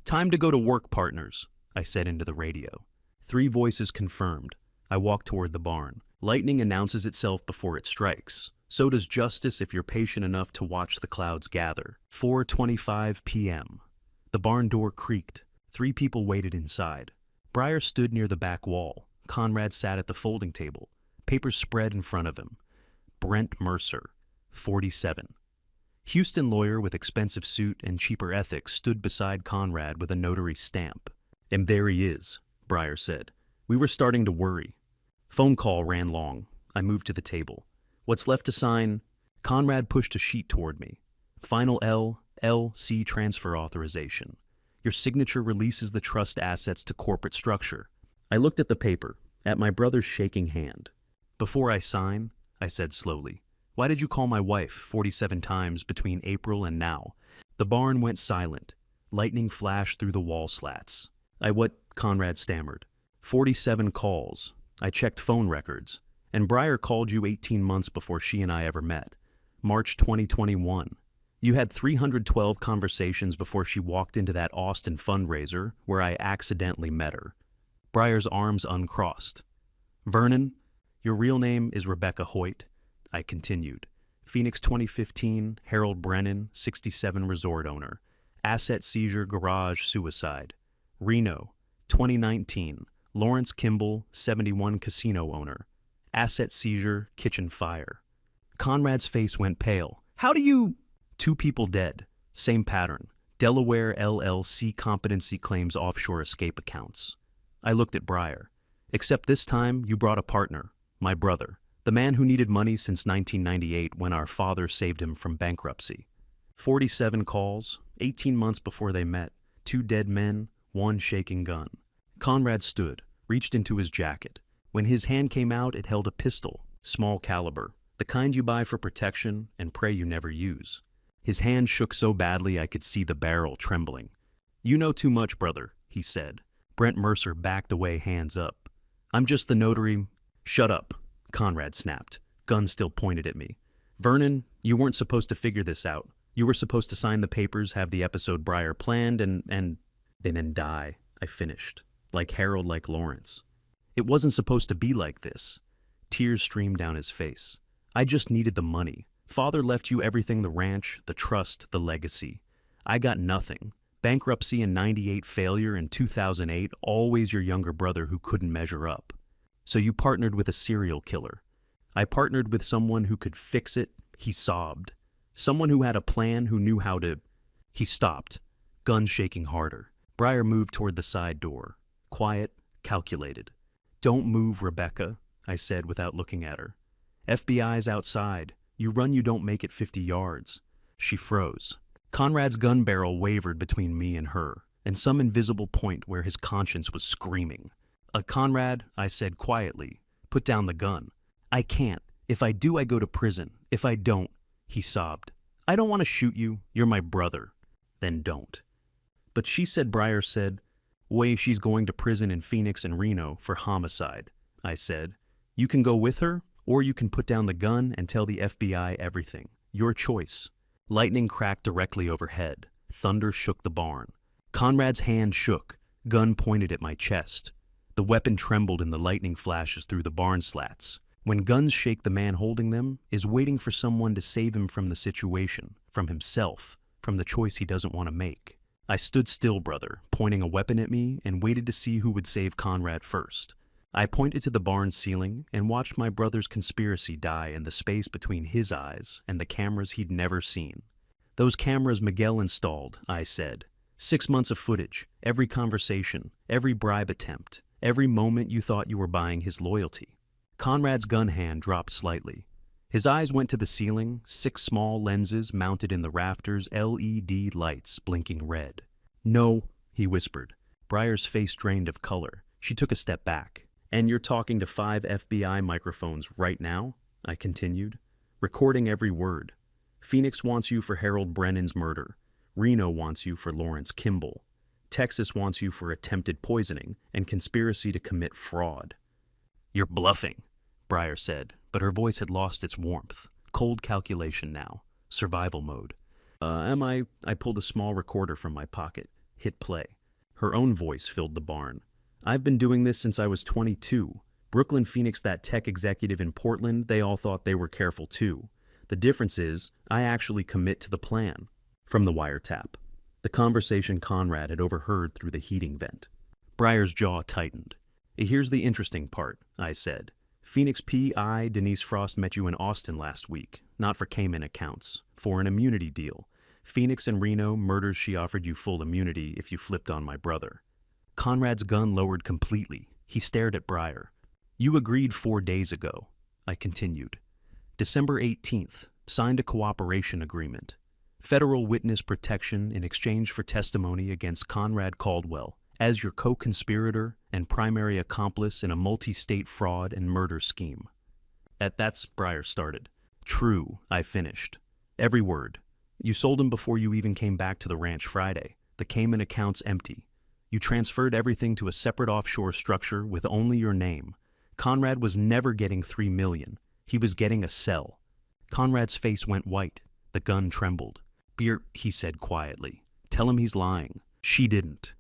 Time to go to work, partners, I said into the radio. 3 voices confirmed. I walked toward the barn. Lightning announces itself before it strikes. So does justice if you're patient enough to watch the clouds gather. 4:25 p.m. The barn door creaked. 3 people waited inside. Breyer stood near the back wall. Conrad sat at the folding table. Papers spread in front of him. Brent Mercer, 47. Houston lawyer with expensive suit and cheaper ethics stood beside Conrad with a notary stamp. And there he is, Breyer said. We were starting to worry. Phone call ran long. I moved to the table. What's left to sign? Conrad pushed a sheet toward me. Final LLC transfer authorization. Your signature releases the trust assets to corporate structure. I looked at the paper, at my brother's shaking hand. Before I sign, I said slowly, why did you call my wife 47 times between April and now? The barn went silent. Lightning flashed through the wall slats. Conrad stammered. 47 calls. I checked phone records. And Breyer called you 18 months before she and I ever met. March 2021. You had 312 conversations before she walked into that Austin fundraiser where I accidentally met her. Breyer's arms uncrossed. Vernon, your real name is Rebecca Hoyt, I continued. Phoenix 2015, Harold Brennan, 67 resort owner. Asset seizure, garage, suicide. Reno, 2019, Lawrence Kimball, 71 casino owner. Asset seizure, kitchen fire. Conrad's face went pale. How do you... 2 people dead. Same pattern. Delaware LLC competency claims offshore escape accounts. I looked at Breyer. Except this time, you brought a partner. My brother. The man who needed money since 1998 when our father saved him from bankruptcy. 47 calls, 18 months before they met. 2 dead men, 1 shaking gun. Conrad stood, reached into his jacket. When his hand came out, it held a pistol, small caliber, the kind you buy for protection and pray you never use. His hand shook so badly I could see the barrel trembling. You know too much, brother, he said. Brent Mercer backed away, hands up. I'm just the notary. Shut up, Conrad snapped, gun still pointed at me. Vernon, you weren't supposed to figure this out. You were supposed to sign the papers, have the episode Breyer planned, and then die, I finished. Like Harold, like Lawrence. It wasn't supposed to be like this. Tears streamed down his face. I just needed the money. Father left you everything, the ranch, the trust, the legacy. I got nothing. Bankruptcy and 98 failure in 2008, always your younger brother who couldn't measure up. So you partnered with a serial killer. I partnered with someone who could fix it, he sobbed. Someone who had a plan, who knew how to... He stopped, gun shaking harder. Breyer moved toward the side door. Quiet, calculated. Don't move, Rebecca, I said without looking at her. FBI's outside. You run, you don't make it 50 yards. She froze. Conrad's gun barrel wavered between me and her, and some invisible point where his conscience was screaming. Conrad, I said quietly, put down the gun. I can't. If I do, I go to prison. If I don't, he sobbed. I don't want to shoot you. You're my brother. Then don't. But she said, Breyer said, way she's going to prison in Phoenix and Reno for homicide. I said, you can go with her, or you can put down the gun and tell the FBI everything. Your choice. Lightning cracked directly overhead. Thunder shook the barn. Conrad's hand shook. Gun pointed at my chest. The weapon trembled in the lightning flashes through the barn slats. When guns shake, the man holding them is waiting for someone to save him from the situation, from himself, from the choice he doesn't want to make. I stood still, brother, pointing a weapon at me, and waited to see who would save Conrad first. I pointed to the barn ceiling and watched my brother's conspiracy die in the space between his eyes and the cameras he'd never seen. Those cameras Miguel installed, I said. 6 months of footage, every conversation, every bribe attempt, every moment you thought you were buying his loyalty. Conrad's gun hand dropped slightly. His eyes went to the ceiling, 6 small lenses mounted in the rafters, LED lights blinking red. No, he whispered. Breyer's face drained of color. She took a step back. And you're talking to 5 FBI microphones right now? I continued, recording every word. Phoenix wants you for Harold Brennan's murder. Reno wants you for Lawrence Kimball. Texas wants you for attempted poisoning and conspiracy to commit fraud. You're bluffing, Breyer said, but her voice had lost its warmth. Cold calculation now. Survival mode. Am I? I pulled a small recorder from my pocket. Hit play. Her own voice filled the barn. I've been doing this since I was 22. Brooklyn Phoenix, that tech executive in Portland, they all thought they were careful too. The difference is, I actually commit to the plan. From the wiretap. The conversation Conrad had overheard through the heating vent. Breyer's jaw tightened. Here's the interesting part, I said. Phoenix P.I. Denise Frost met you in Austin last week, not for Cayman accounts, for an immunity deal. Phoenix and Reno, murders she offered you full immunity if you flipped on my brother. Conrad's gun lowered completely. He stared at Breyer. You agreed 4 days ago, I continued. December 18th, signed a cooperation agreement. Federal witness protection in exchange for testimony against Conrad Caldwell as your co-conspirator and primary accomplice in a multi-state fraud and murder scheme. At that's Breyer started. True, I finished. Every word. You sold him before you even came back to the ranch Friday. The Cayman account's empty. You transferred everything to a separate offshore structure with only your name. Conrad was never getting $3 million. He was getting a cell. Conrad's face went white. The gun trembled. Beer, he said quietly. Tell him he's lying. She didn't.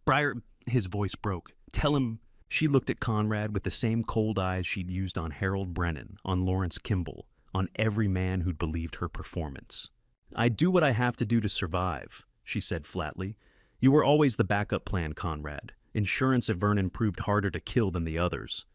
Breyer, his voice broke. Tell him. She looked at Conrad with the same cold eyes she'd used on Harold Brennan, on Lawrence Kimball, on every man who'd believed her performance. I do what I have to do to survive, she said flatly. You were always the backup plan, Conrad. Insurance at Vernon proved harder to kill than the others.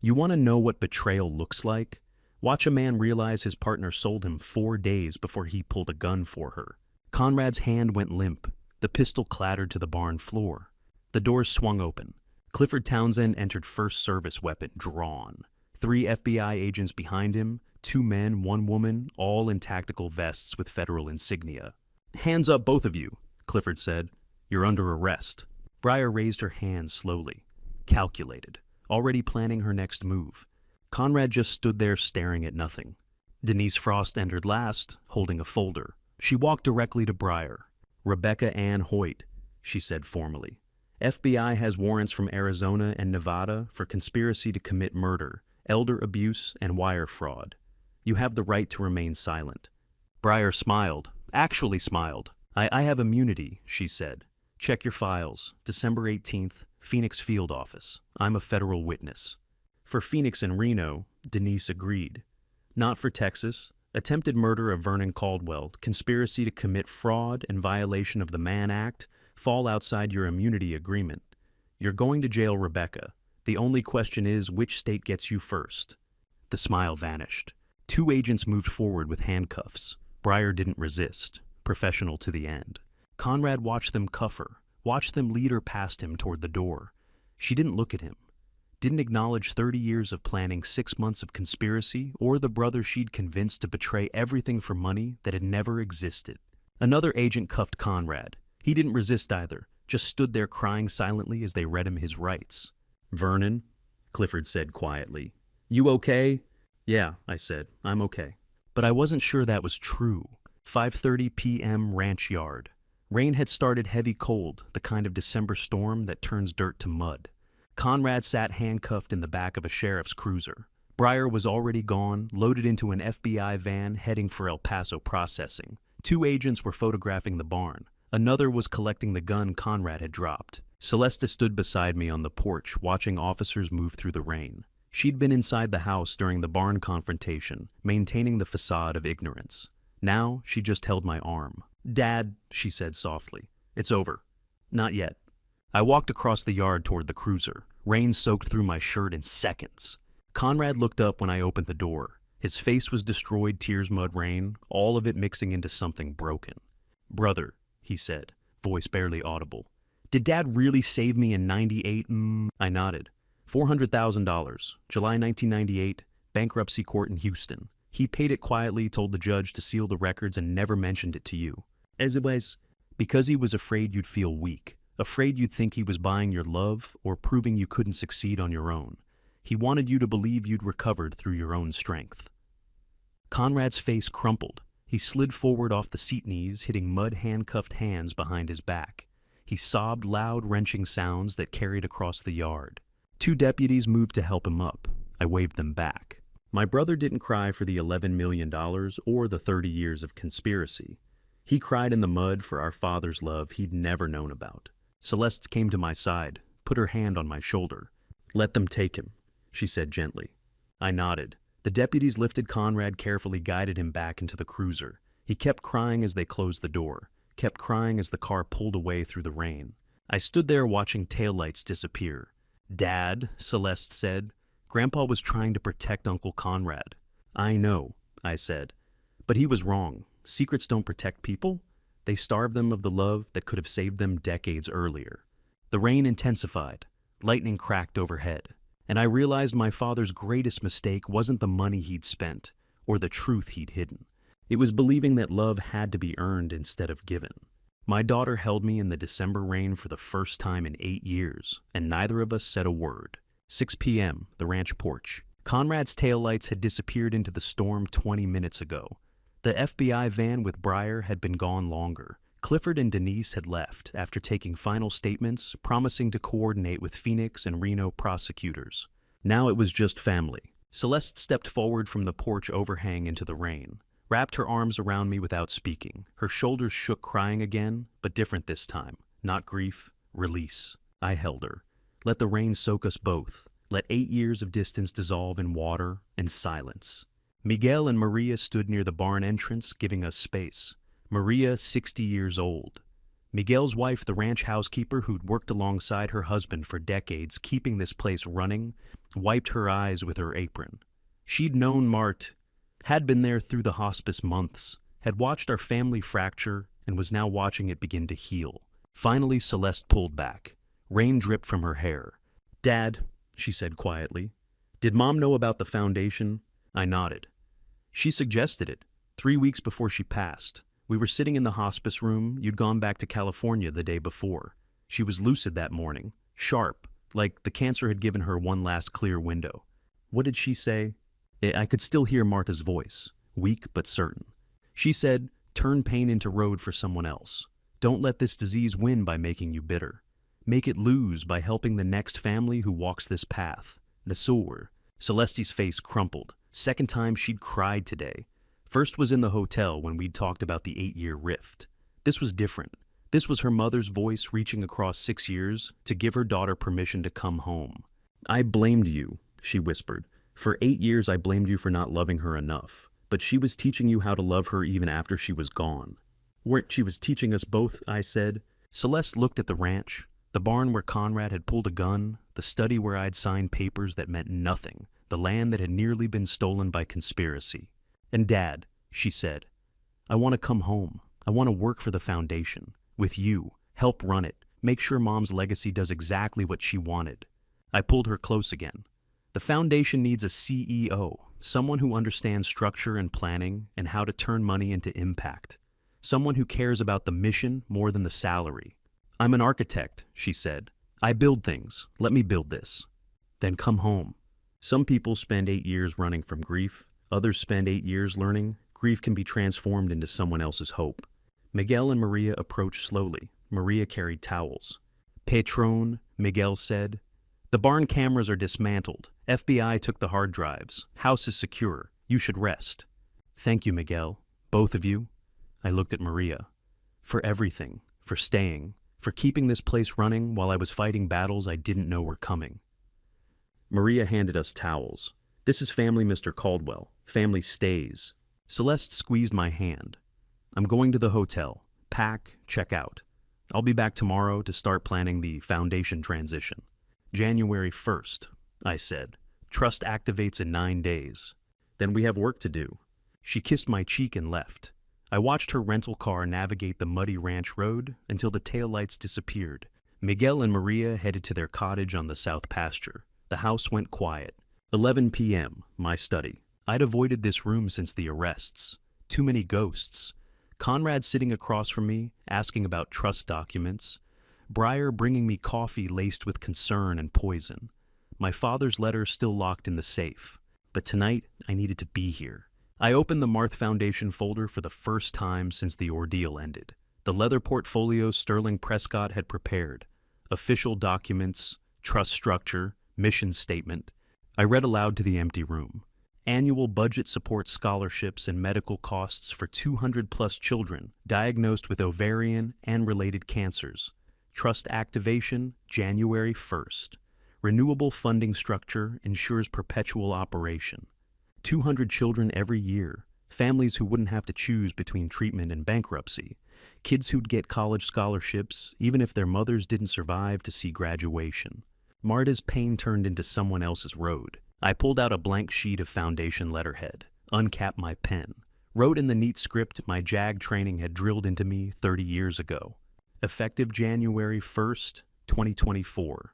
You want to know what betrayal looks like? Watch a man realize his partner sold him 4 days before he pulled a gun for her. Conrad's hand went limp. The pistol clattered to the barn floor. The doors swung open. Clifford Townsend entered first service weapon drawn. 3 FBI agents behind him, 2 men, 1 woman, all in tactical vests with federal insignia. Hands up, both of you, Clifford said. You're under arrest. Breyer raised her hands slowly. Calculated. Already planning her next move. Conrad just stood there staring at nothing. Denise Frost entered last, holding a folder. She walked directly to Breyer. Rebecca Ann Hoyt, she said formally. FBI has warrants from Arizona and Nevada for conspiracy to commit murder, elder abuse, and wire fraud. You have the right to remain silent. Breyer smiled, actually smiled. I have immunity, she said. Check your files. December 18th, Phoenix Field Office. I'm a federal witness. For Phoenix and Reno, Denise agreed. Not for Texas. Attempted murder of Vernon Caldwell, conspiracy to commit fraud and violation of the Mann Act fall outside your immunity agreement. You're going to jail, Rebecca. The only question is which state gets you first. The smile vanished. 2 agents moved forward with handcuffs. Breyer didn't resist, professional to the end. Conrad watched them cuff her, watched them lead her past him toward the door. She didn't look at him. Didn't acknowledge 30 years of planning 6 months of conspiracy or the brother she'd convinced to betray everything for money that had never existed. Another agent cuffed Conrad. He didn't resist either, just stood there crying silently as they read him his rights. "Vernon," Clifford said quietly. "You okay?" "Yeah," I said. "I'm okay." But I wasn't sure that was true. 5:30 p.m. Ranch Yard. Rain had started heavy cold, the kind of December storm that turns dirt to mud. Conrad sat handcuffed in the back of a sheriff's cruiser. Breyer was already gone, loaded into an FBI van heading for El Paso processing. 2 agents were photographing the barn. Another was collecting the gun Conrad had dropped. Celeste stood beside me on the porch, watching officers move through the rain. She'd been inside the house during the barn confrontation, maintaining the facade of ignorance. Now, she just held my arm. "Dad," she said softly, "it's over." "Not yet." I walked across the yard toward the cruiser. Rain soaked through my shirt in seconds. Conrad looked up when I opened the door. His face was destroyed tears mud rain, all of it mixing into something broken. "Brother," he said, voice barely audible. "Did Dad really save me in '98? I nodded. $400,000, July 1998, bankruptcy court in Houston. He paid it quietly, told the judge to seal the records, and never mentioned it to you. As it was, because he was afraid you'd feel weak, afraid you'd think he was buying your love or proving you couldn't succeed on your own. He wanted you to believe you'd recovered through your own strength." Conrad's face crumpled. He slid forward off the seat knees, hitting mud-handcuffed hands behind his back. He sobbed loud, wrenching sounds that carried across the yard. 2 deputies moved to help him up. I waved them back. My brother didn't cry for the $11 million or the 30 years of conspiracy. He cried in the mud for our father's love he'd never known about. Celeste came to my side, put her hand on my shoulder. "Let them take him," she said gently. I nodded. The deputies lifted Conrad, carefully guided him back into the cruiser. He kept crying as they closed the door, kept crying as the car pulled away through the rain. I stood there watching taillights disappear. "Dad," Celeste said. "Grandpa was trying to protect Uncle Conrad." "I know," I said. "But he was wrong. Secrets don't protect people. They starve them of the love that could have saved them decades earlier." The rain intensified. Lightning cracked overhead. And I realized my father's greatest mistake wasn't the money he'd spent or the truth he'd hidden. It was believing that love had to be earned instead of given. My daughter held me in the December rain for the first time in 8 years, and neither of us said a word. 6 p.m., the ranch porch. Conrad's taillights had disappeared into the storm 20 minutes ago. The FBI van with Breyer had been gone longer. Clifford and Denise had left after taking final statements, promising to coordinate with Phoenix and Reno prosecutors. Now it was just family. Celeste stepped forward from the porch overhang into the rain, wrapped her arms around me without speaking. Her shoulders shook, crying again, but different this time. Not grief, release. I held her. Let the rain soak us both. Let 8 years of distance dissolve in water and silence. Miguel and Maria stood near the barn entrance, giving us space. Maria, 60 years old. Miguel's wife, the ranch housekeeper who'd worked alongside her husband for decades, keeping this place running, wiped her eyes with her apron. She'd known Mart, had been there through the hospice months, had watched our family fracture, and was now watching it begin to heal. Finally, Celeste pulled back. Rain dripped from her hair. "Dad," she said quietly, "did Mom know about the foundation?" I nodded. "She suggested it, 3 weeks before she passed. We were sitting in the hospice room. You'd gone back to California the day before. She was lucid that morning, sharp, like the cancer had given her one last clear window." "What did she say?" I could still hear Marta's voice, weak but certain. She said, "Turn pain into road for someone else. Don't let this disease win by making you bitter. Make it lose by helping the next family who walks this path." Nasur. Celeste's face crumpled. Second time she'd cried today. First was in the hotel when we'd talked about the 8-year rift. This was different. This was her mother's voice reaching across 6 years to give her daughter permission to come home. "I blamed you," she whispered. "For 8 years I blamed you for not loving her enough. But she was teaching you how to love her even after she was gone." "She was teaching us both," I said. Celeste looked at the ranch, the barn where Conrad had pulled a gun, the study where I'd signed papers that meant nothing, the land that had nearly been stolen by conspiracy. "And Dad," she said, "I want to come home. I want to work for the foundation, with you, help run it, make sure Mom's legacy does exactly what she wanted." I pulled her close again. The foundation needs a CEO, someone who understands structure and planning and how to turn money into impact. Someone who cares about the mission more than the salary. I'm an architect, she said. I build things. Let me build this. Then come home. Some people spend 8 years running from grief. Others spend 8 years learning grief can be transformed into someone else's hope. Miguel and Maria approached slowly. Maria carried towels. Patron, Miguel said. The barn cameras are dismantled. FBI took the hard drives. House is secure. You should rest. Thank you, Miguel. Both of you. I looked at Maria. For everything. For staying. For keeping this place running while I was fighting battles I didn't know were coming. Maria handed us towels. This is family, Mr. Caldwell. Family stays. Celeste squeezed my hand. I'm going to the hotel. Pack, check out. I'll be back tomorrow to start planning the foundation transition. January 1st, I said. Trust activates in 9 days. Then we have work to do. She kissed my cheek and left. I watched her rental car navigate the muddy ranch road until the taillights disappeared. Miguel and Maria headed to their cottage on the south pasture. The house went quiet. 11 p.m., my study. I'd avoided this room since the arrests. Too many ghosts. Conrad sitting across from me, asking about trust documents. Breyer bringing me coffee laced with concern and poison. My father's letter still locked in the safe. But tonight, I needed to be here. I opened the Marth Foundation folder for the first time since the ordeal ended. The leather portfolio Sterling Prescott had prepared. Official documents, trust structure, mission statement. I read aloud to the empty room. Annual budget supports scholarships and medical costs for 200-plus children diagnosed with ovarian and related cancers. Trust activation, January 1st. Renewable funding structure ensures perpetual operation. 200 children every year. Families who wouldn't have to choose between treatment and bankruptcy. Kids who'd get college scholarships even if their mothers didn't survive to see graduation. Marta's pain turned into someone else's road. I pulled out a blank sheet of foundation letterhead, uncapped my pen, wrote in the neat script my JAG training had drilled into me 30 years ago. Effective January 1st, 2024.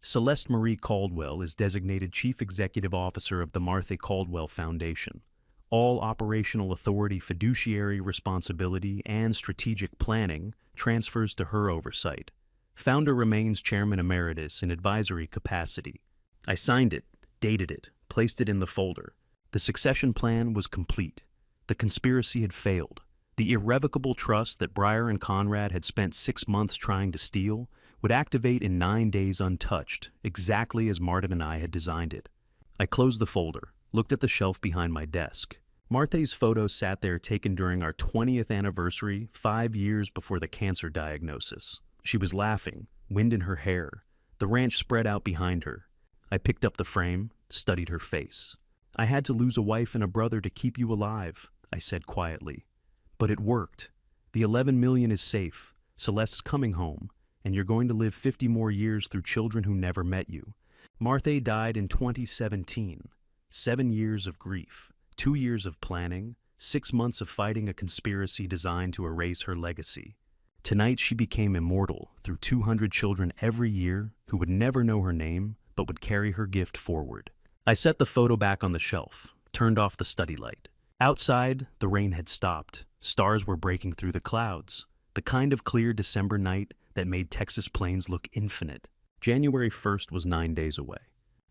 Celeste Marie Caldwell is designated Chief Executive Officer of the Martha Caldwell Foundation. All operational authority, fiduciary responsibility, and strategic planning transfers to her oversight. Founder remains Chairman Emeritus in advisory capacity. I signed it, dated it, placed it in the folder. The succession plan was complete. The conspiracy had failed. The irrevocable trust that Breyer and Conrad had spent 6 months trying to steal would activate in 9 days untouched, exactly as Martin and I had designed it. I closed the folder, looked at the shelf behind my desk. Marthe's photo sat there taken during our 20th anniversary, 5 years before the cancer diagnosis. She was laughing, wind in her hair. The ranch spread out behind her. I picked up the frame, studied her face. I had to lose a wife and a brother to keep you alive, I said quietly. But it worked. The 11 million is safe. Celeste's coming home. And you're going to live 50 more years through children who never met you. Martha died in 2017. 7 years of grief, 2 years of planning, 6 months of fighting a conspiracy designed to erase her legacy. Tonight she became immortal through 200 children every year who would never know her name but would carry her gift forward. I set the photo back on the shelf, turned off the study light. Outside, the rain had stopped. Stars were breaking through the clouds. The kind of clear December night that made Texas plains look infinite. January 1st was 9 days away.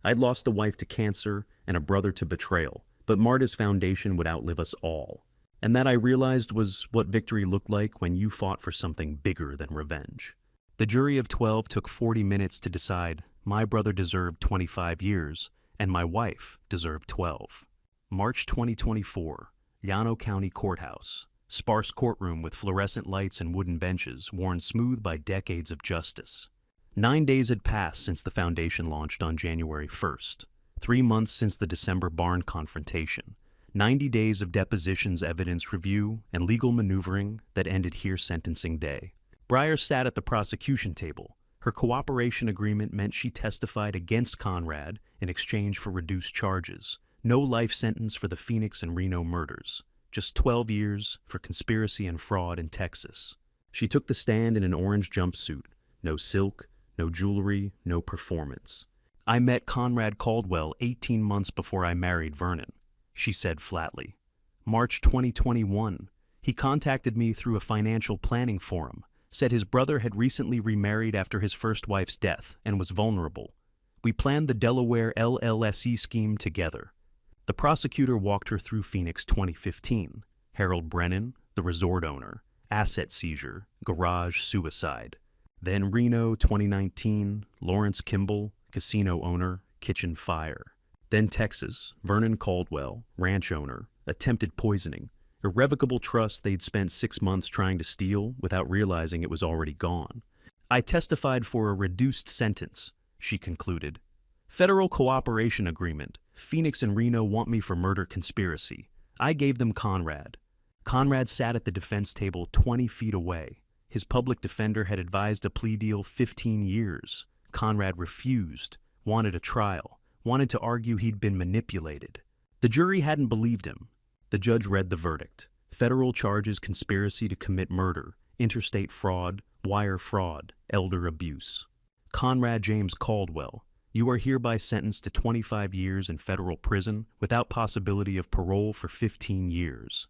I'd lost a wife to cancer and a brother to betrayal, but Marta's foundation would outlive us all. And that I realized was what victory looked like when you fought for something bigger than revenge. The jury of 12 took 40 minutes to decide my brother deserved 25 years and my wife deserved 12. March 2024, Llano County Courthouse. Sparse courtroom with fluorescent lights and wooden benches worn smooth by decades of justice. 9 days had passed since the foundation launched on January 1st. 3 months since the December barn confrontation. 90 days of depositions, evidence review, and legal maneuvering that ended here sentencing day. Breyer sat at the prosecution table. Her cooperation agreement meant she testified against Conrad in exchange for reduced charges. No life sentence for the Phoenix and Reno murders. Just 12 years for conspiracy and fraud in Texas. She took the stand in an orange jumpsuit. No silk, no jewelry, no performance. I met Conrad Caldwell 18 months before I married Vernon, she said flatly. March 2021. He contacted me through a financial planning forum, said his brother had recently remarried after his first wife's death and was vulnerable. We planned the Delaware LLSE scheme together. The prosecutor walked her through Phoenix 2015, Harold Brennan, the resort owner, asset seizure, garage suicide. Then Reno 2019, Lawrence Kimball, casino owner, kitchen fire. Then Texas, Vernon Caldwell, ranch owner, attempted poisoning, irrevocable trust they'd spent 6 months trying to steal without realizing it was already gone. I testified for a reduced sentence, she concluded. Federal cooperation agreement. Phoenix and Reno want me for murder conspiracy. I gave them Conrad. Conrad sat at the defense table 20 feet away. His public defender had advised a plea deal 15 years. Conrad refused, wanted a trial, wanted to argue he'd been manipulated. The jury hadn't believed him. The judge read the verdict. Federal charges: conspiracy to commit murder, interstate fraud, wire fraud, elder abuse. Conrad James Caldwell, you are hereby sentenced to 25 years in federal prison without possibility of parole for 15 years.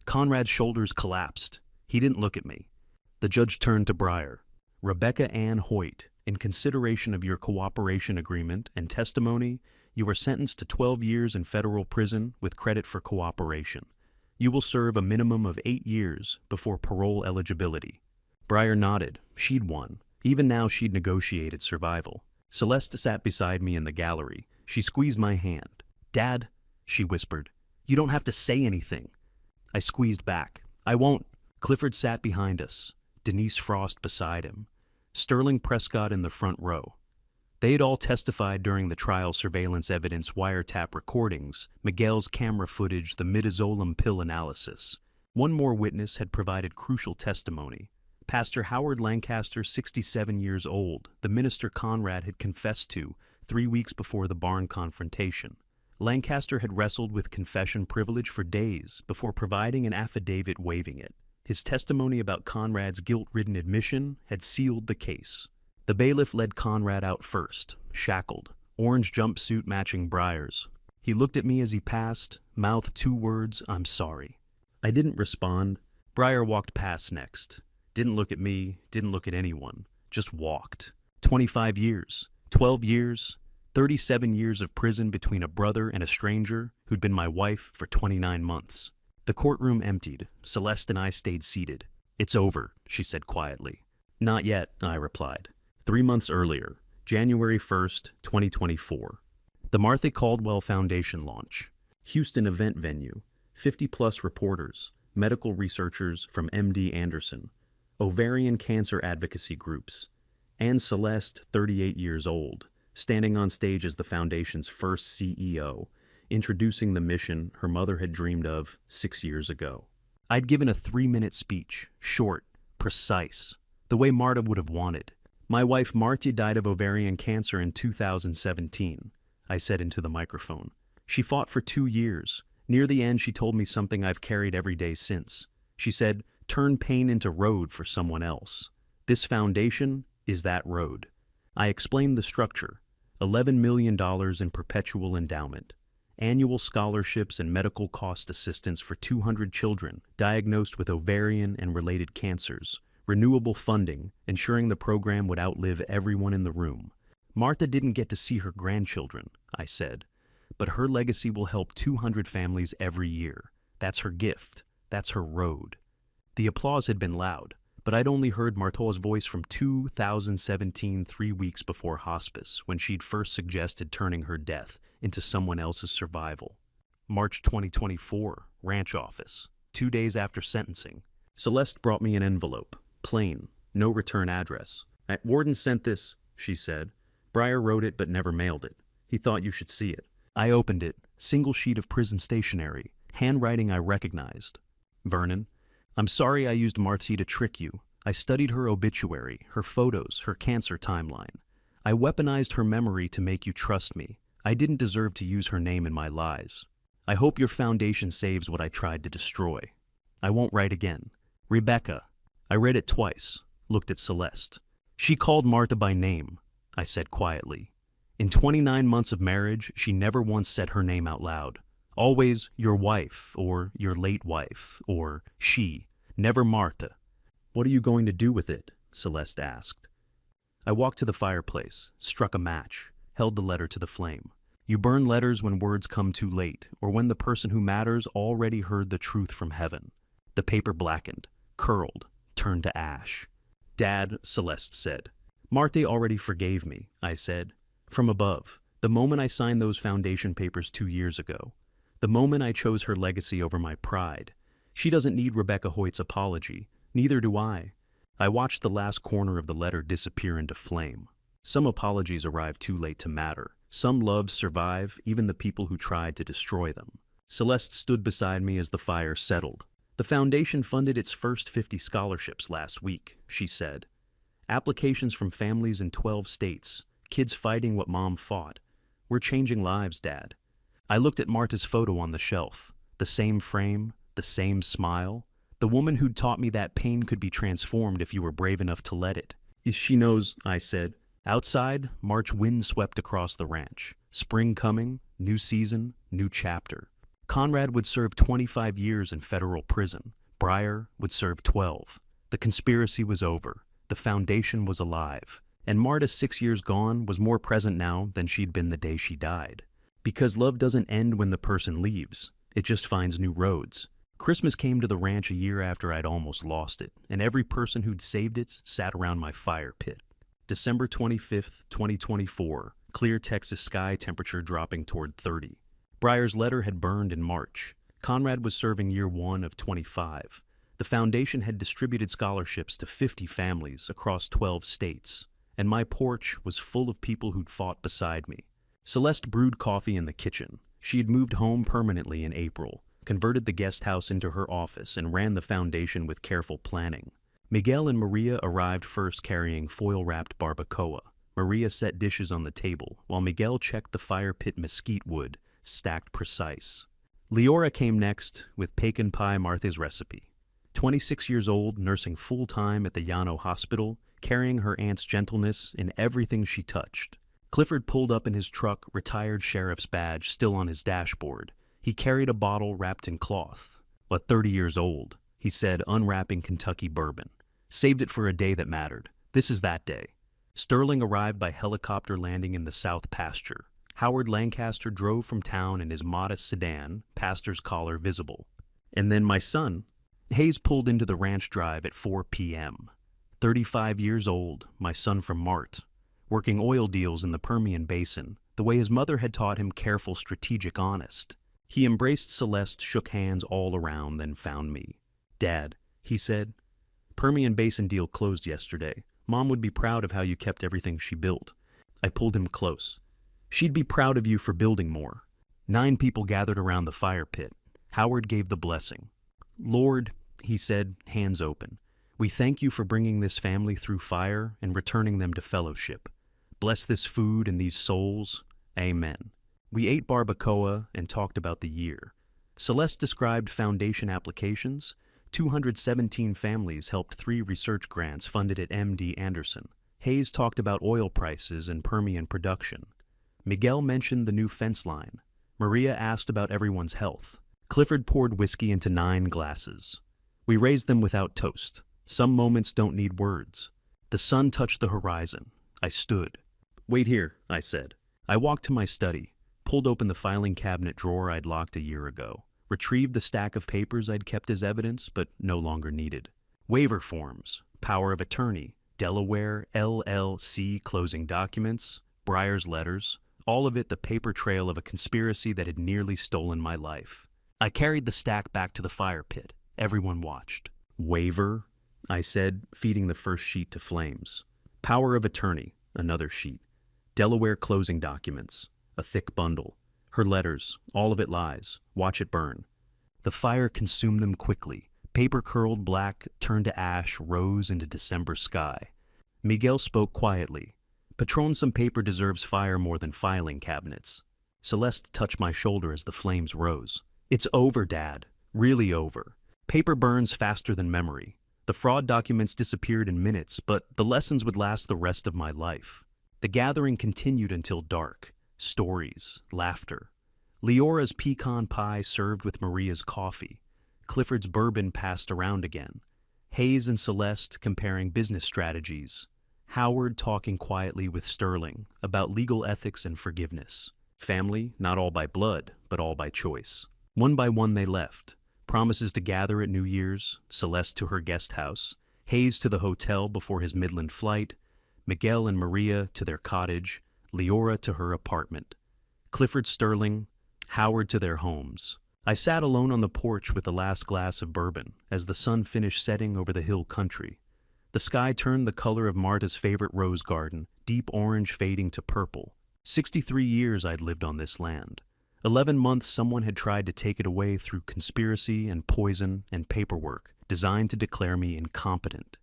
Conrad's shoulders collapsed. He didn't look at me. The judge turned to Breyer. Rebecca Ann Hoyt, in consideration of your cooperation agreement and testimony, you are sentenced to 12 years in federal prison with credit for cooperation. You will serve a minimum of 8 years before parole eligibility. Breyer nodded. She'd won. Even now she'd negotiated survival. Celeste sat beside me in the gallery. She squeezed my hand. Dad, she whispered, you don't have to say anything. I squeezed back. I won't. Clifford sat behind us, Denise Frost beside him, Sterling Prescott in the front row. They had all testified during the trial surveillance evidence wiretap recordings, Miguel's camera footage, the midazolam pill analysis. One more witness had provided crucial testimony. Pastor Howard Lancaster, 67 years old, the minister Conrad had confessed to 3 weeks before the barn confrontation. Lancaster had wrestled with confession privilege for days before providing an affidavit waiving it. His testimony about Conrad's guilt-ridden admission had sealed the case. The bailiff led Conrad out first, shackled, orange jumpsuit matching Breyer's. He looked at me as he passed, mouthed 2 words, I'm sorry. I didn't respond. Breyer walked past next. Didn't look at me, didn't look at anyone, just walked. 25 years, 12 years, 37 years of prison between a brother and a stranger who'd been my wife for 29 months. The courtroom emptied. Celeste and I stayed seated. It's over, she said quietly. Not yet, I replied. 3 months earlier, January 1st, 2024. The Martha Caldwell Foundation launch. Houston event venue. 50-plus reporters, medical researchers from MD Anderson, ovarian cancer advocacy groups, and Celeste, 38 years old, standing on stage as the foundation's first CEO, introducing the mission her mother had dreamed of 6 years ago. I'd given a 3-minute speech, short, precise, the way Marta would have wanted. My wife Marta died of ovarian cancer in 2017, I said into the microphone. She fought for 2 years. Near the end, she told me something I've carried every day since. She said, turn pain into road for someone else. This foundation is that road. I explained the structure. $11 million in perpetual endowment. Annual scholarships and medical cost assistance for 200 children diagnosed with ovarian and related cancers. Renewable funding, ensuring the program would outlive everyone in the room. Martha didn't get to see her grandchildren, I said, but her legacy will help 200 families every year. That's her gift. That's her road. The applause had been loud, but I'd only heard Marta's voice from 2017, 3 weeks before hospice, when she'd first suggested turning her death into someone else's survival. March 2024, ranch office. 2 days after sentencing. Celeste brought me an envelope. Plain, no return address. Warden sent this, she said. Breyer wrote it but never mailed it. He thought you should see it. I opened it. Single sheet of prison stationery. Handwriting I recognized. Vernon, I'm sorry I used Marty to trick you. I studied her obituary, her photos, her cancer timeline. I weaponized her memory to make you trust me. I didn't deserve to use her name in my lies. I hope your foundation saves what I tried to destroy. I won't write again. Rebecca. I read it twice, looked at Celeste. She called Marta by name, I said quietly. In 29 months of marriage, she never once said her name out loud. Always your wife, or your late wife, or she, never Marta. What are you going to do with it? Celeste asked. I walked to the fireplace, struck a match, held the letter to the flame. You burn letters when words come too late, or when the person who matters already heard the truth from heaven. The paper blackened, curled, turned to ash. Dad, Celeste said. Marta already forgave me, I said. From above, the moment I signed those foundation papers 2 years ago. The moment I chose her legacy over my pride. She doesn't need Rebecca Hoyt's apology. Neither do I. I watched the last corner of the letter disappear into flame. Some apologies arrive too late to matter. Some loves survive, even the people who tried to destroy them. Celeste stood beside me as the fire settled. The foundation funded its first 50 scholarships last week, she said. Applications from families in 12 states. Kids fighting what Mom fought. We're changing lives, Dad. I looked at Marta's photo on the shelf. The same frame, the same smile. The woman who'd taught me that pain could be transformed if you were brave enough to let it. She knows, I said. Outside, March wind swept across the ranch. Spring coming, new season, new chapter. Conrad would serve 25 years in federal prison. Breyer would serve 12. The conspiracy was over. The foundation was alive. And Marta, 6 years gone, was more present now than she'd been the day she died. Because love doesn't end when the person leaves. It just finds new roads. Christmas came to the ranch a year after I'd almost lost it, and every person who'd saved it sat around my fire pit. December 25th, 2024, clear Texas sky, temperature dropping toward 30. Breyer's letter had burned in March. Conrad was serving year 1 of 25. The foundation had distributed scholarships to 50 families across 12 states, and my porch was full of people who'd fought beside me. Celeste brewed coffee in the kitchen. She had moved home permanently in April, converted the guest house into her office, and ran the foundation with careful planning. Miguel and Maria arrived first carrying foil-wrapped barbacoa. Maria set dishes on the table, while Miguel checked the fire pit mesquite wood, stacked precise. Leora came next with pecan pie, Martha's recipe. 26 years old, nursing full-time at the Llano Hospital, carrying her aunt's gentleness in everything she touched. Clifford pulled up in his truck, retired sheriff's badge still on his dashboard. He carried a bottle wrapped in cloth. But 30 years old, he said, unwrapping Kentucky bourbon. Saved it for a day that mattered. This is that day. Sterling arrived by helicopter landing in the South Pasture. Howard Lancaster drove from town in his modest sedan, pastor's collar visible. And then my son. Hayes pulled into the ranch drive at 4 p.m. 35 years old, my son from Mart, working oil deals in the Permian Basin, the way his mother had taught him, careful, strategic, honest. He embraced Celeste, shook hands all around, then found me. Dad, he said, Permian Basin deal closed yesterday. Mom would be proud of how you kept everything she built. I pulled him close. She'd be proud of you for building more. 9 people gathered around the fire pit. Howard gave the blessing. Lord, he said, hands open, we thank you for bringing this family through fire and returning them to fellowship. Bless this food and these souls. Amen. We ate barbacoa and talked about the year. Celeste described foundation applications. 217 families helped 3 research grants funded at MD Anderson. Hayes talked about oil prices and Permian production. Miguel mentioned the new fence line. Maria asked about everyone's health. Clifford poured whiskey into 9 glasses. We raised them without toast. Some moments don't need words. The sun touched the horizon. I stood. Wait here, I said. I walked to my study, pulled open the filing cabinet drawer I'd locked a year ago, retrieved the stack of papers I'd kept as evidence but no longer needed. Waiver forms, power of attorney, Delaware LLC closing documents, Breyer's letters, all of it the paper trail of a conspiracy that had nearly stolen my life. I carried the stack back to the fire pit. Everyone watched. Waiver, I said, feeding the first sheet to flames. Power of attorney, another sheet. Delaware closing documents, a thick bundle. Her letters, all of it lies. Watch it burn. The fire consumed them quickly. Paper curled black, turned to ash, rose into December sky. Miguel spoke quietly. Patron, some paper deserves fire more than filing cabinets. Celeste touched my shoulder as the flames rose. It's over, Dad. Really over. Paper burns faster than memory. The fraud documents disappeared in minutes, but the lessons would last the rest of my life. The gathering continued until dark. Stories, laughter. Leora's pecan pie served with Maria's coffee. Clifford's bourbon passed around again. Hayes and Celeste comparing business strategies. Howard talking quietly with Sterling about legal ethics and forgiveness. Family, not all by blood, but all by choice. One by one they left. Promises to gather at New Year's, Celeste to her guest house, Hayes to the hotel before his Midland flight, Miguel and Maria to their cottage, Leora to her apartment, Clifford, Sterling, Howard to their homes. I sat alone on the porch with the last glass of bourbon as the sun finished setting over the hill country. The sky turned the color of Marta's favorite rose garden, deep orange fading to purple. 63 years I'd lived on this land. 11 months someone had tried to take it away through conspiracy and poison and paperwork designed to declare me incompetent.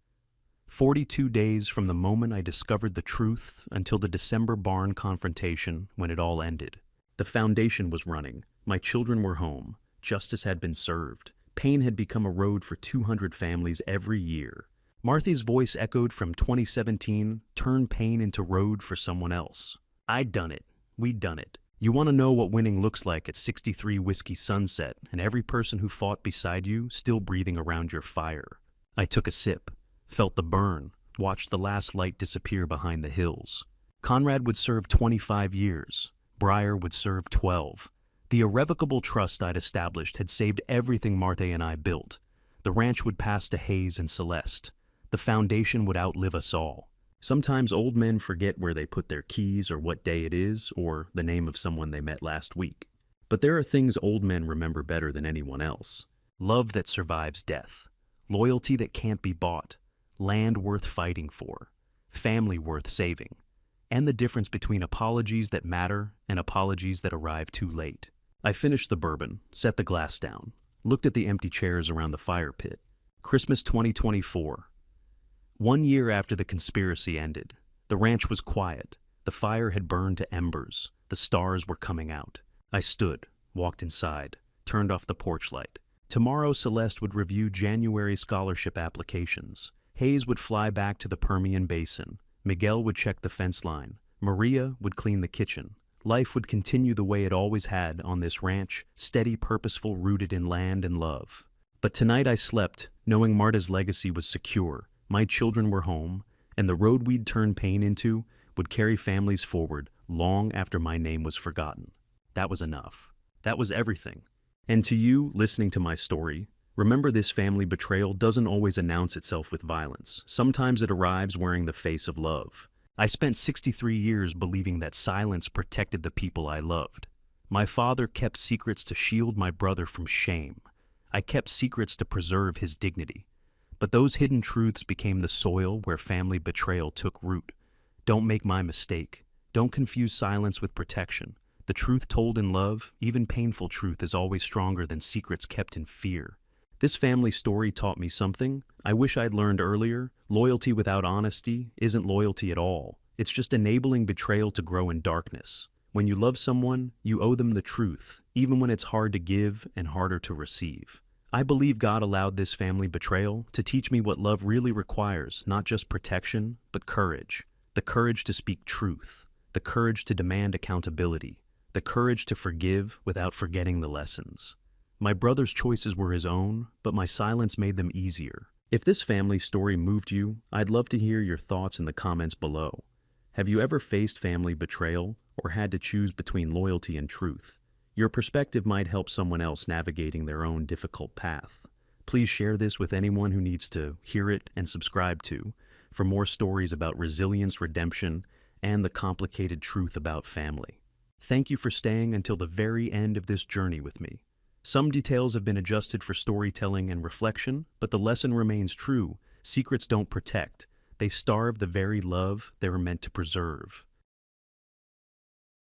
42 days from the moment I discovered the truth until the December barn confrontation when it all ended. The foundation was running. My children were home. Justice had been served. Pain had become a road for 200 families every year. Martha's voice echoed from 2017, turn pain into road for someone else. I'd done it. We'd done it. You want to know what winning looks like at 63 Whiskey Sunset and every person who fought beside you still breathing around your fire. I took a sip, felt the burn, watched the last light disappear behind the hills. Conrad would serve 25 years. Breyer would serve 12. The irrevocable trust I'd established had saved everything Martha and I built. The ranch would pass to Hayes and Celeste. The foundation would outlive us all. Sometimes old men forget where they put their keys or what day it is or the name of someone they met last week. But there are things old men remember better than anyone else. Love that survives death. Loyalty that can't be bought. Land worth fighting for. Family worth saving. And the difference between apologies that matter and apologies that arrive too late. I finished the bourbon, set the glass down, looked at the empty chairs around the fire pit. Christmas 2024. 1 year after the conspiracy ended, the ranch was quiet. The fire had burned to embers. The stars were coming out. I stood, walked inside, turned off the porch light. Tomorrow Celeste would review January scholarship applications. Hayes would fly back to the Permian Basin. Miguel would check the fence line. Maria would clean the kitchen. Life would continue the way it always had on this ranch, steady, purposeful, rooted in land and love. But tonight I slept, knowing Marta's legacy was secure. My children were home, and the road we'd turn pain into would carry families forward long after my name was forgotten. That was enough. That was everything. And to you, listening to my story, remember this family betrayal doesn't always announce itself with violence. Sometimes it arrives wearing the face of love. I spent 63 years believing that silence protected the people I loved. My father kept secrets to shield my brother from shame. I kept secrets to preserve his dignity. But those hidden truths became the soil where family betrayal took root. Don't make my mistake. Don't confuse silence with protection. The truth told in love, even painful truth, is always stronger than secrets kept in fear. This family story taught me something I wish I'd learned earlier. Loyalty without honesty isn't loyalty at all. It's just enabling betrayal to grow in darkness. When you love someone, you owe them the truth, even when it's hard to give and harder to receive. I believe God allowed this family betrayal to teach me what love really requires, not just protection, but courage. The courage to speak truth, the courage to demand accountability, the courage to forgive without forgetting the lessons. My brother's choices were his own, but my silence made them easier. If this family story moved you, I'd love to hear your thoughts in the comments below. Have you ever faced family betrayal or had to choose between loyalty and truth? Your perspective might help someone else navigating their own difficult path. Please share this with anyone who needs to hear it and subscribe to for more stories about resilience, redemption, and the complicated truth about family. Thank you for staying until the very end of this journey with me. Some details have been adjusted for storytelling and reflection, but the lesson remains true. Secrets don't protect. They starve the very love they were meant to preserve.